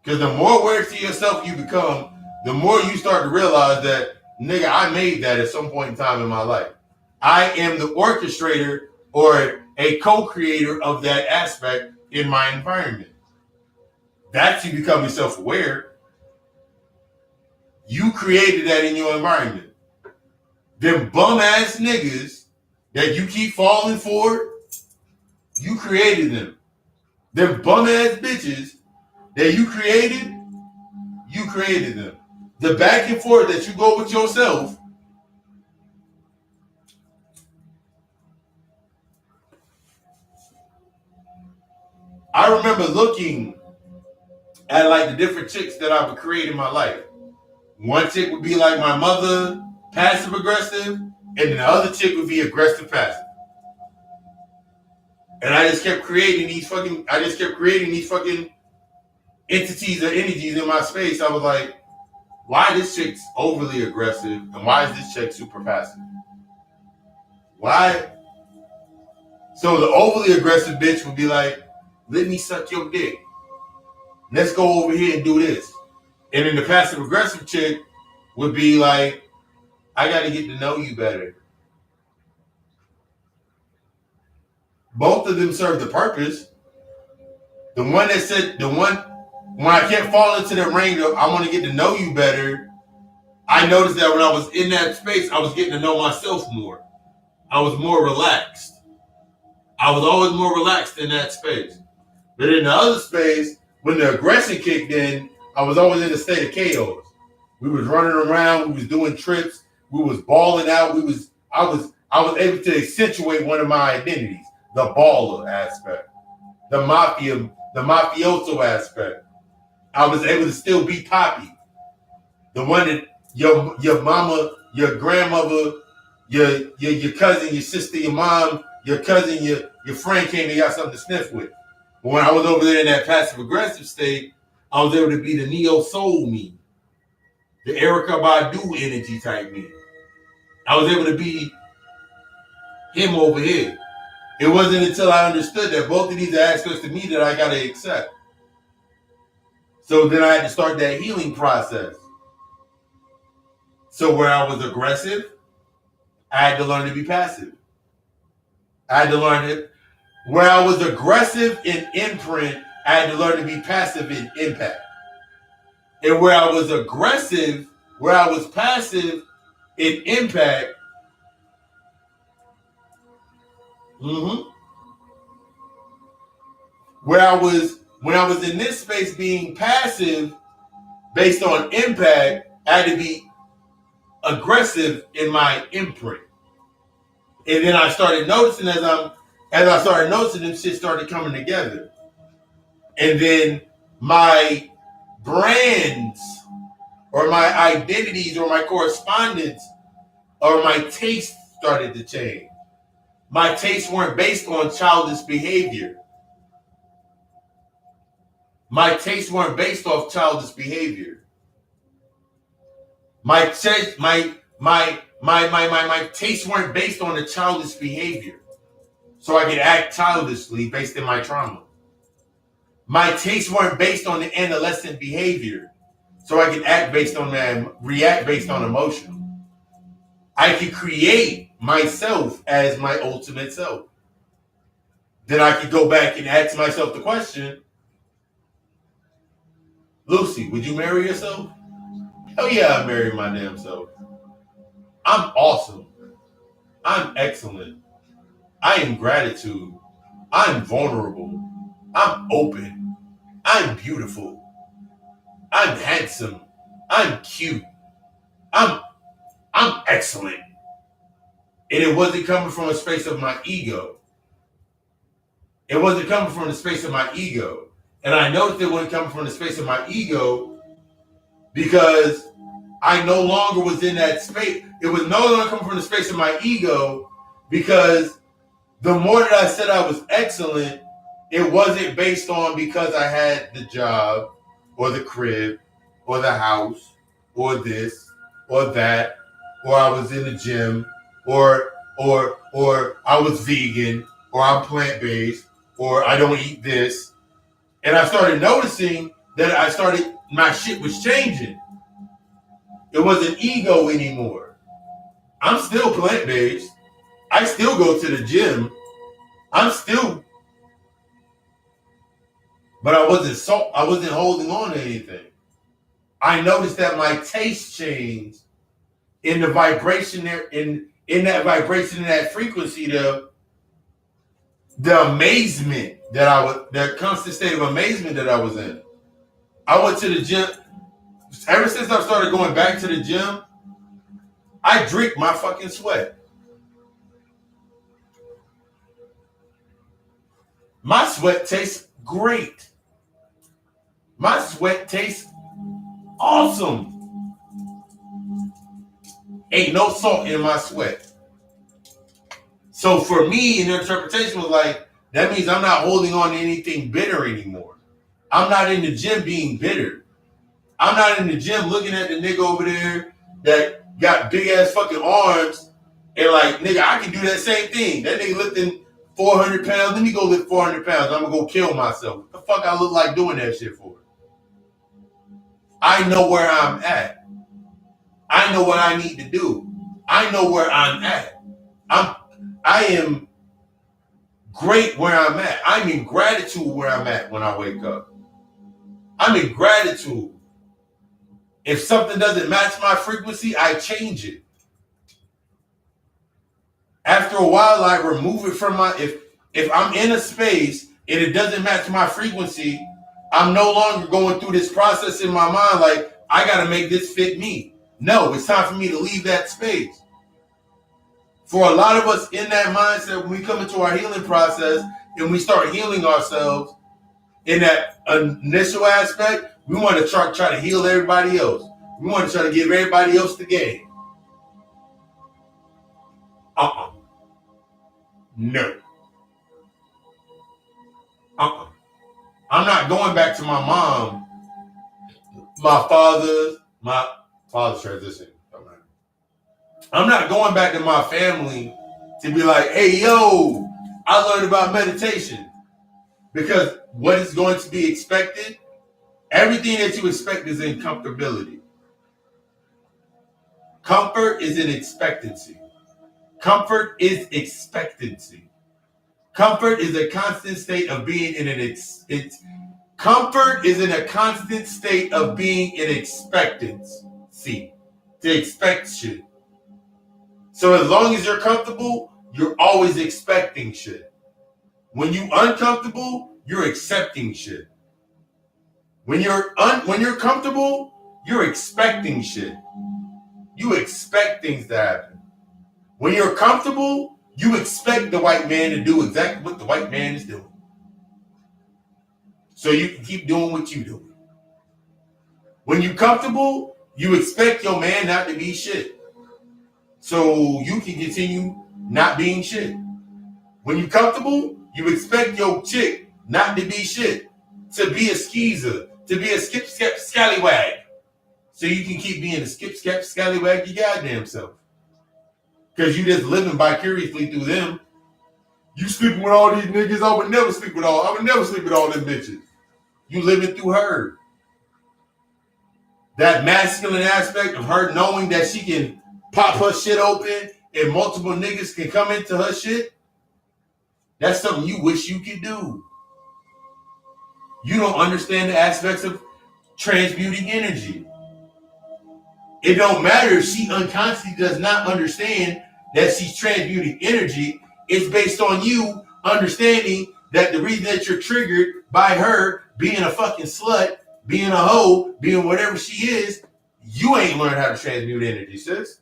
Because the more aware to yourself you become, the more you start to realize that, nigga, I made that at some point in time in my life. I am the orchestrator or a co-creator of that aspect in my environment. That's you becoming self-aware. You created that in your environment. Them bum-ass niggas that you keep falling for, you created them. Them bum-ass bitches that you created them. The back and forth that you go with yourself, I remember looking at like the different chicks that I would create in my life. One chick would be like my mother, passive aggressive, and then the other chick would be aggressive passive. And I just kept creating these fucking entities or energies in my space. I was like, why this chick's overly aggressive and why is this chick super passive? Why? So the overly aggressive bitch would be like, let me suck your dick. Let's go over here and do this. And then the passive aggressive chick would be like, I got to get to know you better. Both of them serve the purpose. The one that said, when I kept falling into that range of I want to get to know you better, I noticed that when I was in that space, I was getting to know myself more. I was more relaxed. I was always more relaxed in that space. But in the other space, when the aggression kicked in, I was always in a state of chaos. We was running around, we was doing trips, we was balling out, I was able to accentuate one of my identities, the baller aspect, the mafioso aspect. I was able to still be Poppy. The one that your mama, your grandmother, your cousin, your sister, your mom, your cousin, your friend came and got something to sniff with. But when I was over there in that passive aggressive state, I was able to be the neo soul me, the Erykah Badu energy type me. I was able to be him over here. It wasn't until I understood that both of these are aspects to me that I got to accept. So then I had to start that healing process. So where I was aggressive, I had to learn to be passive. I had to learn it. Where I was aggressive in imprint, I had to learn to be passive in impact. And where I was aggressive, where I was passive in impact, when I was in this space being passive based on impact, I had to be aggressive in my imprint. And then I started noticing as I started noticing, them shit started coming together. And then my brands or my identities or my correspondence or my taste started to change. My tastes weren't based on childish behavior. My tastes weren't based off childish behavior. My tastes weren't based on the childish behavior. So I could act childishly based in my trauma. My tastes weren't based on the adolescent behavior. So I could react based on emotion. I could create myself as my ultimate self. Then I could go back and ask myself the question, Lucy, would you marry yourself? Hell yeah, I'd marry my damn self. I'm awesome. I'm excellent. I am gratitude. I'm vulnerable. I'm open. I'm beautiful. I'm handsome. I'm cute. I'm excellent. And it wasn't coming from a space of my ego. It wasn't coming from the space of my ego. And I noticed it wasn't coming from the space of my ego because I no longer was in that space. It was no longer coming from the space of my ego because the more that I said I was excellent, it wasn't based on because I had the job or the crib or the house or this or that, or I was in the gym or I was vegan or I'm plant-based or I don't eat this. And I started noticing that I started, my shit was changing. It wasn't ego anymore. I'm still plant-based. I still go to the gym. But I wasn't holding on to anything. I noticed that my taste changed in the vibration there, in that vibration, in that frequency, the amazement that constant state of amazement that I was in. I went to the gym. Ever since I started going back to the gym, I drink my fucking sweat. My sweat tastes great. My sweat tastes awesome. Ain't no salt in my sweat. So for me, the interpretation was like, that means I'm not holding on to anything bitter anymore. I'm not in the gym being bitter. I'm not in the gym looking at the nigga over there that got big ass fucking arms and like, nigga, I can do that same thing. That nigga lifting 400 pounds. Let me go lift 400 pounds. I'm gonna go kill myself. What the fuck I look like doing that shit for? I know where I'm at. I know what I need to do. I know where I'm at. I am great where I'm at. I'm in gratitude where I'm at when I wake up. I'm in gratitude. If something doesn't match my frequency, I change it. After a while, I remove it from my, if I'm in a space and it doesn't match my frequency, I'm no longer going through this process in my mind like, I got to make this fit me. No, it's time for me to leave that space. For a lot of us in that mindset, when we come into our healing process and we start healing ourselves in that initial aspect, we want to try to heal everybody else. We want to try to give everybody else the game. No. I'm not going back to my mom, my father's transition. I'm not going back to my family to be like, hey, yo, I learned about meditation. Because what is going to be expected, everything that you expect is in comfortability. Comfort is an expectancy. Comfort is expectancy. Comfort is a constant state of being in an comfort is in a constant state of being in expectancy. To expect shit. So as long as you're comfortable, you're always expecting shit. When you're uncomfortable, you're accepting shit. When you're comfortable, you're expecting shit. You expect things to happen. When you're comfortable, you expect the white man to do exactly what the white man is doing. So you can keep doing what you're doing. When you're comfortable, you expect your man not to be shit. So you can continue not being shit. When you're comfortable, you expect your chick not to be shit. To be a skeezer. To be a skip, scallywag. So you can keep being a skip, scallywag your goddamn self. Because you just living vicariously through them. You sleeping with all these niggas, I would never sleep with all them bitches. You living through her. That masculine aspect of her knowing that she can pop her shit open and multiple niggas can come into her shit, that's something you wish you could do. You don't understand the aspects of transmuting energy. It don't matter if she unconsciously does not understand that she's transmuting energy. It's based on you understanding that the reason that you're triggered by her being a fucking slut, being a hoe, being whatever she is, you ain't learned how to transmute energy, sis.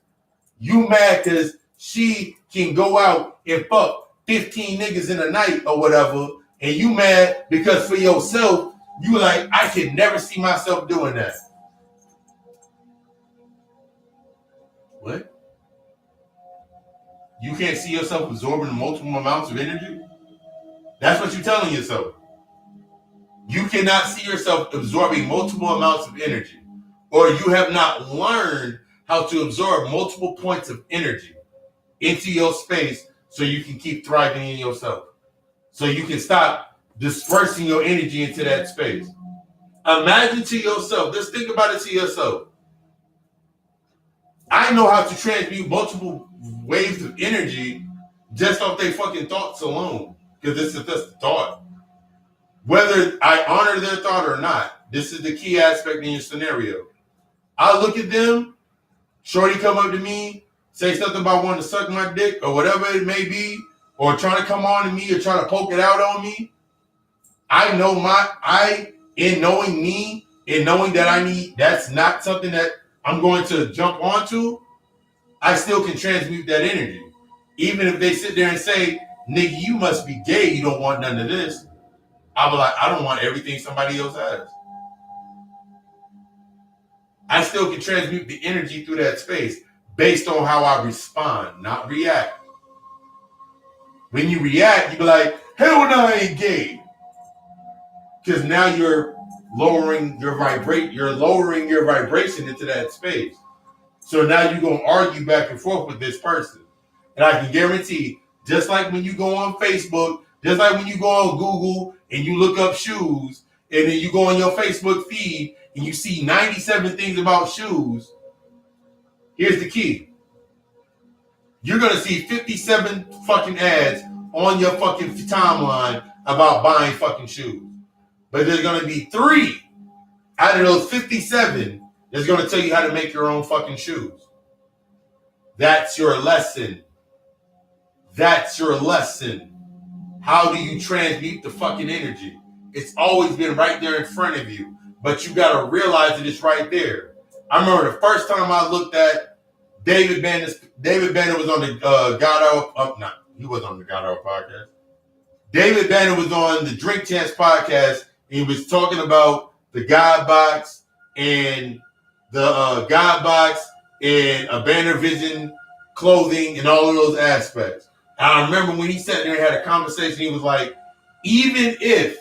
You mad because she can go out and fuck 15 niggas in a night or whatever, and you mad because for yourself, you like, I can never see myself doing that. What? You can't see yourself absorbing multiple amounts of energy? That's what you're telling yourself. You cannot see yourself absorbing multiple amounts of energy, or you have not learned how to absorb multiple points of energy into your space so you can keep thriving in yourself. So you can stop dispersing your energy into that space. Imagine to yourself, just think about it to yourself. I know how to transmute multiple waves of energy just off their fucking thoughts alone. Because this is just a thought. Whether I honor their thought or not, this is the key aspect in your scenario. I look at them, shorty come up to me, say something about wanting to suck my dick or whatever it may be, or trying to come on to me or trying to poke it out on me. I know in knowing me, in knowing that I need, that's not something that I'm going to jump onto, I still can transmute that energy. Even if they sit there and say, nigga, you must be gay, you don't want none of this. I'll be like, I don't want everything somebody else has. I still can transmute the energy through that space based on how I respond, not react. When you react, you be like, hell no, I ain't gay. Because now you're lowering your vibration into that space. So now you're going to argue back and forth with this person. And I can guarantee, just like when you go on Facebook, just like when you go on Google and you look up shoes, and then you go on your Facebook feed and you see 97 things about shoes, here's the key. You're going to see 57 fucking ads on your fucking timeline about buying fucking shoes. But there's going to be 3 out of those 57 that's going to tell you how to make your own fucking shoes. That's your lesson. That's your lesson. How do you transmute the fucking energy? It's always been right there in front of you, but you got to realize that it's right there. I remember the first time I looked at David Banner was on the God Hour. He wasn't on the God Hour podcast. David Banner was on the Drink Champs podcast. And he was talking about the God Box and the God Box and a Banner Vision clothing and all of those aspects. And I remember when he sat there and had a conversation, he was like, even if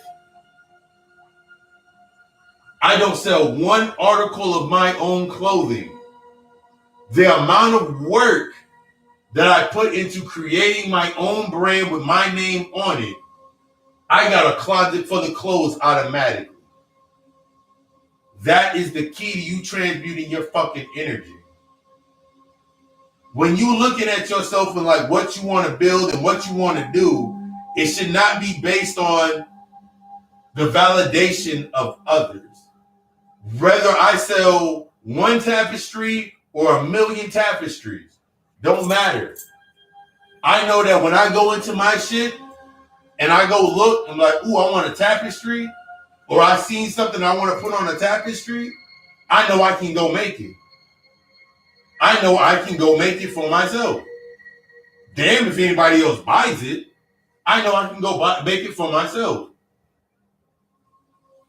I don't sell one article of my own clothing, the amount of work that I put into creating my own brand with my name on it, I got a closet full of clothes automatically. That is the key to you transmuting your fucking energy. When you looking at yourself and like what you want to build and what you want to do, it should not be based on the validation of others. Whether I sell one tapestry or 1,000,000 tapestries, don't matter. I know that when I go into my shit and I go look, I'm like, ooh, I want a tapestry, or I seen something I want to put on a tapestry, I know I can go make it. I know I can go make it for myself. Damn if anybody else buys it, I know I can go make it for myself.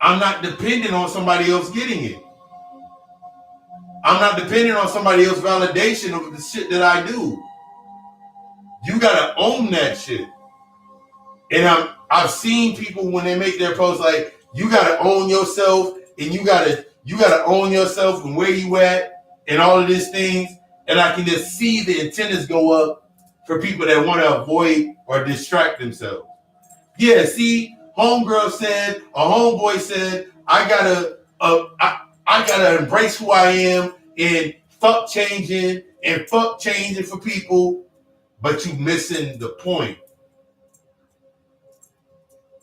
I'm not dependent on somebody else getting it. I'm not dependent on somebody else's validation of the shit that I do. You gotta own that shit. And I've seen people when they make their posts like, you gotta own yourself, and you gotta own yourself and where you at and all of these things. And I can just see the antennas go up for people that want to avoid or distract themselves. Yeah, see, homegirl said, a homeboy said, I gotta embrace who I am and fuck changing for people, but you missing the point.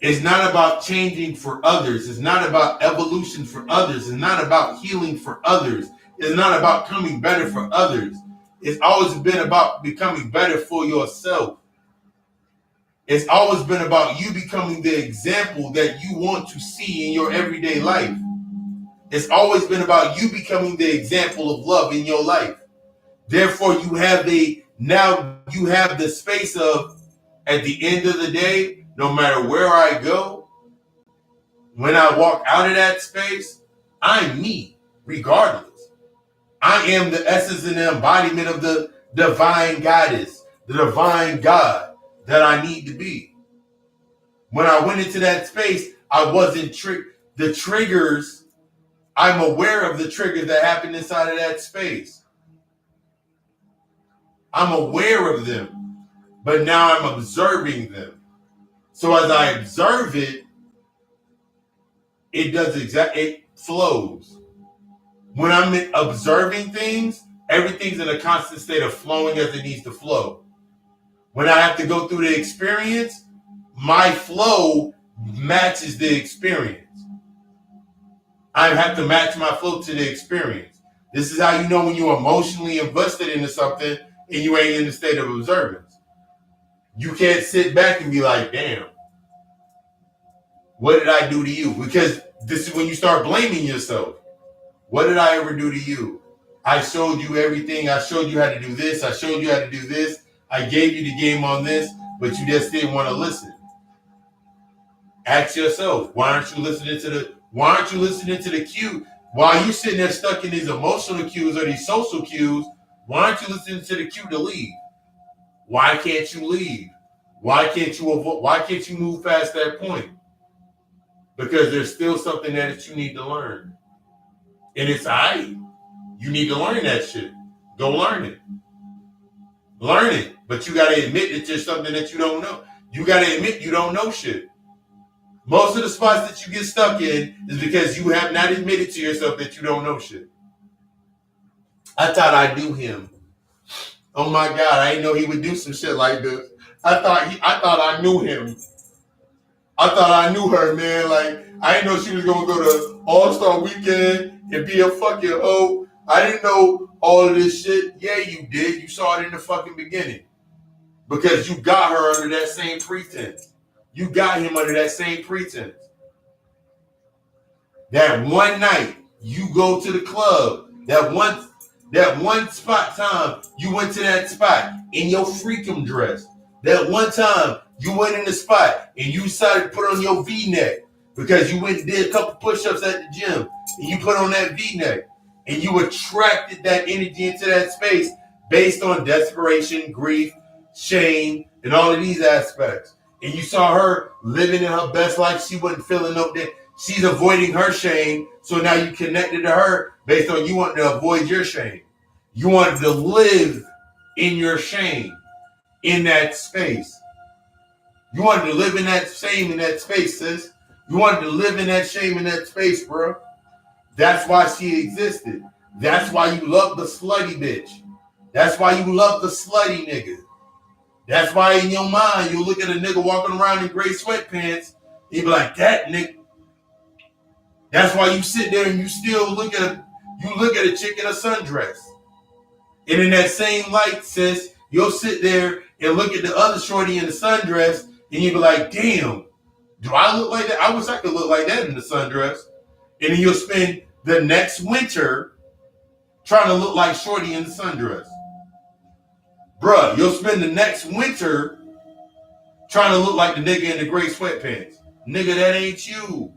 It's not about changing for others. It's not about evolution for others. It's not about healing for others. It's not about coming better for others. It's always been about becoming better for yourself. It's always been about you becoming the example that you want to see in your everyday life. It's always been about you becoming the example of love in your life. Therefore, you have the space of, at the end of the day, no matter where I go, when I walk out of that space, I'm me, regardless. I am the essence and the embodiment of the divine goddess, the divine God that I need to be. When I went into that space, I wasn't the triggers. I'm aware of the triggers that happen inside of that space. I'm aware of them, but now I'm observing them. So as I observe it, it does exactly. flows. When I'm observing things, everything's in a constant state of flowing as it needs to flow. When I have to go through the experience, my flow matches the experience. I have to match my flow to the experience. This is how you know when you're emotionally invested into something and you ain't in the state of observance. You can't sit back and be like, damn, what did I do to you? Because this is when you start blaming yourself. What did I ever do to you? I showed you everything. I showed you how to do this. I showed you how to do this. I gave you the game on this, but you just didn't want to listen. Ask yourself, why aren't you listening to the cue? While you're sitting there stuck in these emotional cues or these social cues, why aren't you listening to the cue to leave? Why can't you leave? Why can't you move past that point? Because there's still something that you need to learn. And it's alright. You need to learn that shit. Go learn it. Learn it. But you gotta admit that there's something that you don't know. You gotta admit you don't know shit. Most of the spots that you get stuck in is because you have not admitted to yourself that you don't know shit. I thought I knew him. Oh my God, I didn't know he would do some shit like this. I thought I knew him. I thought I knew her, man. Like, I didn't know she was gonna go to All-Star Weekend and be a fucking hoe. I didn't know all of this shit. Yeah, you did. You saw it in the fucking beginning. Because you got her under that same pretense. You got him under that same pretense. That one night you go to the club, that one spot time you went to that spot in your freakum dress. That one time you went in the spot and you decided to put on your V-neck because you went and did a couple push-ups at the gym and you put on that V-neck and you attracted that energy into that space based on desperation, grief, shame, and all of these aspects. And you saw her living in her best life. She wasn't feeling no that she's avoiding her shame. So now you connected to her based on you wanted to avoid your shame. You wanted to live in your shame in that space. You wanted to live in that shame in that space, sis. You wanted to live in that shame in that space, bro. That's why she existed. That's why you love the slutty bitch. That's why you love the slutty nigga. That's why in your mind, you look at a nigga walking around in gray sweatpants, you be like, that nigga. That's why you sit there and you still look at a chick in a sundress. And in that same light, sis, you'll sit there and look at the other shorty in the sundress, and you be like, damn, do I look like that? I wish I could look like that in the sundress. And then you'll spend the next winter trying to look like shorty in the sundress. Bruh, you'll spend the next winter trying to look like the nigga in the gray sweatpants. Nigga, that ain't you.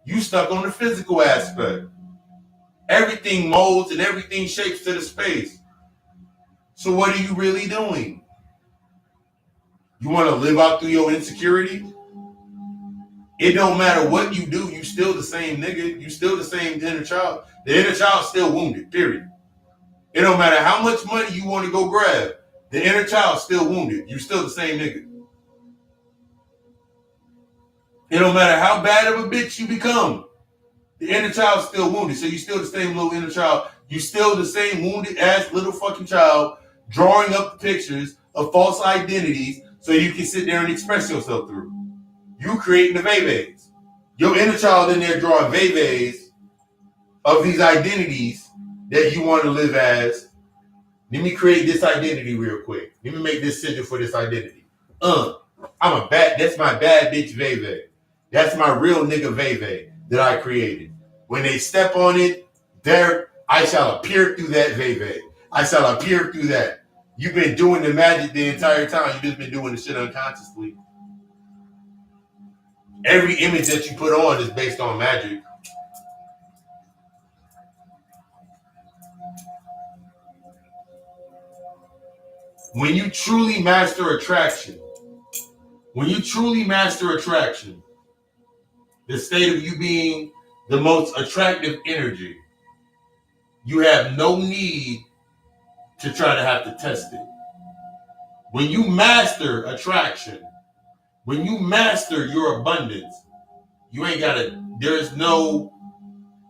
You stuck on the physical aspect. Everything molds and everything shapes to the space. So what are you really doing? You want to live out through your insecurity? It don't matter what you do, you still the same nigga. You still the same inner child. The inner child's still wounded, period. It don't matter how much money you want to go grab. The inner child's still wounded. You still the same nigga. It don't matter how bad of a bitch you become. The inner child's still wounded. So you still the same little inner child. You still the same wounded ass little fucking child drawing up the pictures of false identities so you can sit there and express yourself through. You creating the vevas. Your inner child in there drawing vevas of these identities that you want to live as. Let me create this identity real quick. Let me make this sigil for this identity. That's my bad bitch veve. That's my real nigga veve that I created. When they step on it, there I shall appear through that veve. I shall appear through that. You've been doing the magic the entire time. You've just been doing the shit unconsciously. Every image that you put on is based on magic. When you truly master attraction, the state of you being the most attractive energy, you have no need to try to have to test it. When you master attraction, when you master your abundance, you ain't gotta, there's no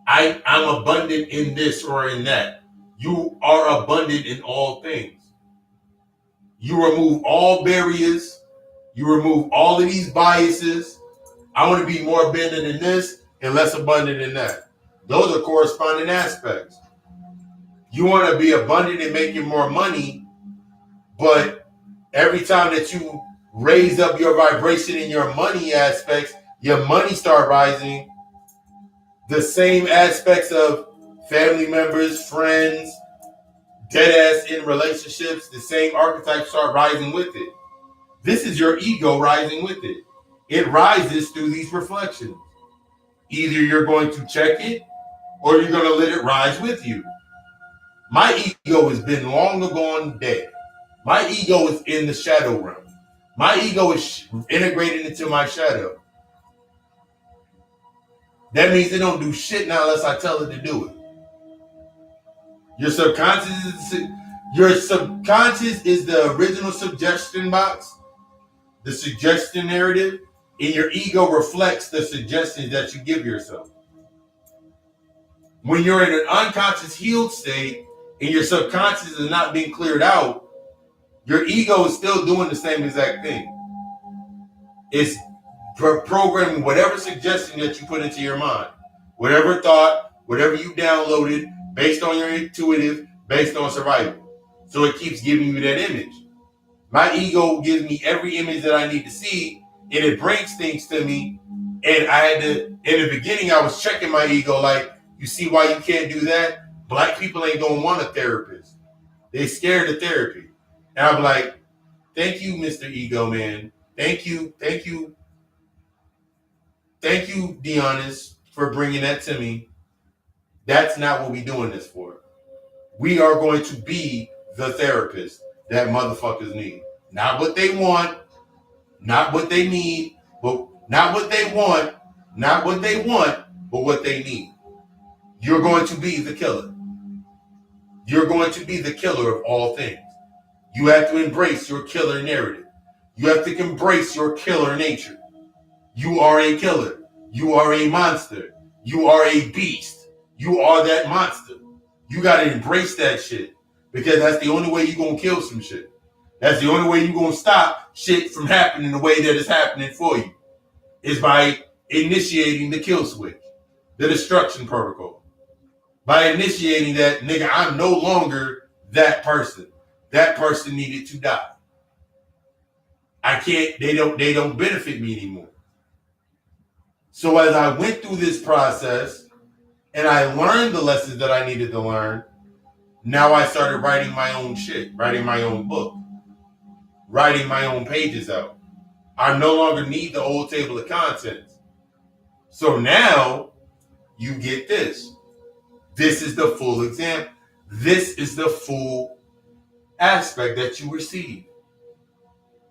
I'm abundant in this or in that. You are abundant in all things. You remove all barriers. You remove all of these biases. I want to be more abundant in this and less abundant in that. Those are corresponding aspects. You want to be abundant in making more money, but every time that you raise up your vibration in your money aspects, your money start rising. The same aspects of family members, friends, dead ass in relationships, the same archetypes start rising with it. This is your ego rising with it. It rises through these reflections. Either you're going to check it or you're going to let it rise with you. My ego has been long gone dead. My ego is in the shadow realm. My ego is integrated into my shadow. That means it don't do shit now unless I tell it to do it. Your subconscious is the original suggestion box, the suggestion narrative, and your ego reflects the suggestions that you give yourself. When you're in an unconscious healed state and your subconscious is not being cleared out, your ego is still doing the same exact thing. It's programming whatever suggestion that you put into your mind, whatever thought, whatever you downloaded, based on your intuitive, based on survival. So it keeps giving you that image. My ego gives me every image that I need to see, and it brings things to me. And I had to, in the beginning, I was checking my ego, like, you see why you can't do that? Black people ain't gonna want a therapist. They scared of therapy. And I'm like, thank you, Mr. Ego Man. Thank you, Dionys, for bringing that to me. That's not what we're doing this for. We are going to be the therapist that motherfuckers need. Not what they want, not what they need, but not what they want, but what they need. You're going to be the killer. You're going to be the killer of all things. You have to embrace your killer narrative. You have to embrace your killer nature. You are a killer. You are a monster. You are a beast. You are that monster. You got to embrace that shit, because that's the only way you're going to kill some shit. That's the only way you're going to stop shit from happening the way that it's happening for you, is by initiating the kill switch, the destruction protocol. By initiating that, nigga, I'm no longer that person. That person needed to die. I can't, they don't benefit me anymore. So as I went through this process and I learned the lessons that I needed to learn, now I started writing my own shit, writing my own book, writing my own pages out. I no longer need the old table of contents. So now you get this. This is the full example. This is the full aspect that you receive.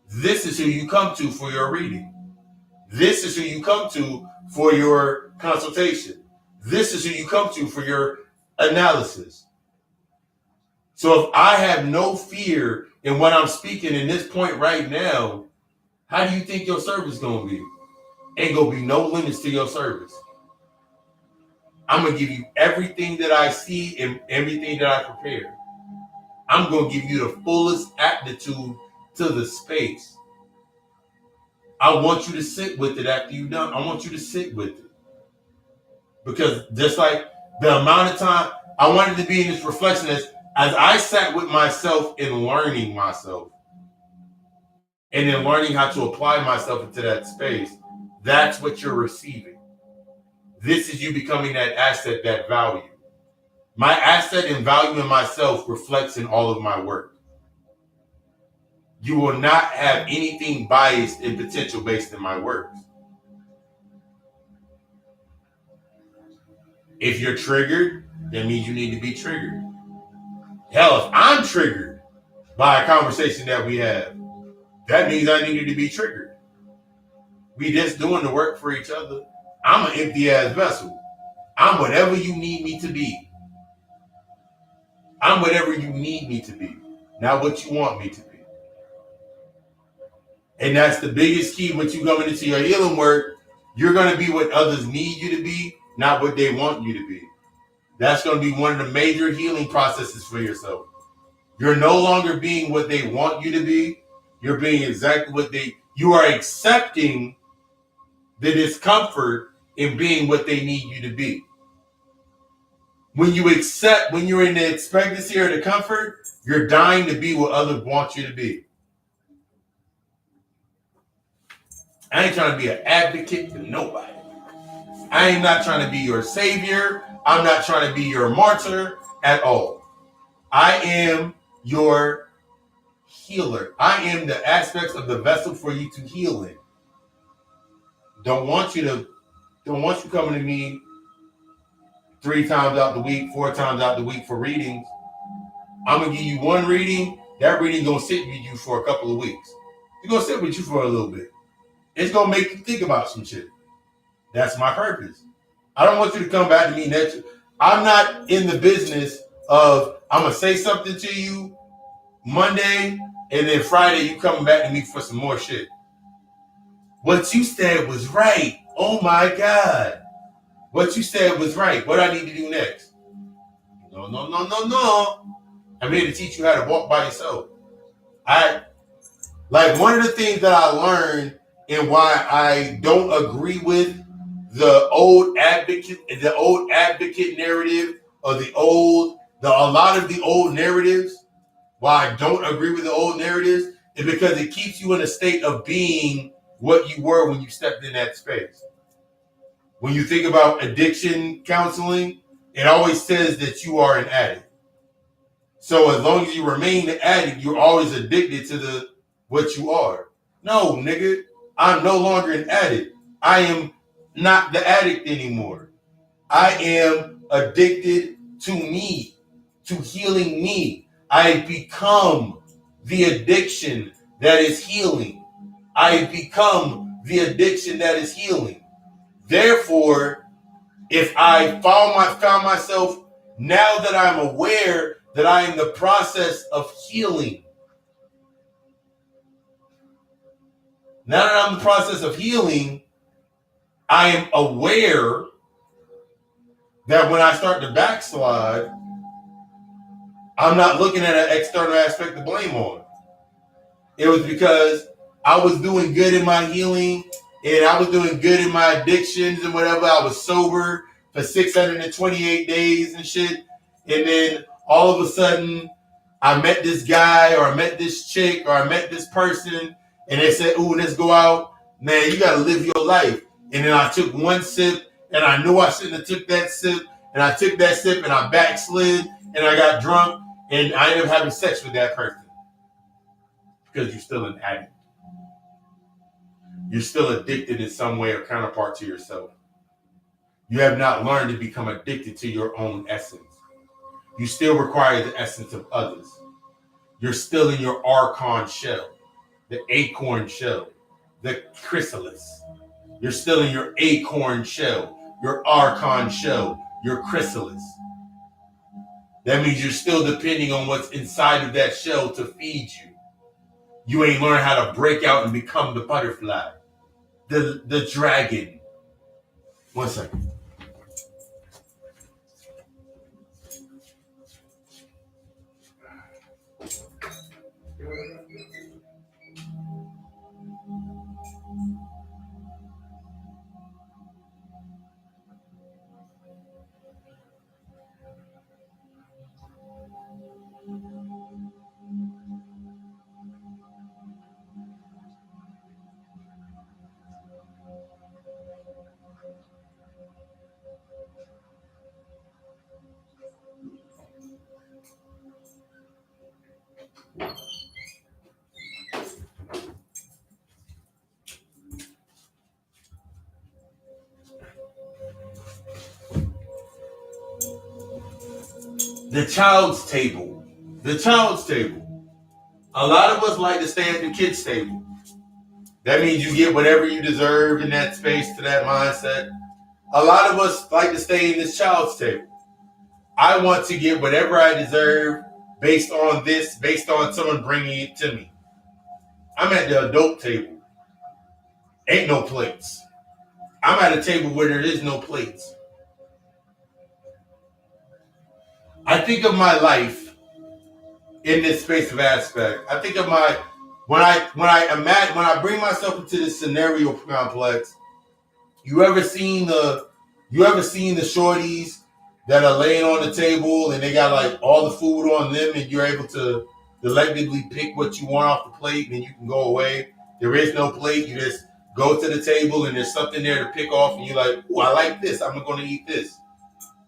This is who you come to for your reading. This is who you come to for your consultation. This is who you come to for your analysis. So if I have no fear in what I'm speaking in this point right now, how do you think your service is going to be? Ain't going to be no limits to your service. I'm going to give you everything that I see and everything that I prepare. I'm going to give you the fullest aptitude to the space. I want you to sit with it after you're done. I want you to sit with it. Because just like the amount of time I wanted to be in this reflection, as I sat with myself and learning myself, and then learning how to apply myself into that space, that's what you're receiving. This is you becoming that asset, that value. My asset and value in myself reflects in all of my work. You will not have anything biased in potential based in my works. If you're triggered, that means you need to be triggered. Hell, if I'm triggered by a conversation that we have, that means I needed to be triggered. We just doing the work for each other. I'm an empty ass vessel. I'm whatever you need me to be. I'm whatever you need me to be, not what you want me to be. And that's the biggest key when you coming into your healing work. You're going to be what others need you to be, not what they want you to be. That's going to be one of the major healing processes for yourself. You're no longer being what they want you to be. You're being exactly what you are accepting the discomfort in being what they need you to be. When you accept, when you're in the expectancy or the comfort, you're dying to be what others want you to be. I ain't trying to be an advocate for nobody. I am not trying to be your savior. I'm not trying to be your martyr at all. I am your healer. I am the aspects of the vessel for you to heal in. Don't want you coming to me 3 times out the week, 4 times out the week for readings. I'm gonna give you one reading. That reading gonna sit with you for a couple of weeks. It's gonna sit with you for a little bit. It's gonna make you think about some shit. That's my purpose. I don't want you to come back to me next. I'm not in the business of I'm gonna say something to you Monday and then Friday you coming back to me for some more shit. What you said was right. Oh my God. What you said was right. What I need to do next? No. I'm here to teach you how to walk by yourself. One of the things that I learned and why I don't agree with the old advocate narrative or a lot of the old narratives, why I don't agree with the old narratives is because it keeps you in a state of being what you were when you stepped in that space. When you think about addiction counseling, it always says that you are an addict. So as long as you remain an addict, you're always addicted to what you are. No, nigga, I'm no longer an addict. I am not the addict anymore. I am addicted to me, to healing me. I become the addiction that is healing. I become the addiction that is healing. Therefore, if I found myself, now that I'm aware that I am in the process of healing, now that I'm in the process of healing, I am aware that when I start to backslide, I'm not looking at an external aspect to blame on. It was because I was doing good in my healing and I was doing good in my addictions and whatever. I was sober for 628 days and shit. And then all of a sudden, I met this guy or I met this chick or I met this person and they said, ooh, let's go out. Man, you got to live your life. And then I took one sip and I knew I shouldn't have took that sip. And I took that sip and I backslid and I got drunk and I ended up having sex with that person. Because you're still an addict. You're still addicted in some way or counterpart to yourself. You have not learned to become addicted to your own essence. You still require the essence of others. You're still in your archon shell, the acorn shell, the chrysalis. You're still in your acorn shell, your archon shell, your chrysalis. That means you're still depending on what's inside of that shell to feed you. You ain't learned how to break out and become the butterfly, the dragon. 1 second. The child's table. The child's table. A lot of us like to stay at the kids' table. That means you get whatever you deserve in that space to that mindset. A lot of us like to stay in this child's table. I want to get whatever I deserve based on someone bringing it to me. I'm at the adult table. Ain't no plates. I'm at a table where there is no plates. I think of my life in this space of aspect. I think of my when I bring myself into this scenario complex. You ever seen the shorties that are laying on the table and they got like all the food on them and you're able to selectively pick what you want off the plate and you can go away. There is no plate. You just go to the table and there's something there to pick off and you're like, oh, I like this. I'm going to eat this.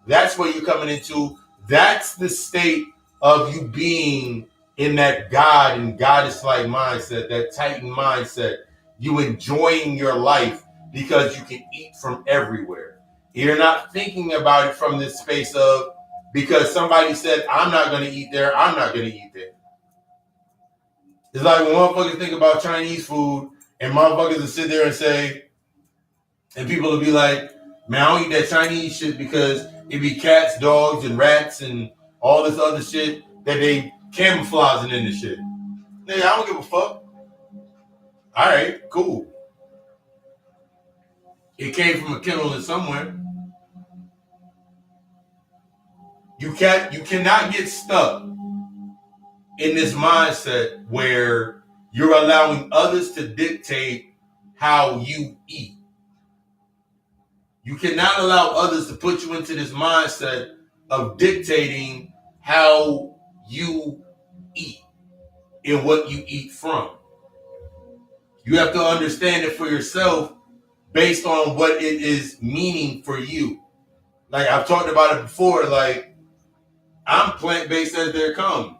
That's where you're coming into. That's the state of you being in that God and goddess-like mindset, that Titan mindset. You enjoying your life because you can eat from everywhere. You're not thinking about it from this space of because somebody said, I'm not going to eat there, I'm not going to eat there. It's like when motherfuckers think about Chinese food and motherfuckers will sit there and say, and people will be like, man, I don't eat that Chinese shit because it be cats, dogs, and rats and all this other shit that they camouflaging in the shit. Nigga, I don't give a fuck. All right, cool. It came from a kennel in somewhere. You cannot get stuck in this mindset where you're allowing others to dictate how you eat. You cannot allow others to put you into this mindset of dictating how you eat and what you eat from. You have to understand it for yourself based on what it is meaning for you. Like I've talked about it before, like I'm plant-based as there come.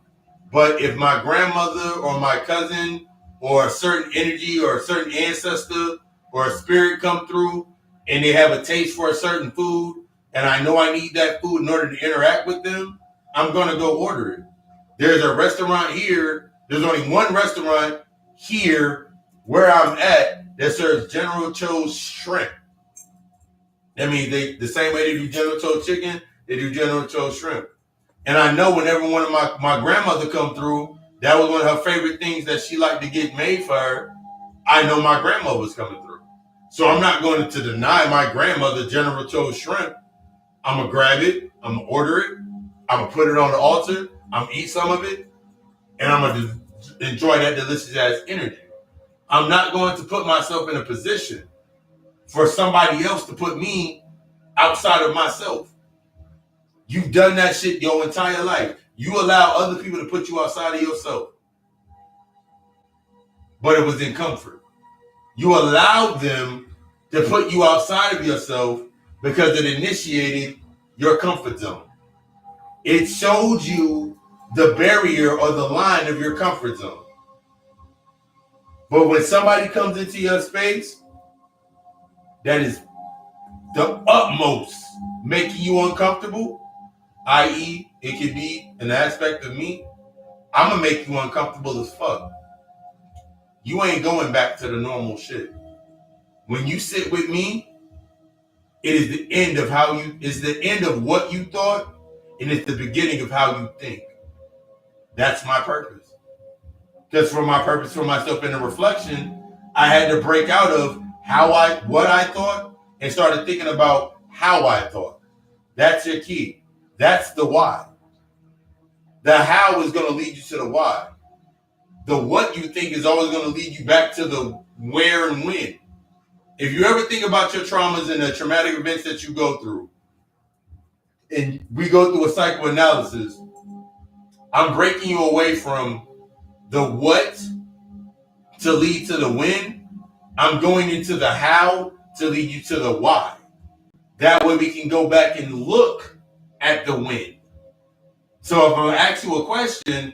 But if my grandmother or my cousin or a certain energy or a certain ancestor or a spirit come through and they have a taste for a certain food and I know I need that food in order to interact with them, I'm going to go order it. There's a restaurant here. There's only one restaurant here where I'm at that serves General Tso's shrimp. I mean, the same way they do General Tso's chicken, they do General Tso's shrimp. And I know whenever one of my grandmother come through, that was one of her favorite things that she liked to get made for her. I know my grandmother was coming through. So I'm not going to deny my grandmother General Tso's shrimp. I'm going to grab it. I'm going to order it. I'm going to put it on the altar. I'm going to eat some of it. And I'm going to enjoy that delicious ass energy. I'm not going to put myself in a position for somebody else to put me outside of myself. You've done that shit your entire life. You allow other people to put you outside of yourself. But it was in comfort. You allowed them to put you outside of yourself because it initiated your comfort zone. It showed you the barrier or the line of your comfort zone. But when somebody comes into your space that is the utmost making you uncomfortable, i.e., it could be an aspect of me, I'm going to make you uncomfortable as fuck. You ain't going back to the normal shit. When you sit with me, it is the end of it's the end of what you thought, and it's the beginning of how you think. That's my purpose. Because for my purpose for myself in the reflection, I had to break out of what I thought and started thinking about how I thought. That's your key. That's the why. The how is going to lead you to the why. The what you think is always going to lead you back to the where and when. If you ever think about your traumas and the traumatic events that you go through, and we go through a psychoanalysis, I'm breaking you away from the what to lead to the when. I'm going into the how to lead you to the why. That way we can go back and look at the when. So if I ask you a question,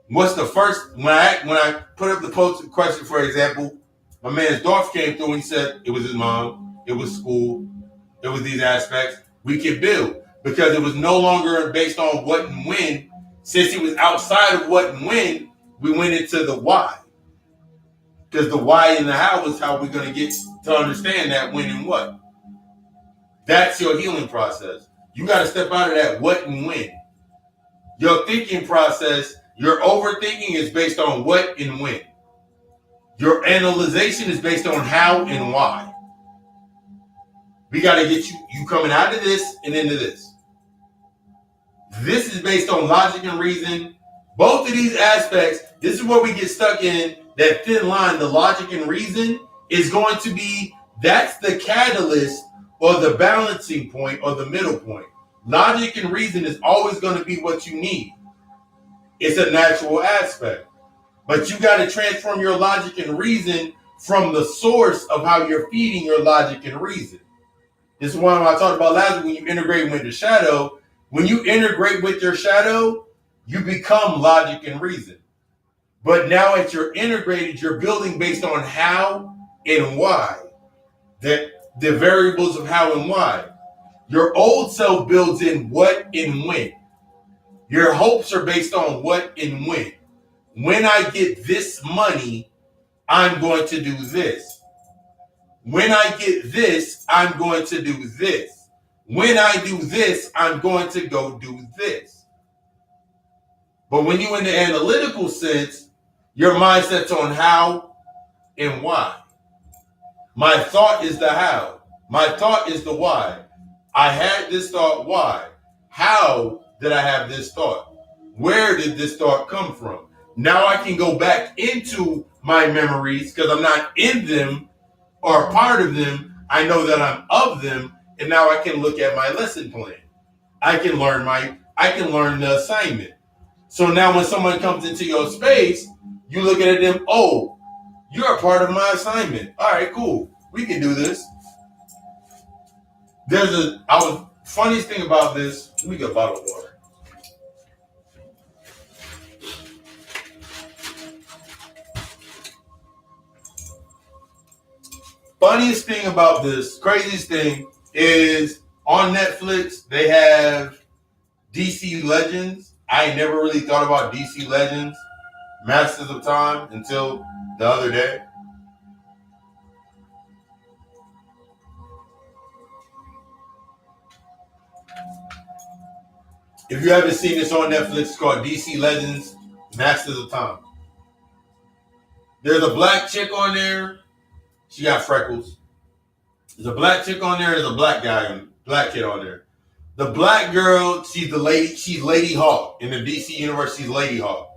what's the first, when I put up the post question, for example, my man's Dolph came through and he said it was his mom, it was school, it was these aspects. We could build because it was no longer based on what and when. Since he was outside of what and when, we went into the why. Because the why and the how is how we're going to get to understand that when and what. That's your healing process. You got to step out of that what and when. Your thinking process, your overthinking is based on what and when. Your analyzation is based on how and why. We got to get you coming out of this and into this. This is based on logic and reason. Both of these aspects, this is where we get stuck in that thin line. The logic and reason is going to be, that's the catalyst or the balancing point or the middle point. Logic and reason is always going to be what you need. It's a natural aspect. But you got to transform your logic and reason from the source of how you're feeding your logic and reason. This is why when I talked about last week, when you integrate with the shadow, when you integrate with your shadow, you become logic and reason. But now as you're integrated, you're building based on how and why. The variables of how and why. Your old self builds in what and when. Your hopes are based on what and when. When I get this money, I'm going to do this. When I get this, I'm going to do this. When I do this, I'm going to go do this. But when you're in the analytical sense, your mindset's on how and why. My thought is the how. My thought is the why. I had this thought, why? How did I have this thought? Where did this thought come from? Now I can go back into my memories because I'm not in them or a part of them. I know that I'm of them, and now I can look at my lesson plan. I can learn the assignment. So now when someone comes into your space, you look at them, oh, you're a part of my assignment. All right, cool. We can do this. Funniest thing about this, let me get a bottle of water. Funniest thing about this, craziest thing is on Netflix, they have DC Legends. I never really thought about DC Legends, Masters of Time, until the other day. If you haven't seen this on Netflix, it's called DC Legends, Masters of Time. There's a black chick on there. She got freckles. There's a black chick on there. There's a black kid on there. The black girl, she's Lady Hawk. In the DC universe, she's Lady Hawk.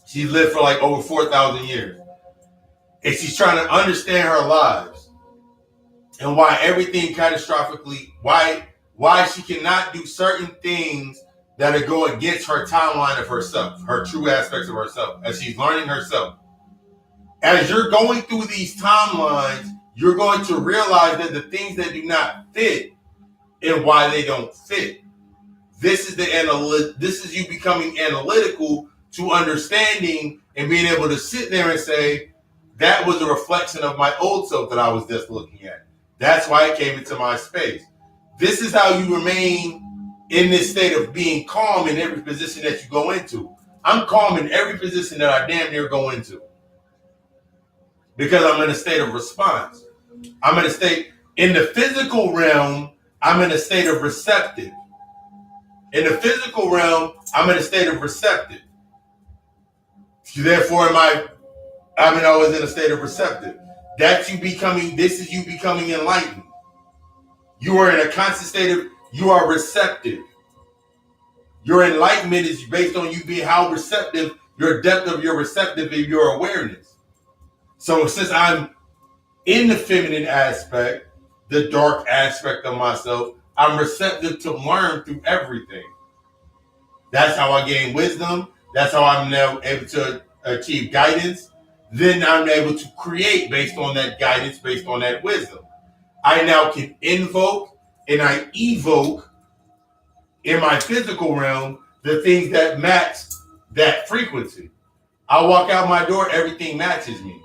She's lived for like over 4,000 years. And she's trying to understand her lives. And why everything catastrophically, why she cannot do certain things that go against her timeline of herself, her true aspects of herself, as she's learning herself. As you're going through these timelines, you're going to realize that the things that do not fit and why they don't fit. This is you becoming analytical to understanding and being able to sit there and say, that was a reflection of my old self that I was just looking at. That's why it came into my space. This is how you remain in this state of being calm in every position that you go into. I'm calm in every position that I damn near go into. Because I'm in a state of response. I'm in a state, in the physical realm, I'm in a state of receptive. In the physical realm, I'm in a state of receptive. Therefore, I'm always in a state of receptive. This is you becoming enlightened. You are in a constant state of, you are receptive. Your enlightenment is based on you being how receptive, your depth of your receptive of your awareness. So since I'm in the feminine aspect, the dark aspect of myself, I'm receptive to learn through everything. That's how I gain wisdom. That's how I'm now able to achieve guidance. Then I'm able to create based on that guidance, based on that wisdom. I now can invoke and I evoke in my physical realm the things that match that frequency. I walk out my door, everything matches me.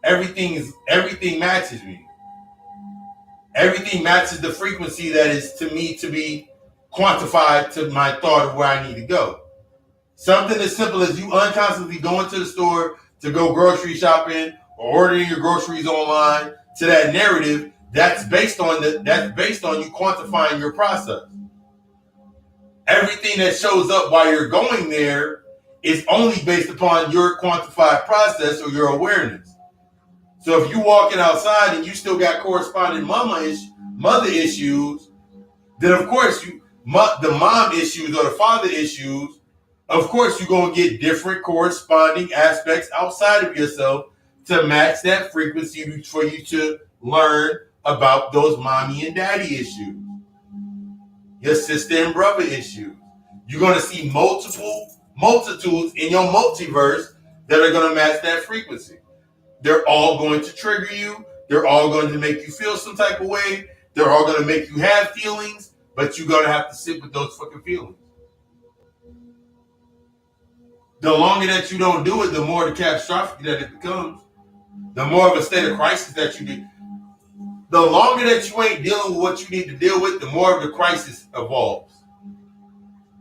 Everything matches me. Everything matches the frequency that is to me to be quantified to my thought of where I need to go. Something as simple as you unconsciously going to the store to go grocery shopping or ordering your groceries online, to that narrative, that's based on you quantifying your process. Everything that shows up while you're going there is only based upon your quantified process or your awareness. So if you're walking outside and you still got corresponding mother issues, then of course the mom issues or the father issues, of course you're going to get different corresponding aspects outside of yourself to match that frequency for you to learn about those mommy and daddy issues, your sister and brother issues. You're going to see multitudes in your multiverse that are going to match that frequency. They're all going to trigger you. They're all going to make you feel some type of way. They're all going to make you have feelings, but you're going to have to sit with those fucking feelings. The longer that you don't do it, the more the catastrophic that it becomes. The more of a state of crisis that you do. The longer that you ain't dealing with what you need to deal with, the more of the crisis evolves.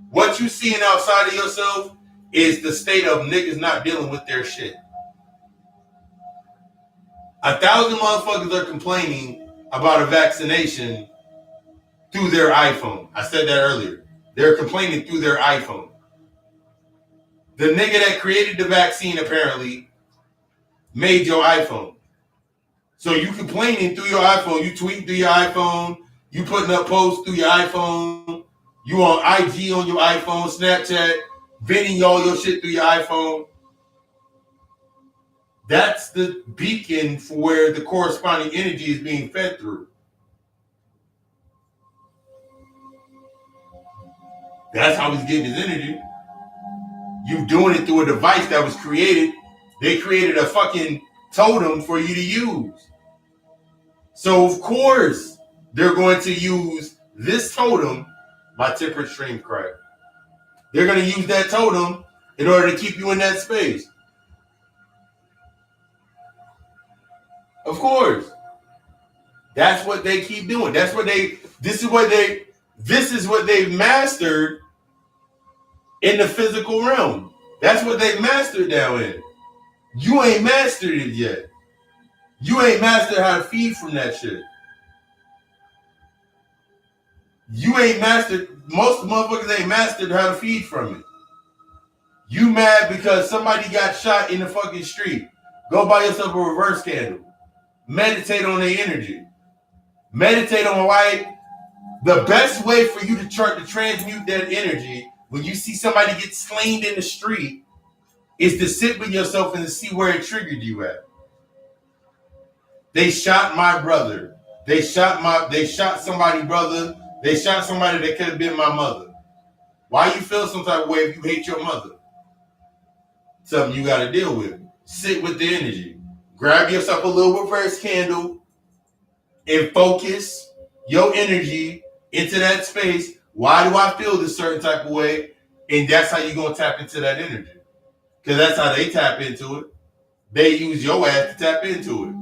What you seeing outside of yourself is the state of niggas not dealing with their shit. 1,000 motherfuckers are complaining about a vaccination through their iPhone. I said that earlier. They're complaining through their iPhone. The nigga that created the vaccine apparently made your iPhone. So you complaining through your iPhone, you tweeting through your iPhone, you putting up posts through your iPhone, you on IG on your iPhone, Snapchat, venting all your shit through your iPhone. That's the beacon for where the corresponding energy is being fed through. That's how he's getting his energy. You doing it through a device that was created. They created a fucking totem for you to use. So of course they're going to use this totem. My temperate stream crack. They're going to use that totem in order to keep you in that space. Of course. That's what they keep doing. This is what they've mastered in the physical realm. That's what they've mastered down in. You ain't mastered it yet. You ain't mastered how to feed from that shit. You ain't mastered, most motherfuckers ain't mastered how to feed from it. You mad because somebody got shot in the fucking street. Go buy yourself a reverse candle. Meditate on their energy. Meditate on why the best way for you to transmute that energy when you see somebody get slain in the street is to sit with yourself and to see where it triggered you at. They shot my brother. They shot somebody's brother. They shot somebody that could have been my mother. Why you feel some type of way if you hate your mother? Something you got to deal with. Sit with the energy. Grab yourself a little reverse candle and focus your energy into that space. Why do I feel this certain type of way? And that's how you're going to tap into that energy. Because that's how they tap into it. They use your ass to tap into it.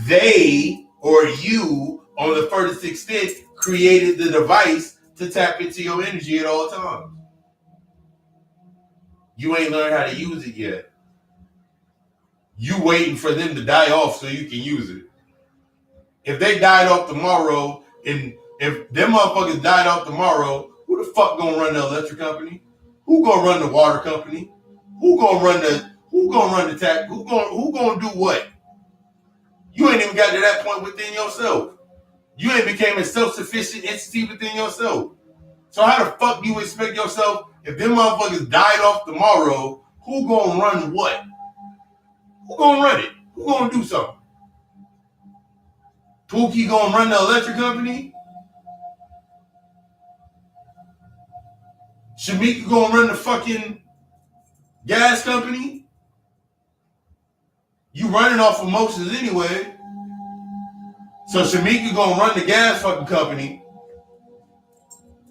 They or you, on the furthest extent, created the device to tap into your energy at all times. You ain't learned how to use it yet. You waiting for them to die off so you can use it. If they died off tomorrow, and if them motherfuckers died off tomorrow, who the fuck gonna run the electric company? Who gonna run the water company? Who gonna run the tax? Who gonna do what? You ain't even got to that point within yourself. You ain't became a self-sufficient entity within yourself. So how the fuck do you expect yourself, if them motherfuckers died off tomorrow, who gonna run what? Who gonna run it? Who gonna do something? Pookie gonna run the electric company? Shamika gonna run the fucking gas company? You running off emotions anyway. So Shamika gonna run the gas fucking company.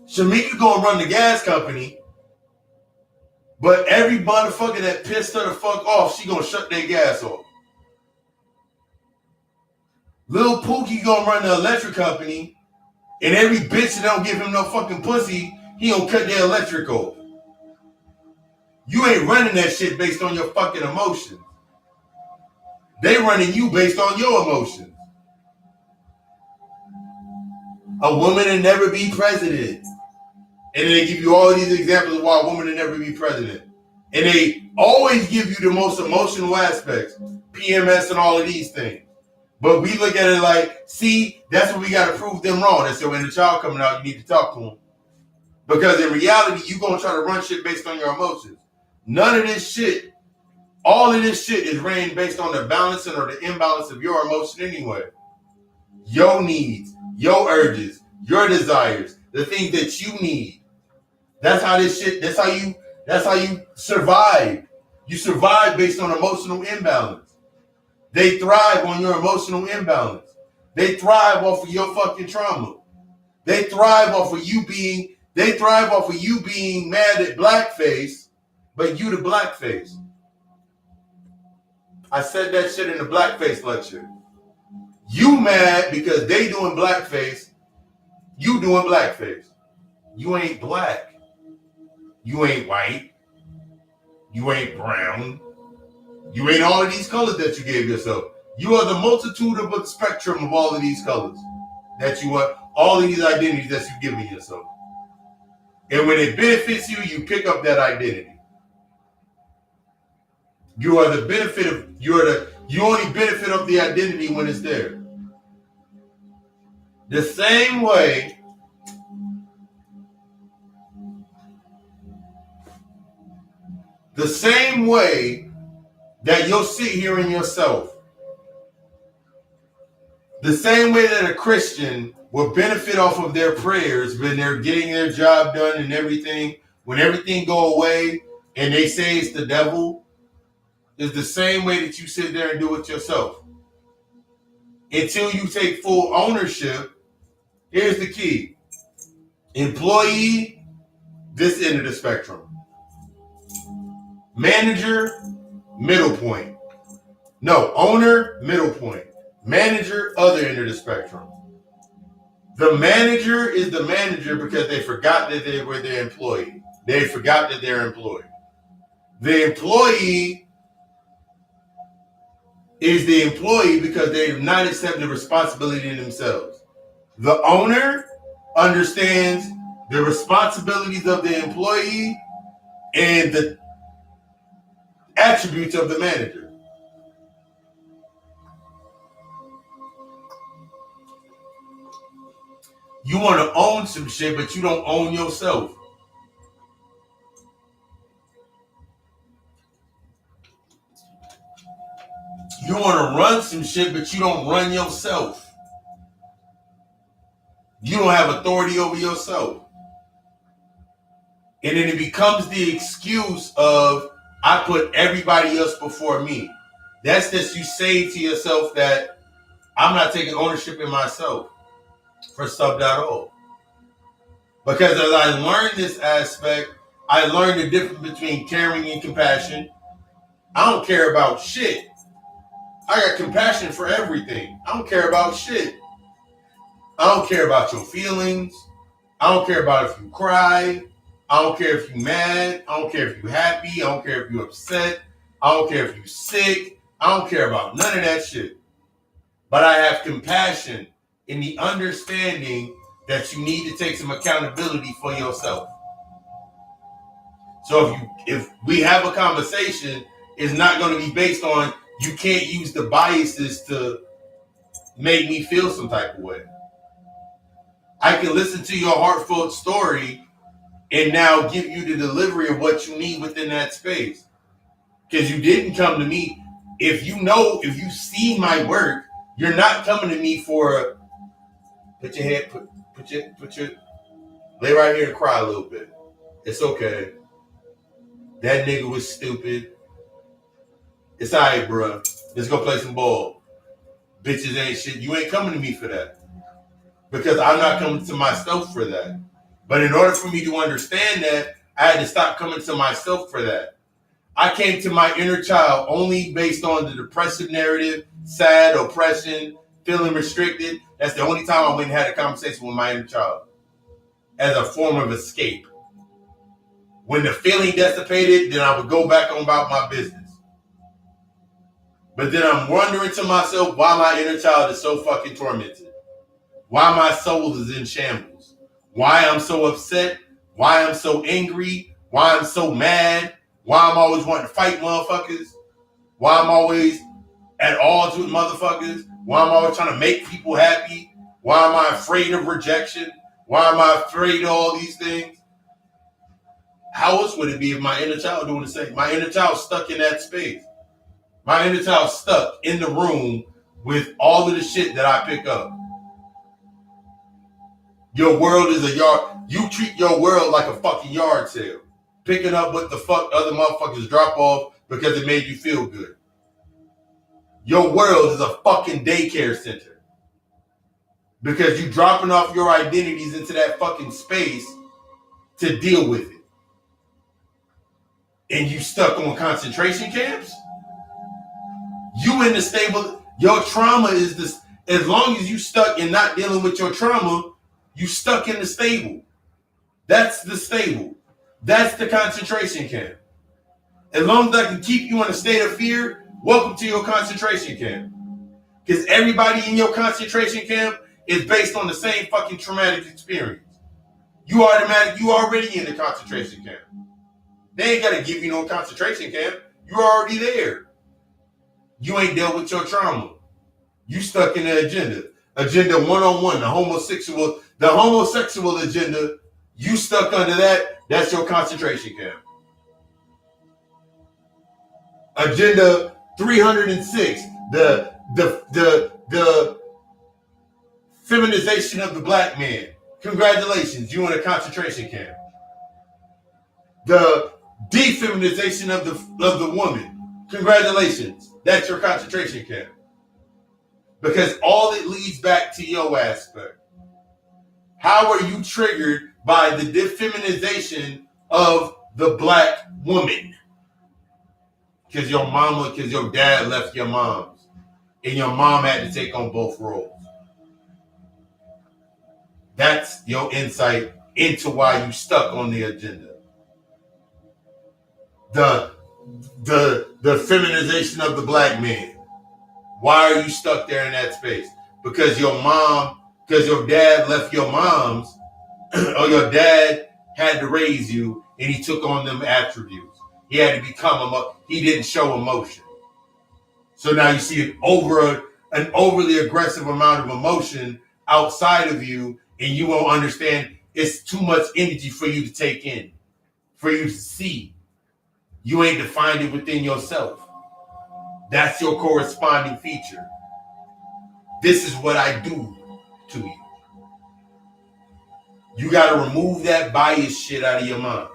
Shamika gonna run the gas company. But every motherfucker that pissed her the fuck off, she gonna shut their gas off. Lil Pookie gonna run the electric company. And every bitch that don't give him no fucking pussy, he gonna cut their electric off. You ain't running that shit based on your fucking emotions. They running you based on your emotions. A woman will never be president. And they give you all these examples of why a woman will never be president. And they always give you the most emotional aspects. PMS and all of these things. But we look at it like, see, that's what we got to prove them wrong. And so when the child coming out, you need to talk to them. Because in reality, you're going to try to run shit based on your emotions. None of this shit, all of this shit is ran based on the balancing or the imbalance of your emotion anyway. Your needs, your urges, your desires, the things that you need. That's how this shit, that's how you survive. You survive based on emotional imbalance. They thrive on your emotional imbalance. They thrive off of your fucking trauma. They thrive off of you being mad at blackface, but you the blackface. I said that shit in the blackface lecture. You mad because they doing blackface, you doing blackface. You ain't black. You ain't white. You ain't brown. You ain't all of these colors that you gave yourself. You are the multitude of a spectrum of all of these colors that you are, all of these identities that you've given yourself. And when it benefits you, you pick up that identity. You are the benefit of, you only benefit of the identity when it's there. The same way that you'll sit here in yourself, the same way that a Christian will benefit off of their prayers when they're getting their job done and everything, when everything go away and they say it's the devil, is the same way that you sit there and do it yourself. Until you take full ownership, here's the key. Employee, this end of the spectrum. Manager, middle point. No, owner, middle point. Manager, other end of the spectrum. The manager is the manager because they forgot that they were their employee. They forgot that they're employed. The employee is the employee because they have not accepted the responsibility in themselves. The owner understands the responsibilities of the employee and the attributes of the manager. You want to own some shit, but you don't own yourself. You want to run some shit, but you don't run yourself. You don't have authority over yourself. And then it becomes the excuse of, I put everybody else before me. That's just you say to yourself that I'm not taking ownership in myself for sub.o. Because as I learned this aspect, I learned the difference between caring and compassion. I don't care about shit. I got compassion for everything. I don't care about shit. I don't care about your feelings. I don't care about if you cry. I don't care if you're mad. I don't care if you're happy. I don't care if you're upset. I don't care if you're sick. I don't care about none of that shit. But I have compassion in the understanding that you need to take some accountability for yourself. So if we have a conversation, it's not going to be based on, you can't use the biases to make me feel some type of way. I can listen to your heartfelt story and now give you the delivery of what you need within that space. Because you didn't come to me. If you see my work, you're not coming to me for put your lay right here and cry a little bit. It's okay. That nigga was stupid. It's all right, bro. Let's go play some ball. Bitches ain't shit. You ain't coming to me for that. Because I'm not coming to myself for that. But in order for me to understand that, I had to stop coming to myself for that. I came to my inner child only based on the depressive narrative, sad, oppression, feeling restricted. That's the only time I went and had a conversation with my inner child as a form of escape. When the feeling dissipated, then I would go back on about my business. But then I'm wondering to myself why my inner child is so fucking tormented. Why my soul is in shambles. Why I'm so upset. Why I'm so angry. Why I'm so mad. Why I'm always wanting to fight motherfuckers. Why I'm always at odds with motherfuckers. Why am I always trying to make people happy? Why am I afraid of rejection? Why am I afraid of all these things? How else would it be if my inner child doing the same? My inner child stuck in that space. My inner child stuck in the room with all of the shit that I pick up. Your world is a yard. You treat your world like a fucking yard sale. Picking up what the fuck other motherfuckers drop off because it made you feel good. Your world is a fucking daycare center. Because you dropping off your identities into that fucking space to deal with it. And you stuck on concentration camps? You in the stable, your trauma is this, as long as you stuck in not dealing with your trauma, you stuck in the stable. That's the stable. That's the concentration camp. As long as I can keep you in a state of fear, welcome to your concentration camp. Because everybody in your concentration camp is based on the same fucking traumatic experience. You already in the concentration camp. They ain't gotta give you no concentration camp. You're already there. You ain't dealt with your trauma. You stuck in the agenda. Agenda 101, the homosexual agenda. You stuck under that. That's your concentration camp. Agenda 306, the feminization of the black man. Congratulations, you in a concentration camp. The defeminization of the woman. Congratulations, that's your concentration camp. Because all it leads back to your aspect. How are you triggered by the defeminization of the black woman? Because your dad left your mom's. And your mom had to take on both roles. That's your insight into why you stuck on the agenda. The feminization of the black man. Why are you stuck there in that space? Because your dad left your mom's, or your dad had to raise you, and he took on them attributes. He had to become he didn't show emotion. So now you see an overly aggressive amount of emotion outside of you, and you won't understand it's too much energy for you to take in, for you to see. You ain't defined it within yourself. That's your corresponding feature. This is what I do to you. You got to remove that bias shit out of your mind.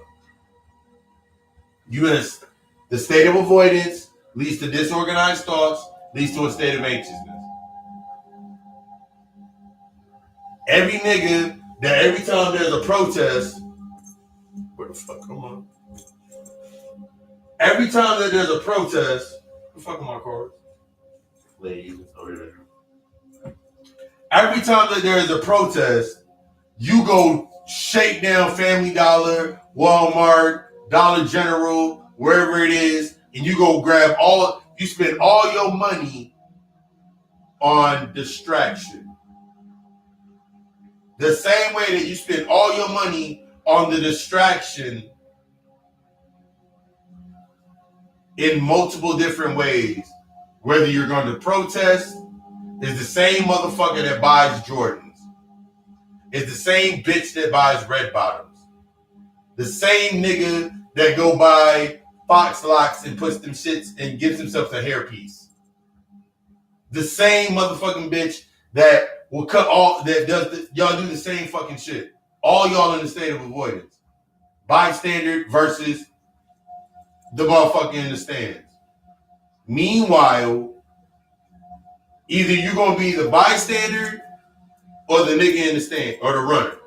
The state of avoidance leads to disorganized thoughts, leads to a state of anxiousness. Every nigga that every time there's a protest, where the fuck, come on. Every time that there's a protest, what the fuck are my cards? Ladies, over there. Every time that there is a protest, you go shake down Family Dollar, Walmart, Dollar General, wherever it is, and you go grab you spend all your money on distraction. The same way that you spend all your money on the distraction in multiple different ways, whether you're going to protest, is the same motherfucker that buys Jordans. It's the same bitch that buys red bottoms. The same nigga that go buy Fox locks and puts them shits and gives himself a hairpiece. The same motherfucking bitch that will cut all, y'all do the same fucking shit. All y'all in the state of avoidance. Bystander versus the motherfucker in the stands. Meanwhile, either you're going to be the bystander or the nigga in the stand or the runner.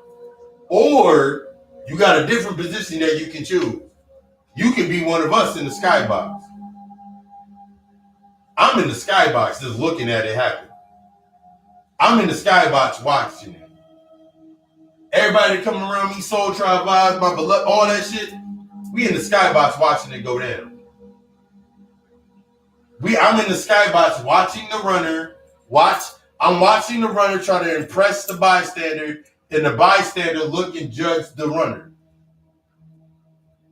Or you got a different position that you can choose. You can be one of us in the skybox. I'm in the skybox just looking at it happen. I'm in the skybox watching it. Everybody coming around me, Soul Tribe vibes, my beloved, all that shit. We in the skybox watching it go down. I'm in the skybox watching the runner. I'm watching the runner try to impress the bystander, and the bystander look and judge the runner.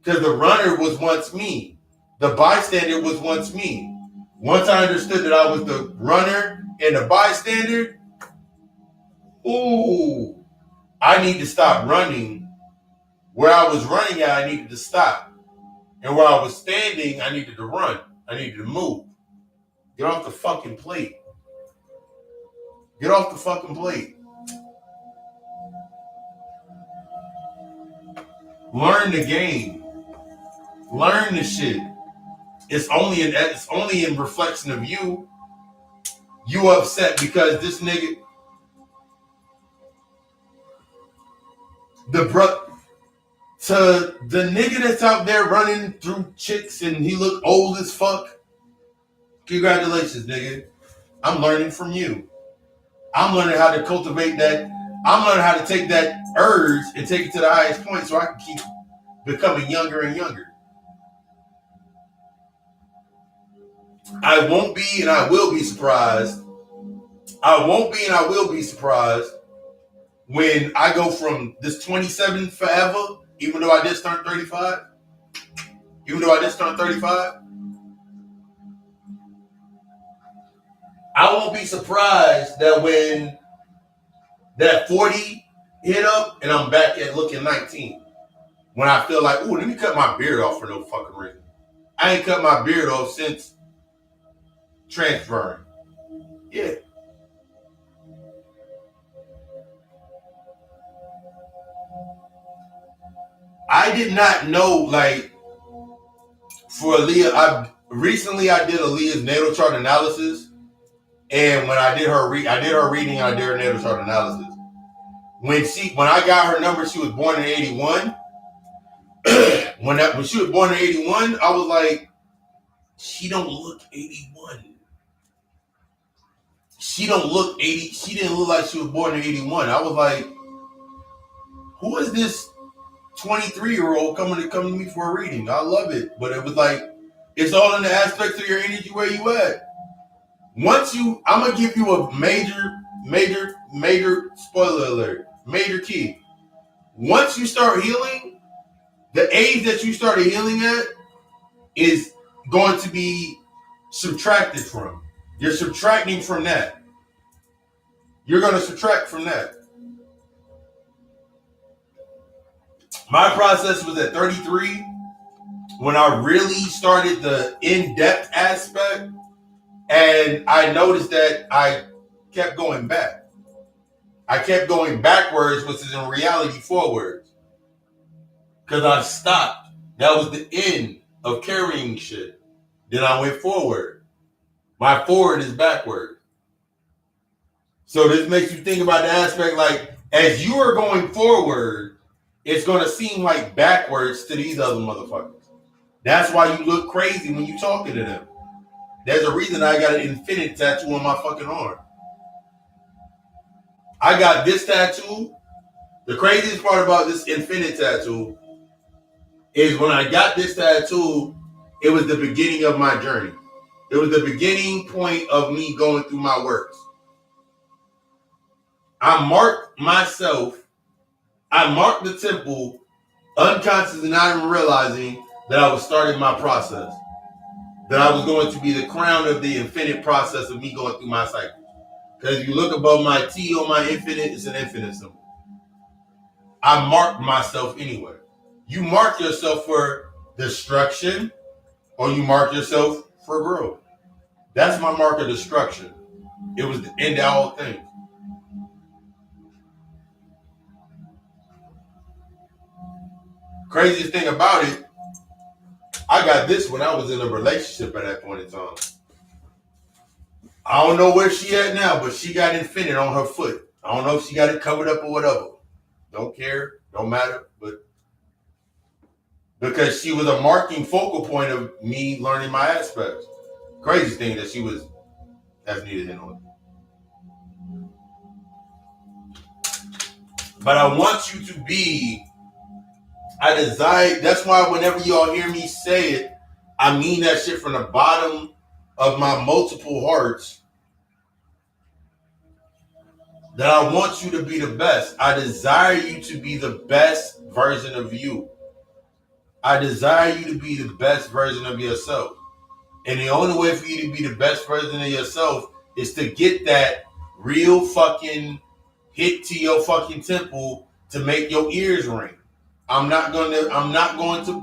Because the runner was once me. The bystander was once me. Once I understood that I was the runner and the bystander, ooh, I need to stop running. Where I was running at, I needed to stop. And where I was standing, I needed to run. I needed to move. Get off the fucking plate. Get off the fucking plate. Learn the game. Learn the shit. It's only in reflection of you. You upset because this nigga, to the nigga that's out there running through chicks and he look old as fuck. Congratulations, nigga. I'm learning from you. I'm learning how to cultivate that. I'm learning how to take that urge and take it to the highest point so I can keep becoming younger and younger. I won't be and I will be surprised. I won't be and I will be surprised when I go from this 27 forever, even though I just turned 35. Even though I just turned 35. I won't be surprised that when that 40 hit up and I'm back at looking 19. When I feel like, ooh, let me cut my beard off for no fucking reason. I ain't cut my beard off since transferring. Yeah. I did not know, like, for Aaliyah, recently I did Aaliyah's natal chart analysis. And when I did her reading and I did her natal chart analysis. When I got her number, she was born in 81. when she was born in 81, I was like, she don't look 81. She don't look 80. She didn't look like she was born in 81. I was like, who is this 23-year-old coming to me for a reading? I love it. But it was like, it's all in the aspects of your energy where you at. I'm going to give you a major spoiler alert, major key. Once you start healing, the age that you started healing at is going to be subtracted from. You're subtracting from that. You're going to subtract from that. My process was at 33 when I really started the in-depth aspect, and I noticed that I kept going back. I kept going backwards, which is in reality forwards. Because I stopped. That was the end of carrying shit. Then I went forward. My forward is backward. So this makes you think about the aspect like, as you are going forward, it's going to seem like backwards to these other motherfuckers. That's why you look crazy when you talking to them. There's a reason I got an infinite tattoo on my fucking arm. I got this tattoo. The craziest part about this infinite tattoo is when I got this tattoo, it was the beginning of my journey. It was the beginning point of me going through my works. I marked the temple unconsciously, not even realizing that I was starting my process. That I was going to be the crown of the infinite process of me going through my cycle. Because if you look above my T on my infinite, it's an infinite symbol. I marked myself anyway. You mark yourself for destruction or you mark yourself for growth. That's my mark of destruction. It was the end of all things. Craziest thing about it, I got this when I was in a relationship at that point in time. I don't know where she at now, but she got infinite on her foot. I don't know if she got it covered up or whatever. Don't care, don't matter, but because she was a marking focal point of me learning my aspects. Crazy thing that she was as needed in on. But I want you to be, I desire, that's why whenever y'all hear me say it, I mean that shit from the bottom of my multiple hearts. That I want you to be the best. I desire you to be the best version of you. I desire you to be the best version of yourself. And the only way for you to be the best version of yourself is to get that real fucking hit to your fucking temple to make your ears ring. I'm not going to,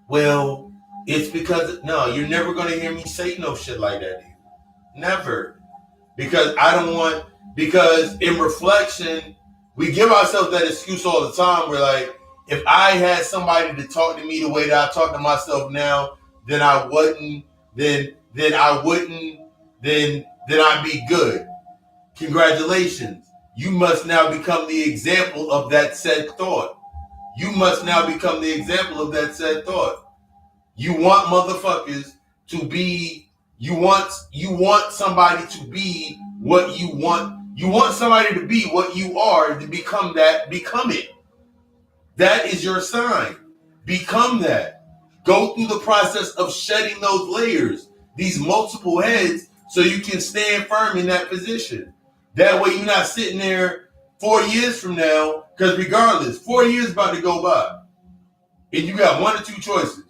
well, it's because, no, you're never going to hear me say no shit like that to you. Never. Because I don't want, because in reflection, we give ourselves that excuse all the time. We're like, if I had somebody to talk to me the way that I talk to myself now, then I wouldn't, then I'd be good. Congratulations. You must now become the example of that said thought. You must now become the example of that said thought. You want motherfuckers to be, you want somebody to be what you want. You want somebody to be what you are, to become that, become it. That is your sign. Become that. Go through the process of shedding those layers, these multiple heads, so you can stand firm in that position. That way you're not sitting there 4 years from now, because regardless, 4 years about to go by. And you got one or two choices.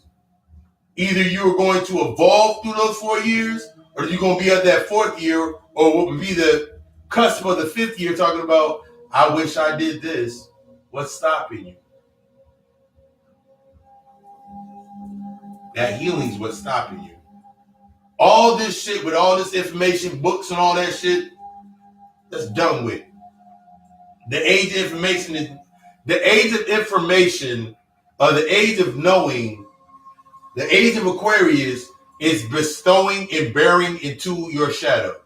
Either you're going to evolve through those 4 years, or you're going to be at that fourth year, or what would be the cusp of the fifth year talking about, I wish I did this. What's stopping you? That healing is what's stopping you. All this shit with all this information, books and all that shit, that's done with. The age of information is the age of information, or the age of knowing, the age of Aquarius is bestowing and bearing into your shadow.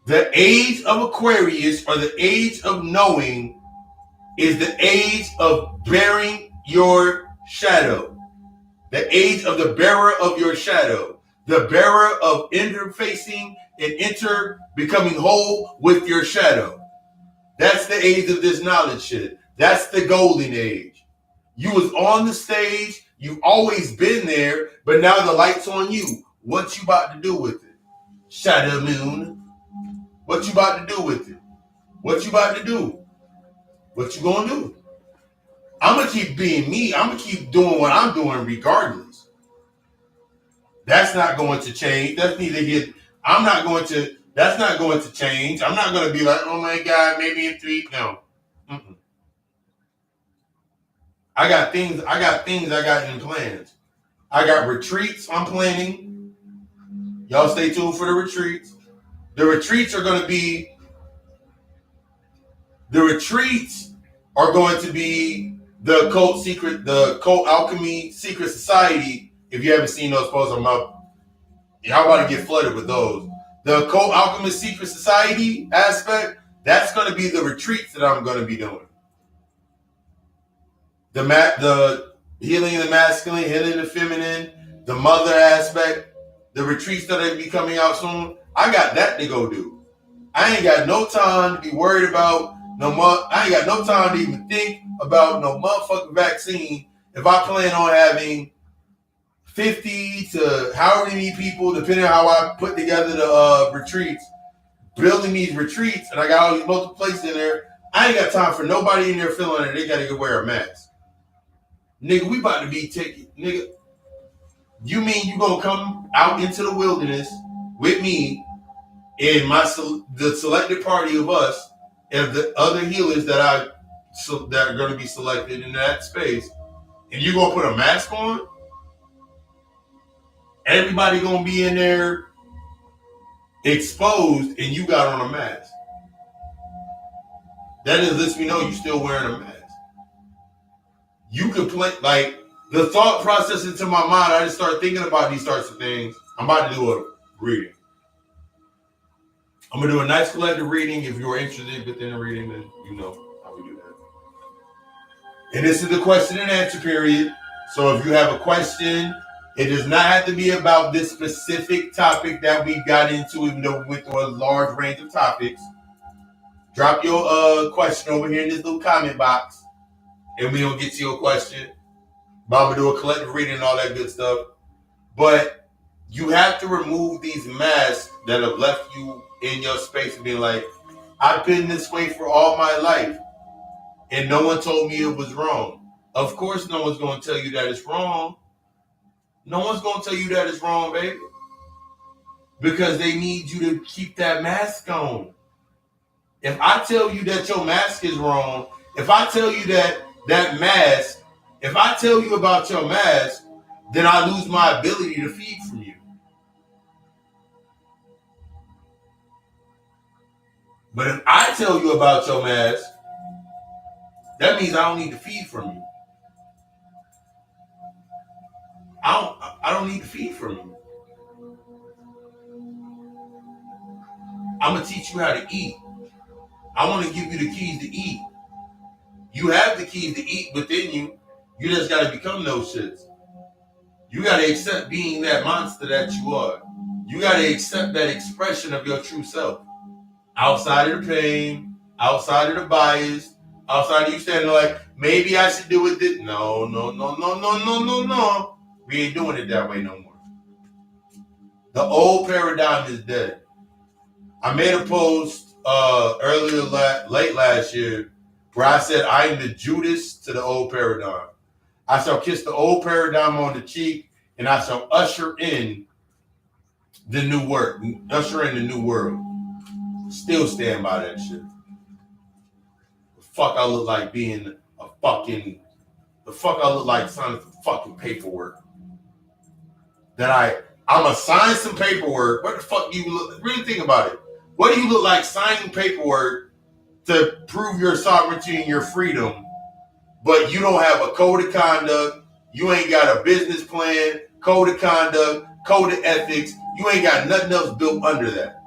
The age of Aquarius, or the age of knowing, is the age of bearing your shadow. The age of the bearer of your shadow. The bearer of interfacing and becoming whole with your shadow. That's the age of this knowledge shit. That's the golden age. You was on the stage. You've always been there, but now the light's on you. What you about to do with it? Shadow moon. What you about to do with it? What you about to do? What you gonna do? I'm gonna keep being me. I'm gonna keep doing what I'm doing regardless. That's not going to change. That's neither here. That's not going to change. I'm not gonna be like, oh my God, maybe in 3. No. Mm-mm. I got things I got in plans. I got retreats I'm planning. Y'all stay tuned for the retreats. The retreats are going to be the Cult Alchemy Secret Society. If you haven't seen those posts, y'all about to get flooded with those. The Cult Alchemy Secret Society aspect, that's going to be the retreats that I'm going to be doing. The healing of the masculine, healing of the feminine, the mother aspect, the retreats that will be coming out soon. I got that to go do. I ain't got no time to be worried about I ain't got no time to even think about no motherfucking vaccine if I plan on having 50 to however many people, depending on how I put together the retreats, building these retreats, and I got all these multiple places in there. I ain't got time for nobody in there feeling that they got to go wear a mask. Nigga, we about to be taking, nigga. You mean you gonna come out into the wilderness with me and the selected party of us and the other healers that are gonna be selected in that space, and you gonna put a mask on? Everybody gonna be in there exposed, and you got on a mask. That just lets me know you still wearing a mask. You can play, like, the thought process into my mind, I just start thinking about these sorts of things. I'm about to do a reading. I'm going to do a nice collective reading. If you're interested within a reading, then you know how we do that. And this is the question and answer period. So if you have a question, it does not have to be about this specific topic that we got into, even though we went through a large range of topics. Drop your question over here in this little comment box, and we'll get to your question. But I'm going to do a collective reading and all that good stuff. But you have to remove these masks that have left you in your space and be like, I've been this way for all my life, and no one told me it was wrong. Of course, no one's going to tell you that it's wrong. No one's going to tell you that it's wrong, baby. because they need you to keep that mask on. If I tell you that your mask is wrong, if I tell you that mask, if I tell you about your mask, then I lose my ability to feed from you. But if I tell you about your mask, that means I don't need to feed from you. I don't need to feed from you. I'm gonna teach you how to eat. I want to give you the keys to eat. You have the keys to eat within you. You just gotta become those shits. You gotta accept being that monster that you are. You gotta accept that expression of your true self. Outside of the pain, outside of the bias, outside of you standing like, maybe I should do it this. No. We ain't doing it that way no more. The old paradigm is dead. I made a post late last year where I said I am the Judas to the old paradigm. I shall kiss the old paradigm on the cheek, and I shall usher in the new world. Usher in the new world. Still stand by that shit. The fuck I look like being a fucking. The fuck I look like signing some fucking paperwork. I'm gonna sign some paperwork. What the fuck do you look? Really think about it. What do you look like signing paperwork to prove your sovereignty and your freedom, but you don't have a code of conduct? You ain't got a business plan, code of conduct, code of ethics. You ain't got nothing else built under that.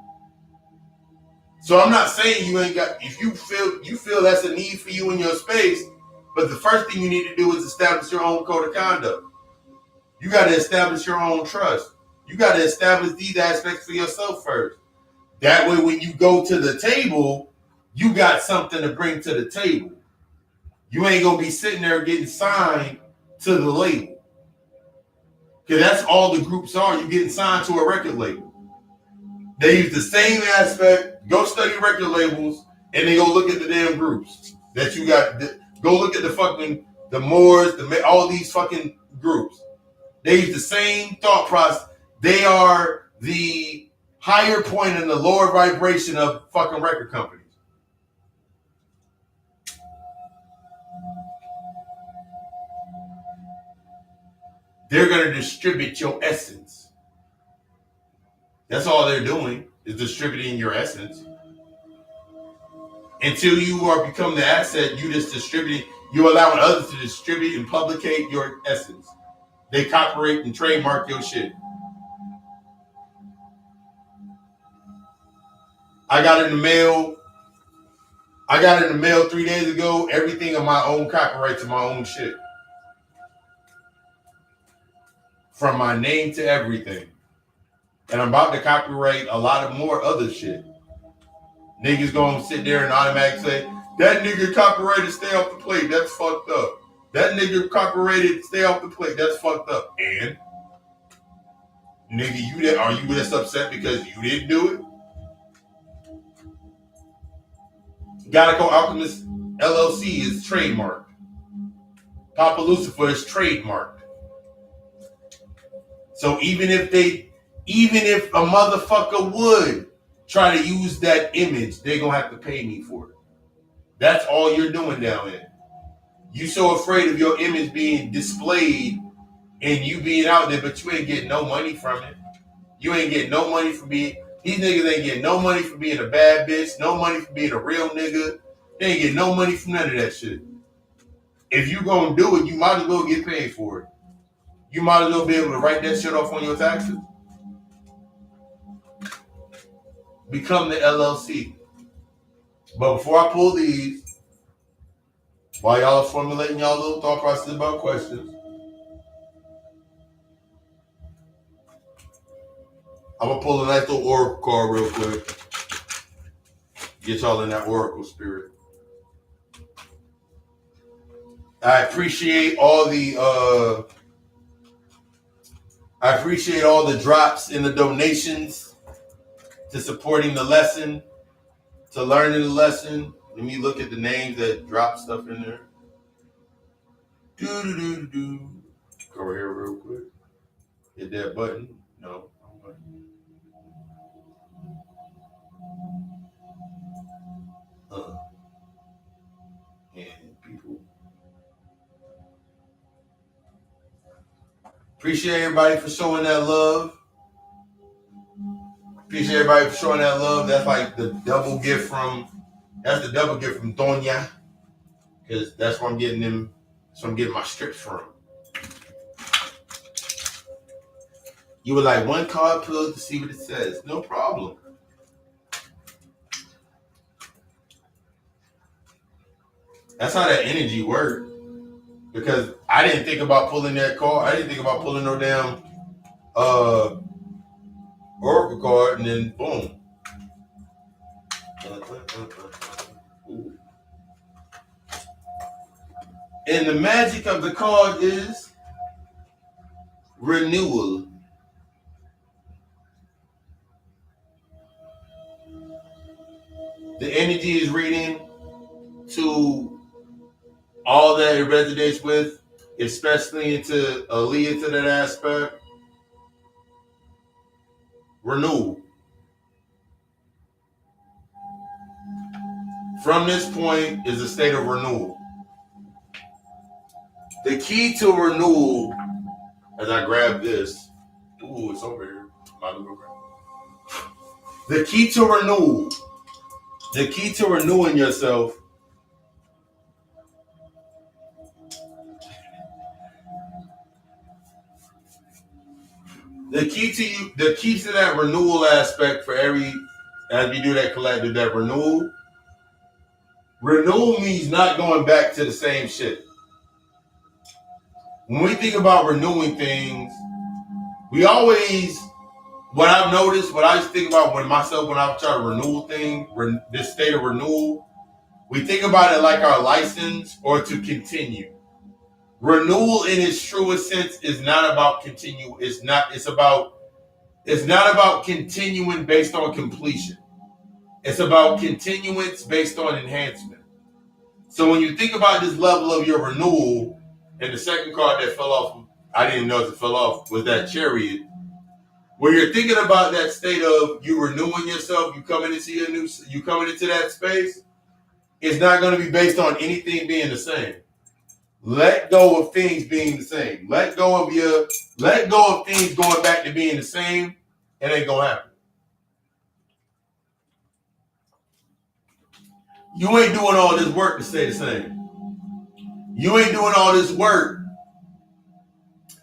So I'm not saying you ain't got, if you feel that's a need for you in your space, but the first thing you need to do is establish your own code of conduct. You got to establish your own trust. You got to establish these aspects for yourself first. That way, when you go to the table, you got something to bring to the table. You ain't going to be sitting there getting signed to the label. Because that's all the groups are. You're getting signed to a record label. They use the same aspect. Go study record labels, and then go look at the damn groups that you got. Go look at the Moors, all these fucking groups. They use the same thought process. They are the higher point and the lower vibration of fucking record companies. They're going to distribute your essence. That's all they're doing, is distributing your essence. Until you are become the asset, you just distribute. You're allowing others to distribute and publicate your essence. They copyright and trademark your shit. I got in the mail 3 days ago, everything of my own copyright to my own shit. From my name to everything. And I'm about to copyright a lot of more other shit. Niggas gonna sit there and automatically say, that nigga copyrighted stay off the plate, that's fucked up. That nigga copyrighted stay off the plate, that's fucked up. And nigga, are you this upset because you didn't do it? Gallico Alchemist LLC is trademarked. Papa Lucifer is trademarked. So even if a motherfucker would try to use that image, they're gonna have to pay me for it. That's all you're doing down there. You so afraid of your image being displayed and you being out there, but you ain't getting no money from it. You ain't getting no money from being. These niggas ain't getting no money for being a bad bitch, no money for being a real nigga. They ain't getting no money from none of that shit. If you gonna do it, you might as well get paid for it. You might as well be able to write that shit off on your taxes. Become the LLC. But before I pull these, while y'all are formulating y'all little thought process about questions, I'm gonna pull a nice little oracle card real quick. Get y'all in that oracle spirit. I appreciate all the drops in the donations to supporting the lesson, to learning the lesson. Let me look at the names that drop stuff in there. Go here real quick. Hit that button. No. Appreciate everybody for showing that love. Appreciate everybody for showing that love. That's like the double gift from Donya. Because that's where I'm getting them. So I'm getting my strips from. You would like one card pull to see what it says. No problem. That's how that energy worked. Because I didn't think about pulling that card. I didn't think about pulling no damn oracle card, and then boom. And the magic of the card is renewal. The energy is reading to all that it resonates with, especially into Aaliyah to that aspect. Renewal. From this point is a state of renewal. The key to renewal, as I grab this, ooh, it's over here. The key to renewal, the key to renewing yourself the key to that renewal aspect for as you do that collective, that renewal means not going back to the same shit. When we think about renewing things, we always, what I've noticed, what I used to think about when I try to renew things, this state of renewal, we think about it like our license or to continue. Renewal in its truest sense is not about continue. It's not about continuing based on completion. It's about continuance based on enhancement. So when you think about this level of your renewal, and the second card that fell off, I didn't even know it fell off, was that Chariot. Where you're thinking about that state of you renewing yourself, you coming into that space, it's not going to be based on anything being the same. Let go of things being the same. Let go of things going back to being the same. It ain't gonna happen. You ain't doing all this work to stay the same. You ain't doing all this work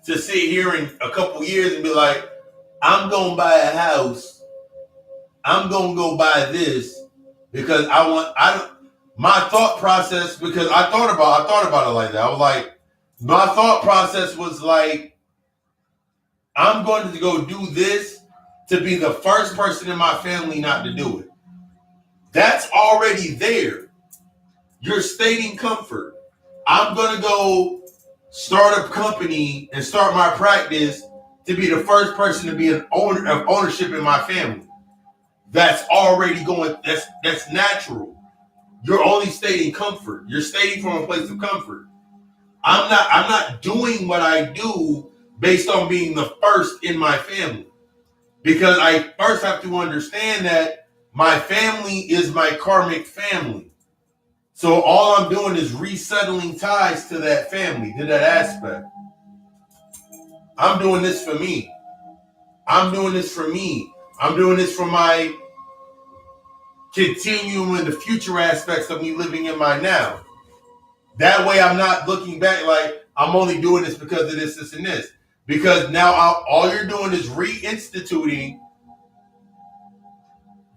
to sit here in a couple years and be like, I'm gonna buy a house. I'm gonna go buy this because my thought process, because I thought about it like that. I was like, my thought process was like, I'm going to go do this to be the first person in my family not to do it. That's already there. You're stating comfort. I'm going to go start a company and start my practice to be the first person to be an owner of ownership in my family. That's already going, that's natural. You're only stating comfort. You're stating from a place of comfort. I'm not doing what I do based on being the first in my family. Because I first have to understand that my family is my karmic family. So all I'm doing is resettling ties to that family, to that aspect. I'm doing this for me. I'm doing this for me. I'm doing this for my continuing the future aspects of me living in my now. That way I'm not looking back like I'm only doing this because of this, this, and this. Because now all you're doing is reinstituting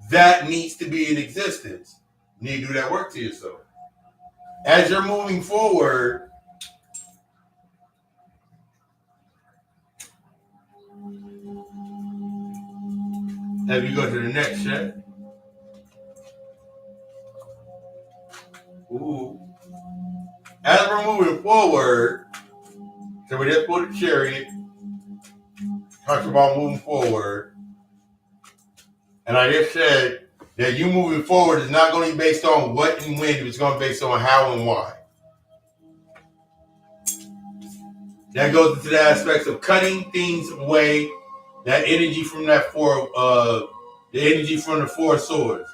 that needs to be in existence. You need to do that work to yourself. As you're moving forward, have you go to the next check? Ooh. As we're moving forward, so we just put a Chariot, talks about moving forward, and I just said that you moving forward is not going to be based on what and when, it's going to be based on how and why. That goes into the aspects of cutting things away, that energy from the Four Swords.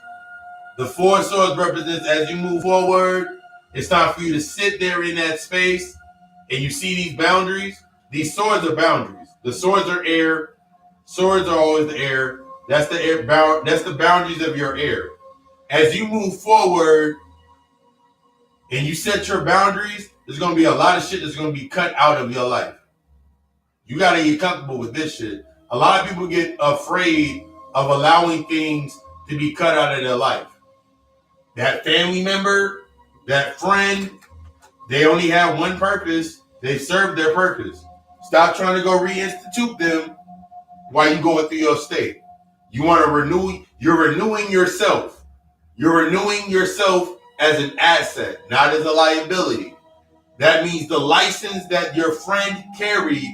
The Four Swords represents as you move forward, it's time for you to sit there in that space and you see these boundaries. These swords are boundaries. The swords are air. Swords are always the air. That's the air. That's the boundaries of your air. As you move forward and you set your boundaries, there's going to be a lot of shit that's going to be cut out of your life. You got to get comfortable with this shit. A lot of people get afraid of allowing things to be cut out of their life. That family member, that friend, they only have one purpose. They serve their purpose. Stop trying to go reinstitute them while you're going through your state. You want to renew, you're renewing yourself. You're renewing yourself as an asset, not as a liability. That means the license that your friend carried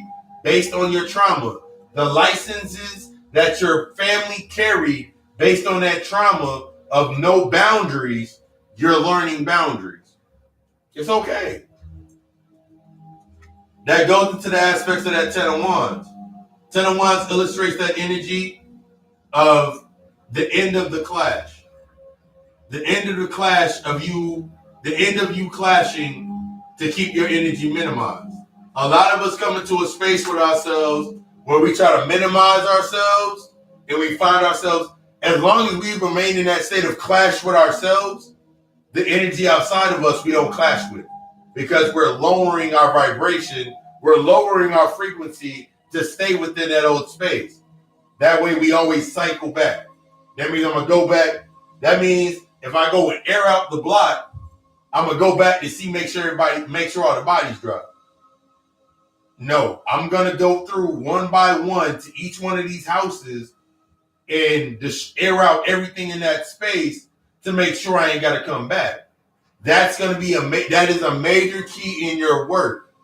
based on your trauma, the licenses that your family carried based on that trauma of no boundaries, you're learning boundaries. It's okay. That goes into the aspects of that Ten of Wands. Ten of Wands illustrates that energy of the end of the clash. The end of the clash of you, the end of you clashing to keep your energy minimized. A lot of us come into a space with ourselves where we try to minimize ourselves, and we find ourselves, as long as we remain in that state of clash with ourselves, the energy outside of us we don't clash with, because we're lowering our vibration, we're lowering our frequency to stay within that old space. That way we always cycle back. That means I'm going to go back. That means if I go and air out the block, I'm going to go back to see, make sure all the bodies drop. No, I'm going to go through one by one to each one of these houses and just air out everything in that space to make sure I ain't got to come back. That's going to be that is a major key in your work.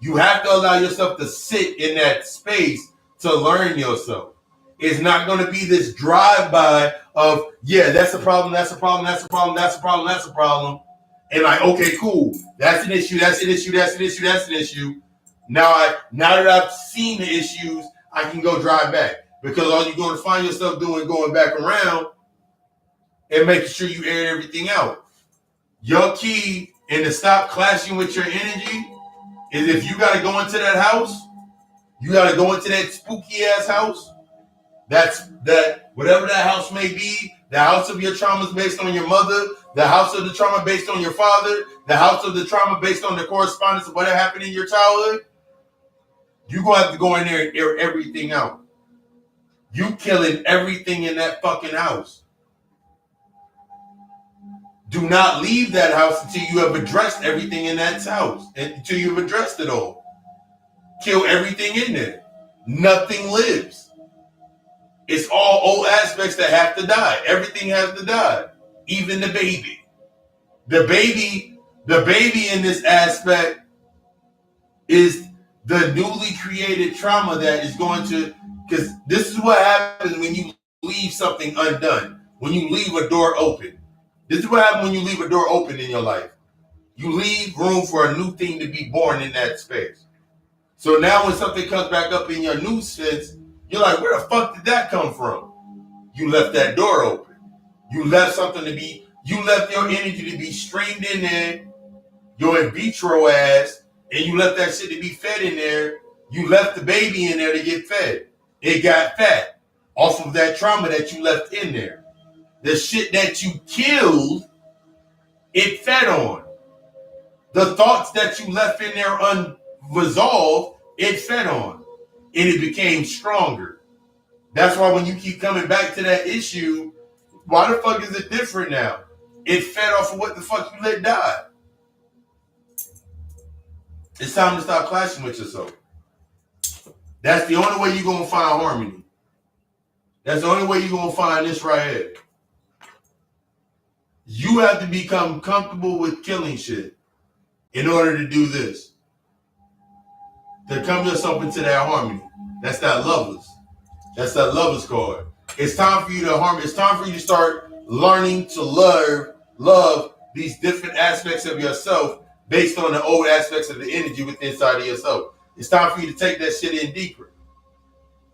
You have to allow yourself to sit in that space to learn yourself. It's not going to be this drive-by of, yeah, that's a problem, that's a problem, that's a problem, that's a problem, that's a problem. And like, okay, cool. That's an issue, that's an issue, that's an issue, that's an issue. Now that I've seen the issues, I can go drive back. Because all you're going to find yourself doing going back around and making sure you air everything out. Your key and to stop clashing with your energy is if you got to go into that house, you got to go into that spooky ass house. Whatever that house may be, the house of your traumas based on your mother, the house of the trauma based on your father, the house of the trauma based on the correspondence of what happened in your childhood, you're going to have to go in there and air everything out. You killing everything in that fucking house. Do not leave that house until you have addressed everything in that house. Until you've addressed it all. Kill everything in there. Nothing lives. It's all old aspects that have to die. Everything has to die. Even the baby. The baby in this aspect is the newly created trauma that is going to, because this is what happens when you leave something undone. When you leave a door open. This is what happens when you leave a door open in your life. You leave room for a new thing to be born in that space. So now when something comes back up in your new sense, you're like, where the fuck did that come from? You left that door open. You left you left your energy to be streamed in there, your in vitro ass, and you left that shit to be fed in there. You left the baby in there to get fed. It got fat off of that trauma that you left in there. The shit that you killed, it fed on. The thoughts that you left in there unresolved, it fed on. And it became stronger. That's why when you keep coming back to that issue, why the fuck is it different now? It fed off of what the fuck you let die. It's time to stop clashing with yourself. That's the only way you're going to find harmony. That's the only way you're going to find this right here. You have to become comfortable with killing shit in order to do this. To come yourself into that harmony. That's that lovers. That's that lovers card. It's time for you to harmony. It's time for you to start learning to love these different aspects of yourself based on the old aspects of the energy within inside of yourself. It's time for you to take that shit in deeper.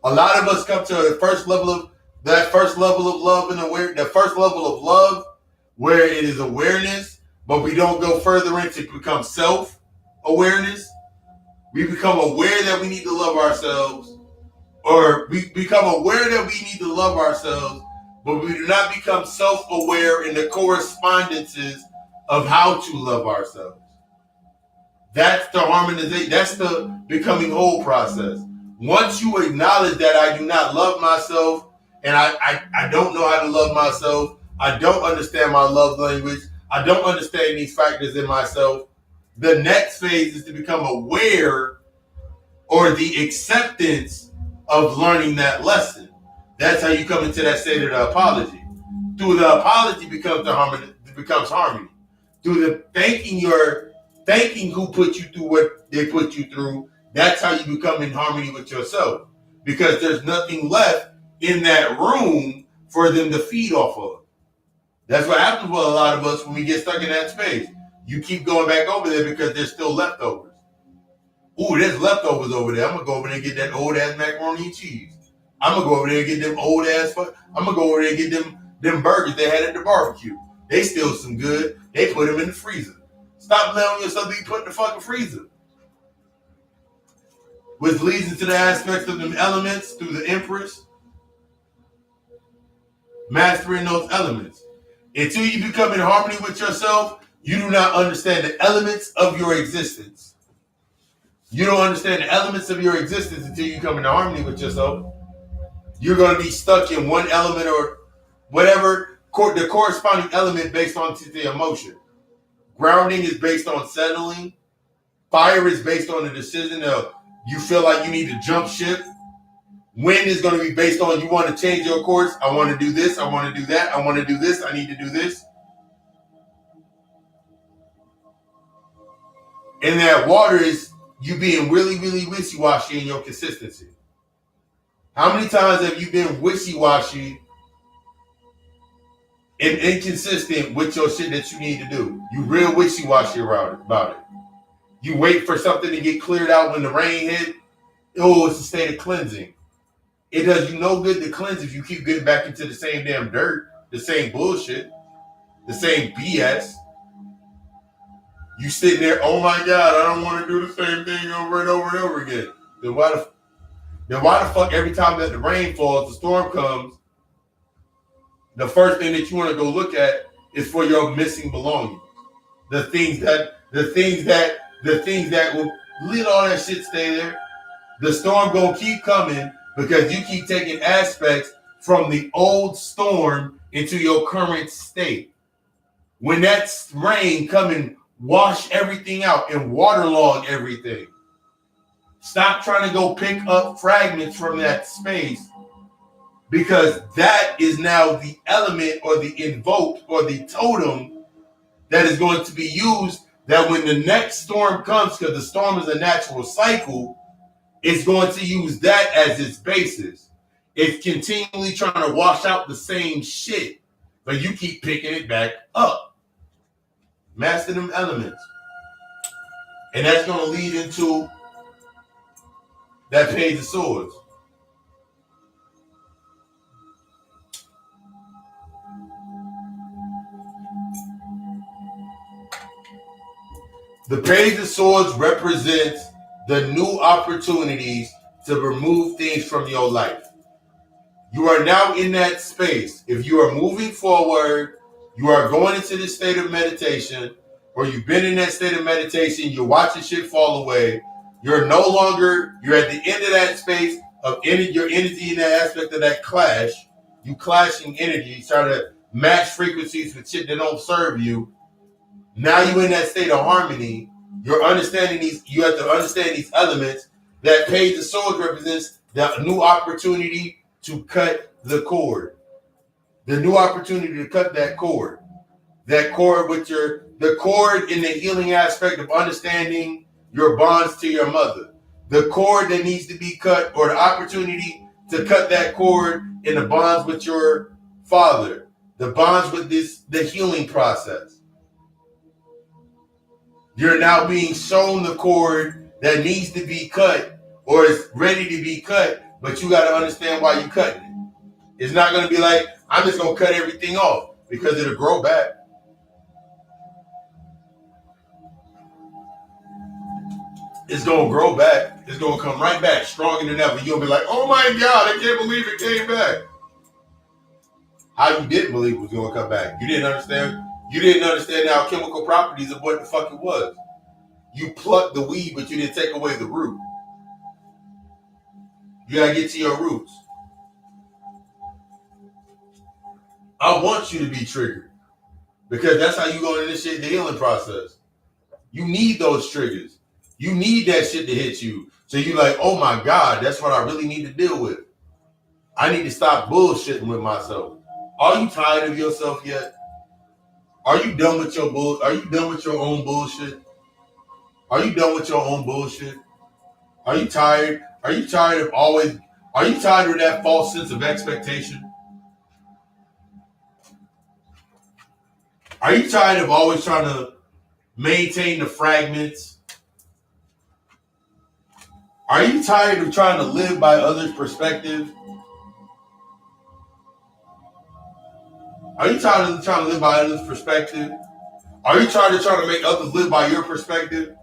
A lot of us come to that first level of love and awareness, that first level of love where it is awareness, but we don't go further into become self-awareness. We become aware that we need to love ourselves, or we become aware that we need to love ourselves, but we do not become self-aware in the correspondences of how to love ourselves. That's the harmonization. That's the becoming whole process. Once you acknowledge that I do not love myself, and I don't know how to love myself, I don't understand my love language, I don't understand these factors in myself, the next phase is to become aware or the acceptance of learning that lesson. That's how you come into that state of the apology. Through the apology becomes harmony. Through the thanking who put you through what they put you through, that's how you become in harmony with yourself. Because there's nothing left in that room for them to feed off of. That's what happens with a lot of us when we get stuck in that space. You keep going back over there because there's still leftovers. Ooh, there's leftovers over there. I'm going to go over there and get that old ass macaroni and cheese. I'm going to go over there and get them old ass, I'm going to go over there and get them burgers they had at the barbecue. They still some good. They put them in the freezer. Stop allowing yourself to be put in the fucking freezer. Which leads into the aspects of them elements through the Empress. Mastering those elements. Until you become in harmony with yourself, you do not understand the elements of your existence. You don't understand the elements of your existence until you come into harmony with yourself. You're going to be stuck in one element or whatever, the corresponding element based on the emotion. Grounding is based on settling. Fire is based on the decision of you feel like you need to jump ship. Wind is going to be based on you want to change your course. I want to do this. I want to do that. I want to do this. I need to do this. And that water is you being really, really wishy-washy in your consistency. How many times have you been wishy-washy and inconsistent with your shit that you need to do? You real wishy-washy about it. You wait for something to get cleared out when the rain hit. Oh, it's a state of cleansing. It does you no good to cleanse if you keep getting back into the same damn dirt, the same bullshit, the same BS. You sitting there, oh my God, I don't want to do the same thing over and over and over again. Then why the fuck every time that the rain falls, the storm comes, the first thing that you want to go look at is for your missing belongings. The things that will let all that shit stay there. The storm gonna keep coming because you keep taking aspects from the old storm into your current state. When that rain come and wash everything out and waterlog everything, stop trying to go pick up fragments from that space, because that is now the element or the invoked or the totem that is going to be used, that when the next storm comes, because the storm is a natural cycle, it's going to use that as its basis. It's continually trying to wash out the same shit, but you keep picking it back up. Master them elements. And that's going to lead into that Page of Swords. The Page of Swords represents the new opportunities to remove things from your life. You are now in that space. If you are moving forward, you are going into this state of meditation, or you've been in that state of meditation, you're watching shit fall away, you're at the end of that space of your energy in that aspect of that clash. You clashing energy, trying to match frequencies with shit that don't serve you. Now you're in that state of harmony. You're understanding these. You have to understand these elements. That Page of Swords represents the new opportunity to cut the cord. The new opportunity to cut that cord. That cord with the cord in the healing aspect of understanding your bonds to your mother. The cord that needs to be cut, or the opportunity to cut that cord in the bonds with your father. The bonds with the healing process. You're now being shown the cord that needs to be cut or is ready to be cut, but you got to understand why you're cutting it. It's not going to be like, I'm just going to cut everything off, because it'll grow back. it's gonna grow back. It's gonna come right back stronger than ever. You'll be like, oh my God, I can't believe it came back. How you didn't believe it was gonna come back? You didn't understand. You didn't understand the alchemical properties of what the fuck it was. You plucked the weed, but you didn't take away the root. You gotta get to your roots. I want you to be triggered because that's how you gonna initiate the healing process. You need those triggers. You need that shit to hit you. So you like, oh my God, that's what I really need to deal with. I need to stop bullshitting with myself. Are you tired of yourself yet? Are you done with your bull? Are you done with your own bullshit? Are you done with your own bullshit? Are you tired? Are you tired of always? Are you tired of that false sense of expectation? Are you tired of always trying to maintain the fragments? Are you tired of trying to live by others' perspective? Are you tired of trying to live by others' perspective? Are you tired of trying to make others live by your perspective?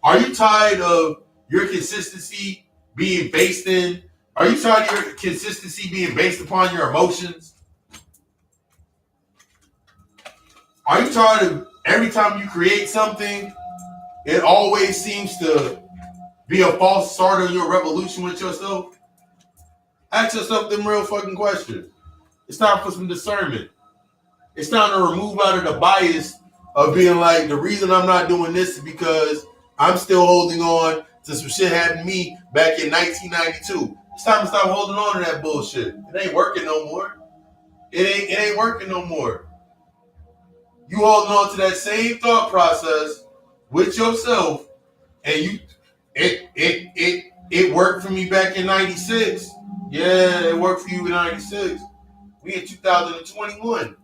Are you tired of your consistency being based in? Are you tired of your consistency being based upon your emotions? Are you tired of every time you create something, it always seems to be a false start on your revolution with yourself? Ask yourself them real fucking questions. It's time for some discernment. It's time to remove out of the bias of being like, the reason I'm not doing this is because I'm still holding on to some shit happened to me back in 1992. It's time to stop holding on to that bullshit. It ain't working no more. It ain't working no more. You holding on to that same thought process with yourself, and it worked for me back in 96. Yeah, it worked for you in 96. We in 2021.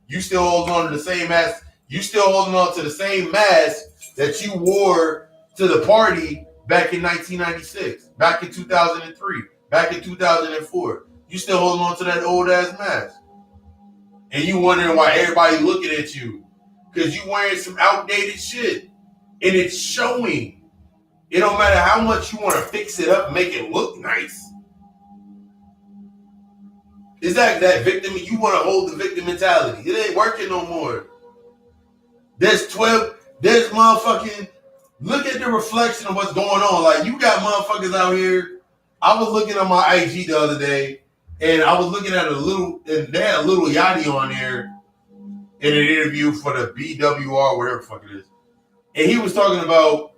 You still holding on to the same mask. You still holding on to the same mask that you wore to the party back in 1996, back in 2003, back in 2004. You still holding on to that old ass mask. And you wondering why everybody looking at you. Because you wearing some outdated shit. And it's showing. It don't matter how much you want to fix it up and make it look nice. It's like that victim, you want to hold the victim mentality. It ain't working no more. There's motherfucking, look at the reflection of what's going on. Like, you got motherfuckers out here. I was looking at my IG the other day, and I was looking at and they had a little Yachty on there in an interview for the BWR, whatever the fuck it is. And he was talking about,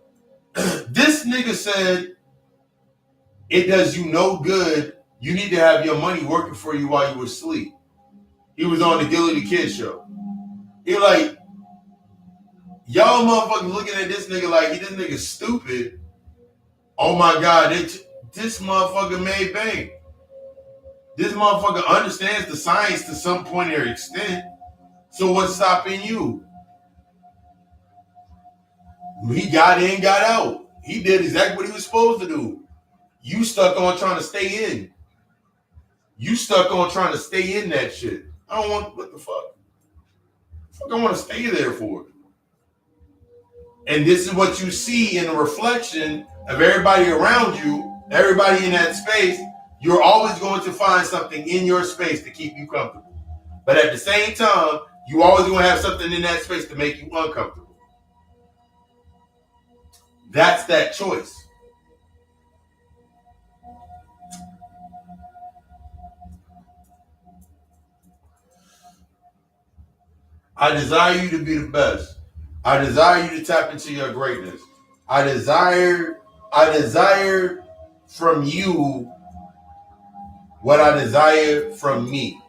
this nigga said, it does you no good. You need to have your money working for you while you were asleep. He was on the Gilly the Kid show. He was like, y'all motherfuckers looking at this nigga like this nigga stupid. Oh my God, this motherfucker made bank. This motherfucker understands the science to some point or extent. So what's stopping you? He got in, got out. He did exactly what he was supposed to do. You stuck on trying to stay in. You stuck on trying to stay in that shit. I don't want, what the fuck? Fuck, I want to stay there for it. And this is what you see in the reflection of everybody around you, everybody in that space. You're always going to find something in your space to keep you comfortable. But at the same time, you always going to have something in that space to make you uncomfortable. That's that choice. I desire you to be the best. I desire you to tap into your greatness. I desire from you what I desire from me.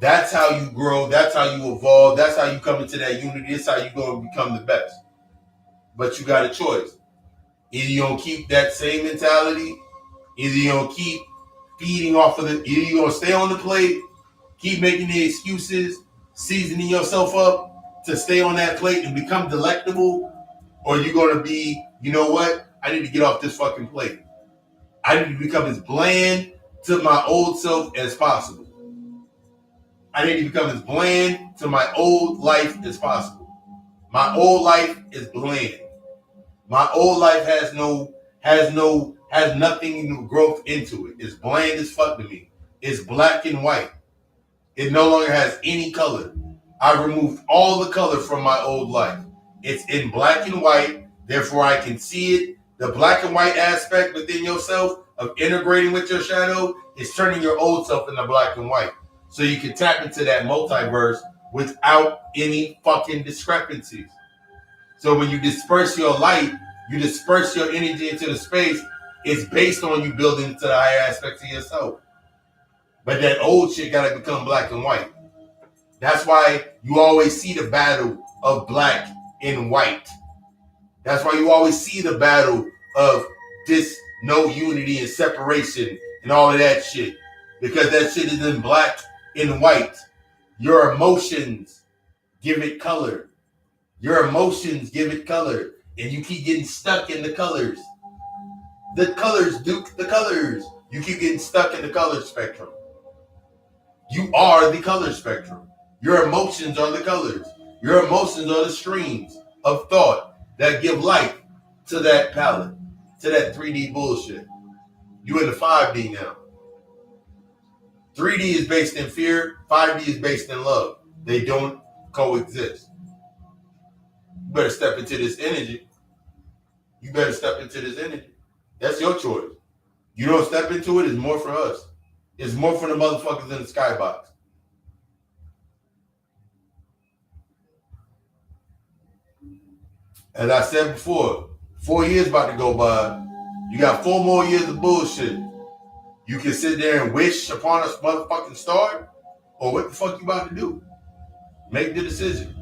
That's how you grow. That's how you evolve. That's how you come into that unity. That's how you go and become the best. But you got a choice. Either you're going to keep that same mentality. Either you're going to keep feeding off of either you're going to stay on the plate, keep making the excuses, seasoning yourself up to stay on that plate and become delectable, or you're going to be, you know what? I need to get off this fucking plate. I need to become as bland to my old self as possible. I need to become as bland to my old life as possible. My old life is bland. My old life has nothing growth into it. It's bland as fuck to me. It's black and white. It no longer has any color. I removed all the color from my old life. It's in black and white, therefore I can see it. The black and white aspect within yourself of integrating with your shadow is turning your old self into black and white. So you can tap into that multiverse without any fucking discrepancies. So when you disperse your light, you disperse your energy into the space, it's based on you building into the higher aspects of yourself. But that old shit gotta become black and white. That's why you always see the battle of black and white. That's why you always see the battle of this no unity and separation and all of that shit. Because that shit is in black and white. Your emotions give it color. Your emotions give it color. And you keep getting stuck in the colors. The colors, Duke, the colors. You keep getting stuck in the color spectrum. You are the color spectrum. Your emotions are the colors. Your emotions are the streams of thought that give life to that palette, to that 3D bullshit. You in the 5D now. 3D is based in fear. 5D is based in love. They don't coexist. You better step into this energy. You better step into this energy. That's your choice. You don't step into it, it's more for us. It's more for the motherfuckers in the skybox. As I said before, 4 years about to go by. You got 4 more years of bullshit. You can sit there and wish upon a motherfucking star, or what the fuck you about to do? Make the decision.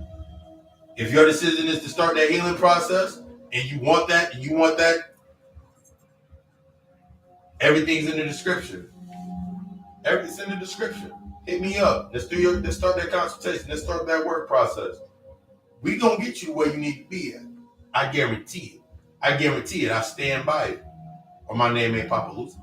If your decision is to start that healing process, and you want that, everything's in the description. Everything's in the description. Hit me up. Let's start that consultation. Let's start that work process. We gonna get you where you need to be at. I guarantee it. I guarantee it. I stand by it. Or my name ain't Papa Lucifer.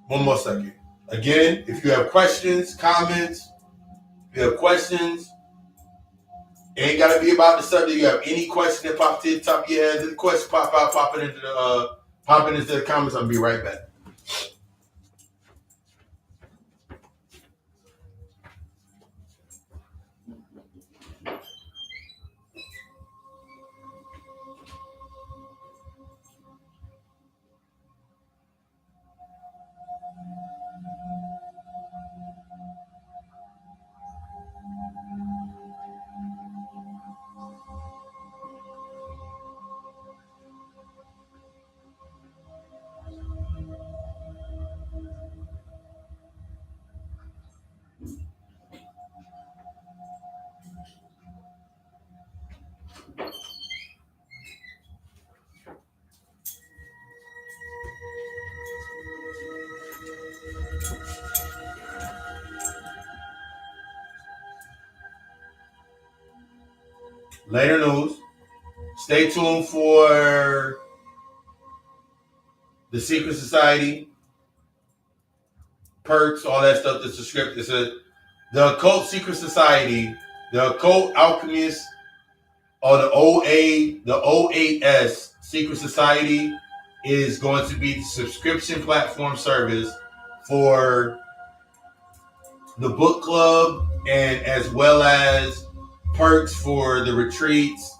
One more second. Again, if you have questions, comments, it ain't gotta be about the subject. You have any question that pops to the top of your head, the question pop it into the comments. I'll be right back. Later news. Stay tuned for the Secret Society, perks, all that stuff. The script. It's the Occult Secret Society, the Occult Alchemist, or the O8S Secret Society is going to be the subscription platform service for the book club, and as well as perks for the retreats,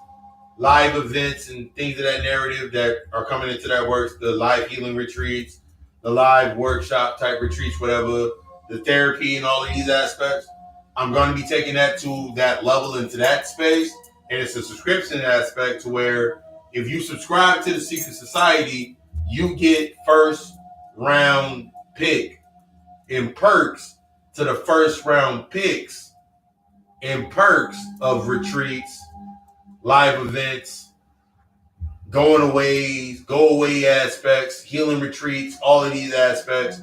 live events, and things of that narrative that are coming into that works, the live healing retreats, the live workshop type retreats, whatever, the therapy and all of these aspects. I'm going to be taking that to that level, into that space, and it's a subscription aspect to where if you subscribe to the Secret Society, you get first round pick and perks to the first round picks and perks of retreats, live events, go away aspects, healing retreats, all of these aspects,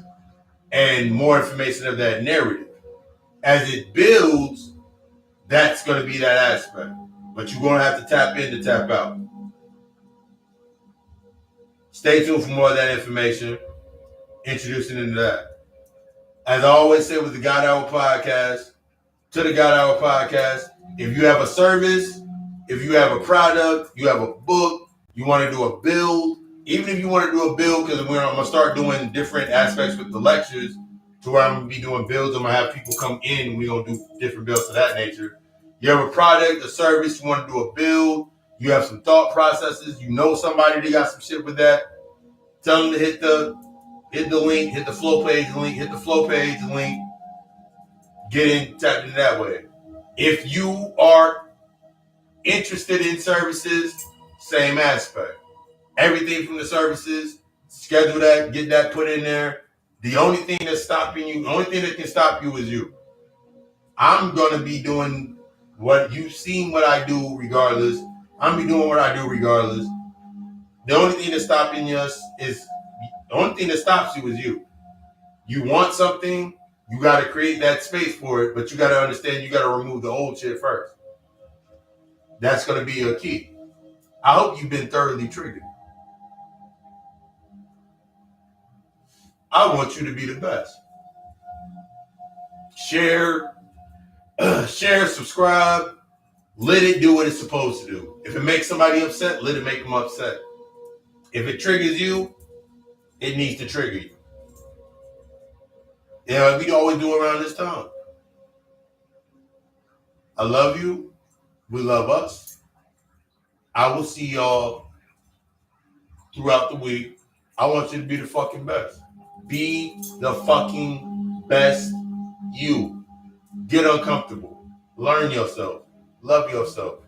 and more information of that narrative. As it builds, that's going to be that aspect. But you're going to have to tap in to tap out. Stay tuned for more of that information. Introducing into that. As I always say with the God Hour podcast, to the God Hour podcast, if you have a service, if you have a product, you have a book, you want to do a build, even if you want to do a build, because I'm going to start doing different aspects with the lectures to where I'm going to be doing builds. I'm going to have people come in and we're going to do different builds of that nature. You have a product, a service, you want to do a build, you have some thought processes, you know somebody that got some shit with that, tell them to hit the link, hit the flow page link, hit the flow page link, get in, tap in that way. If you are interested in services, same aspect. Everything from the services, schedule that, get that put in there. The only thing that's stopping you, the only thing that can stop you is you. I'm going to be doing what you've seen what I do regardless. I'm be doing what I do regardless. The only thing that's stopping us is, the only thing that stops you is you. You want something, you got to create that space for it, but you got to understand you got to remove the old shit first. That's going to be a key. I hope you've been thoroughly triggered. I want you to be the best. Share, subscribe, let it do what it's supposed to do. If it makes somebody upset, let it make them upset. If it triggers you, it needs to trigger you. Yeah, we always do around this time. I love you. We love us. I will see y'all throughout the week. I want you to be the fucking best. Be the fucking best you. Get uncomfortable. Learn yourself. Love yourself.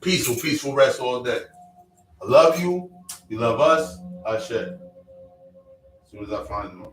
Peaceful rest all day. I love you. You love us. I share. As soon as I find them.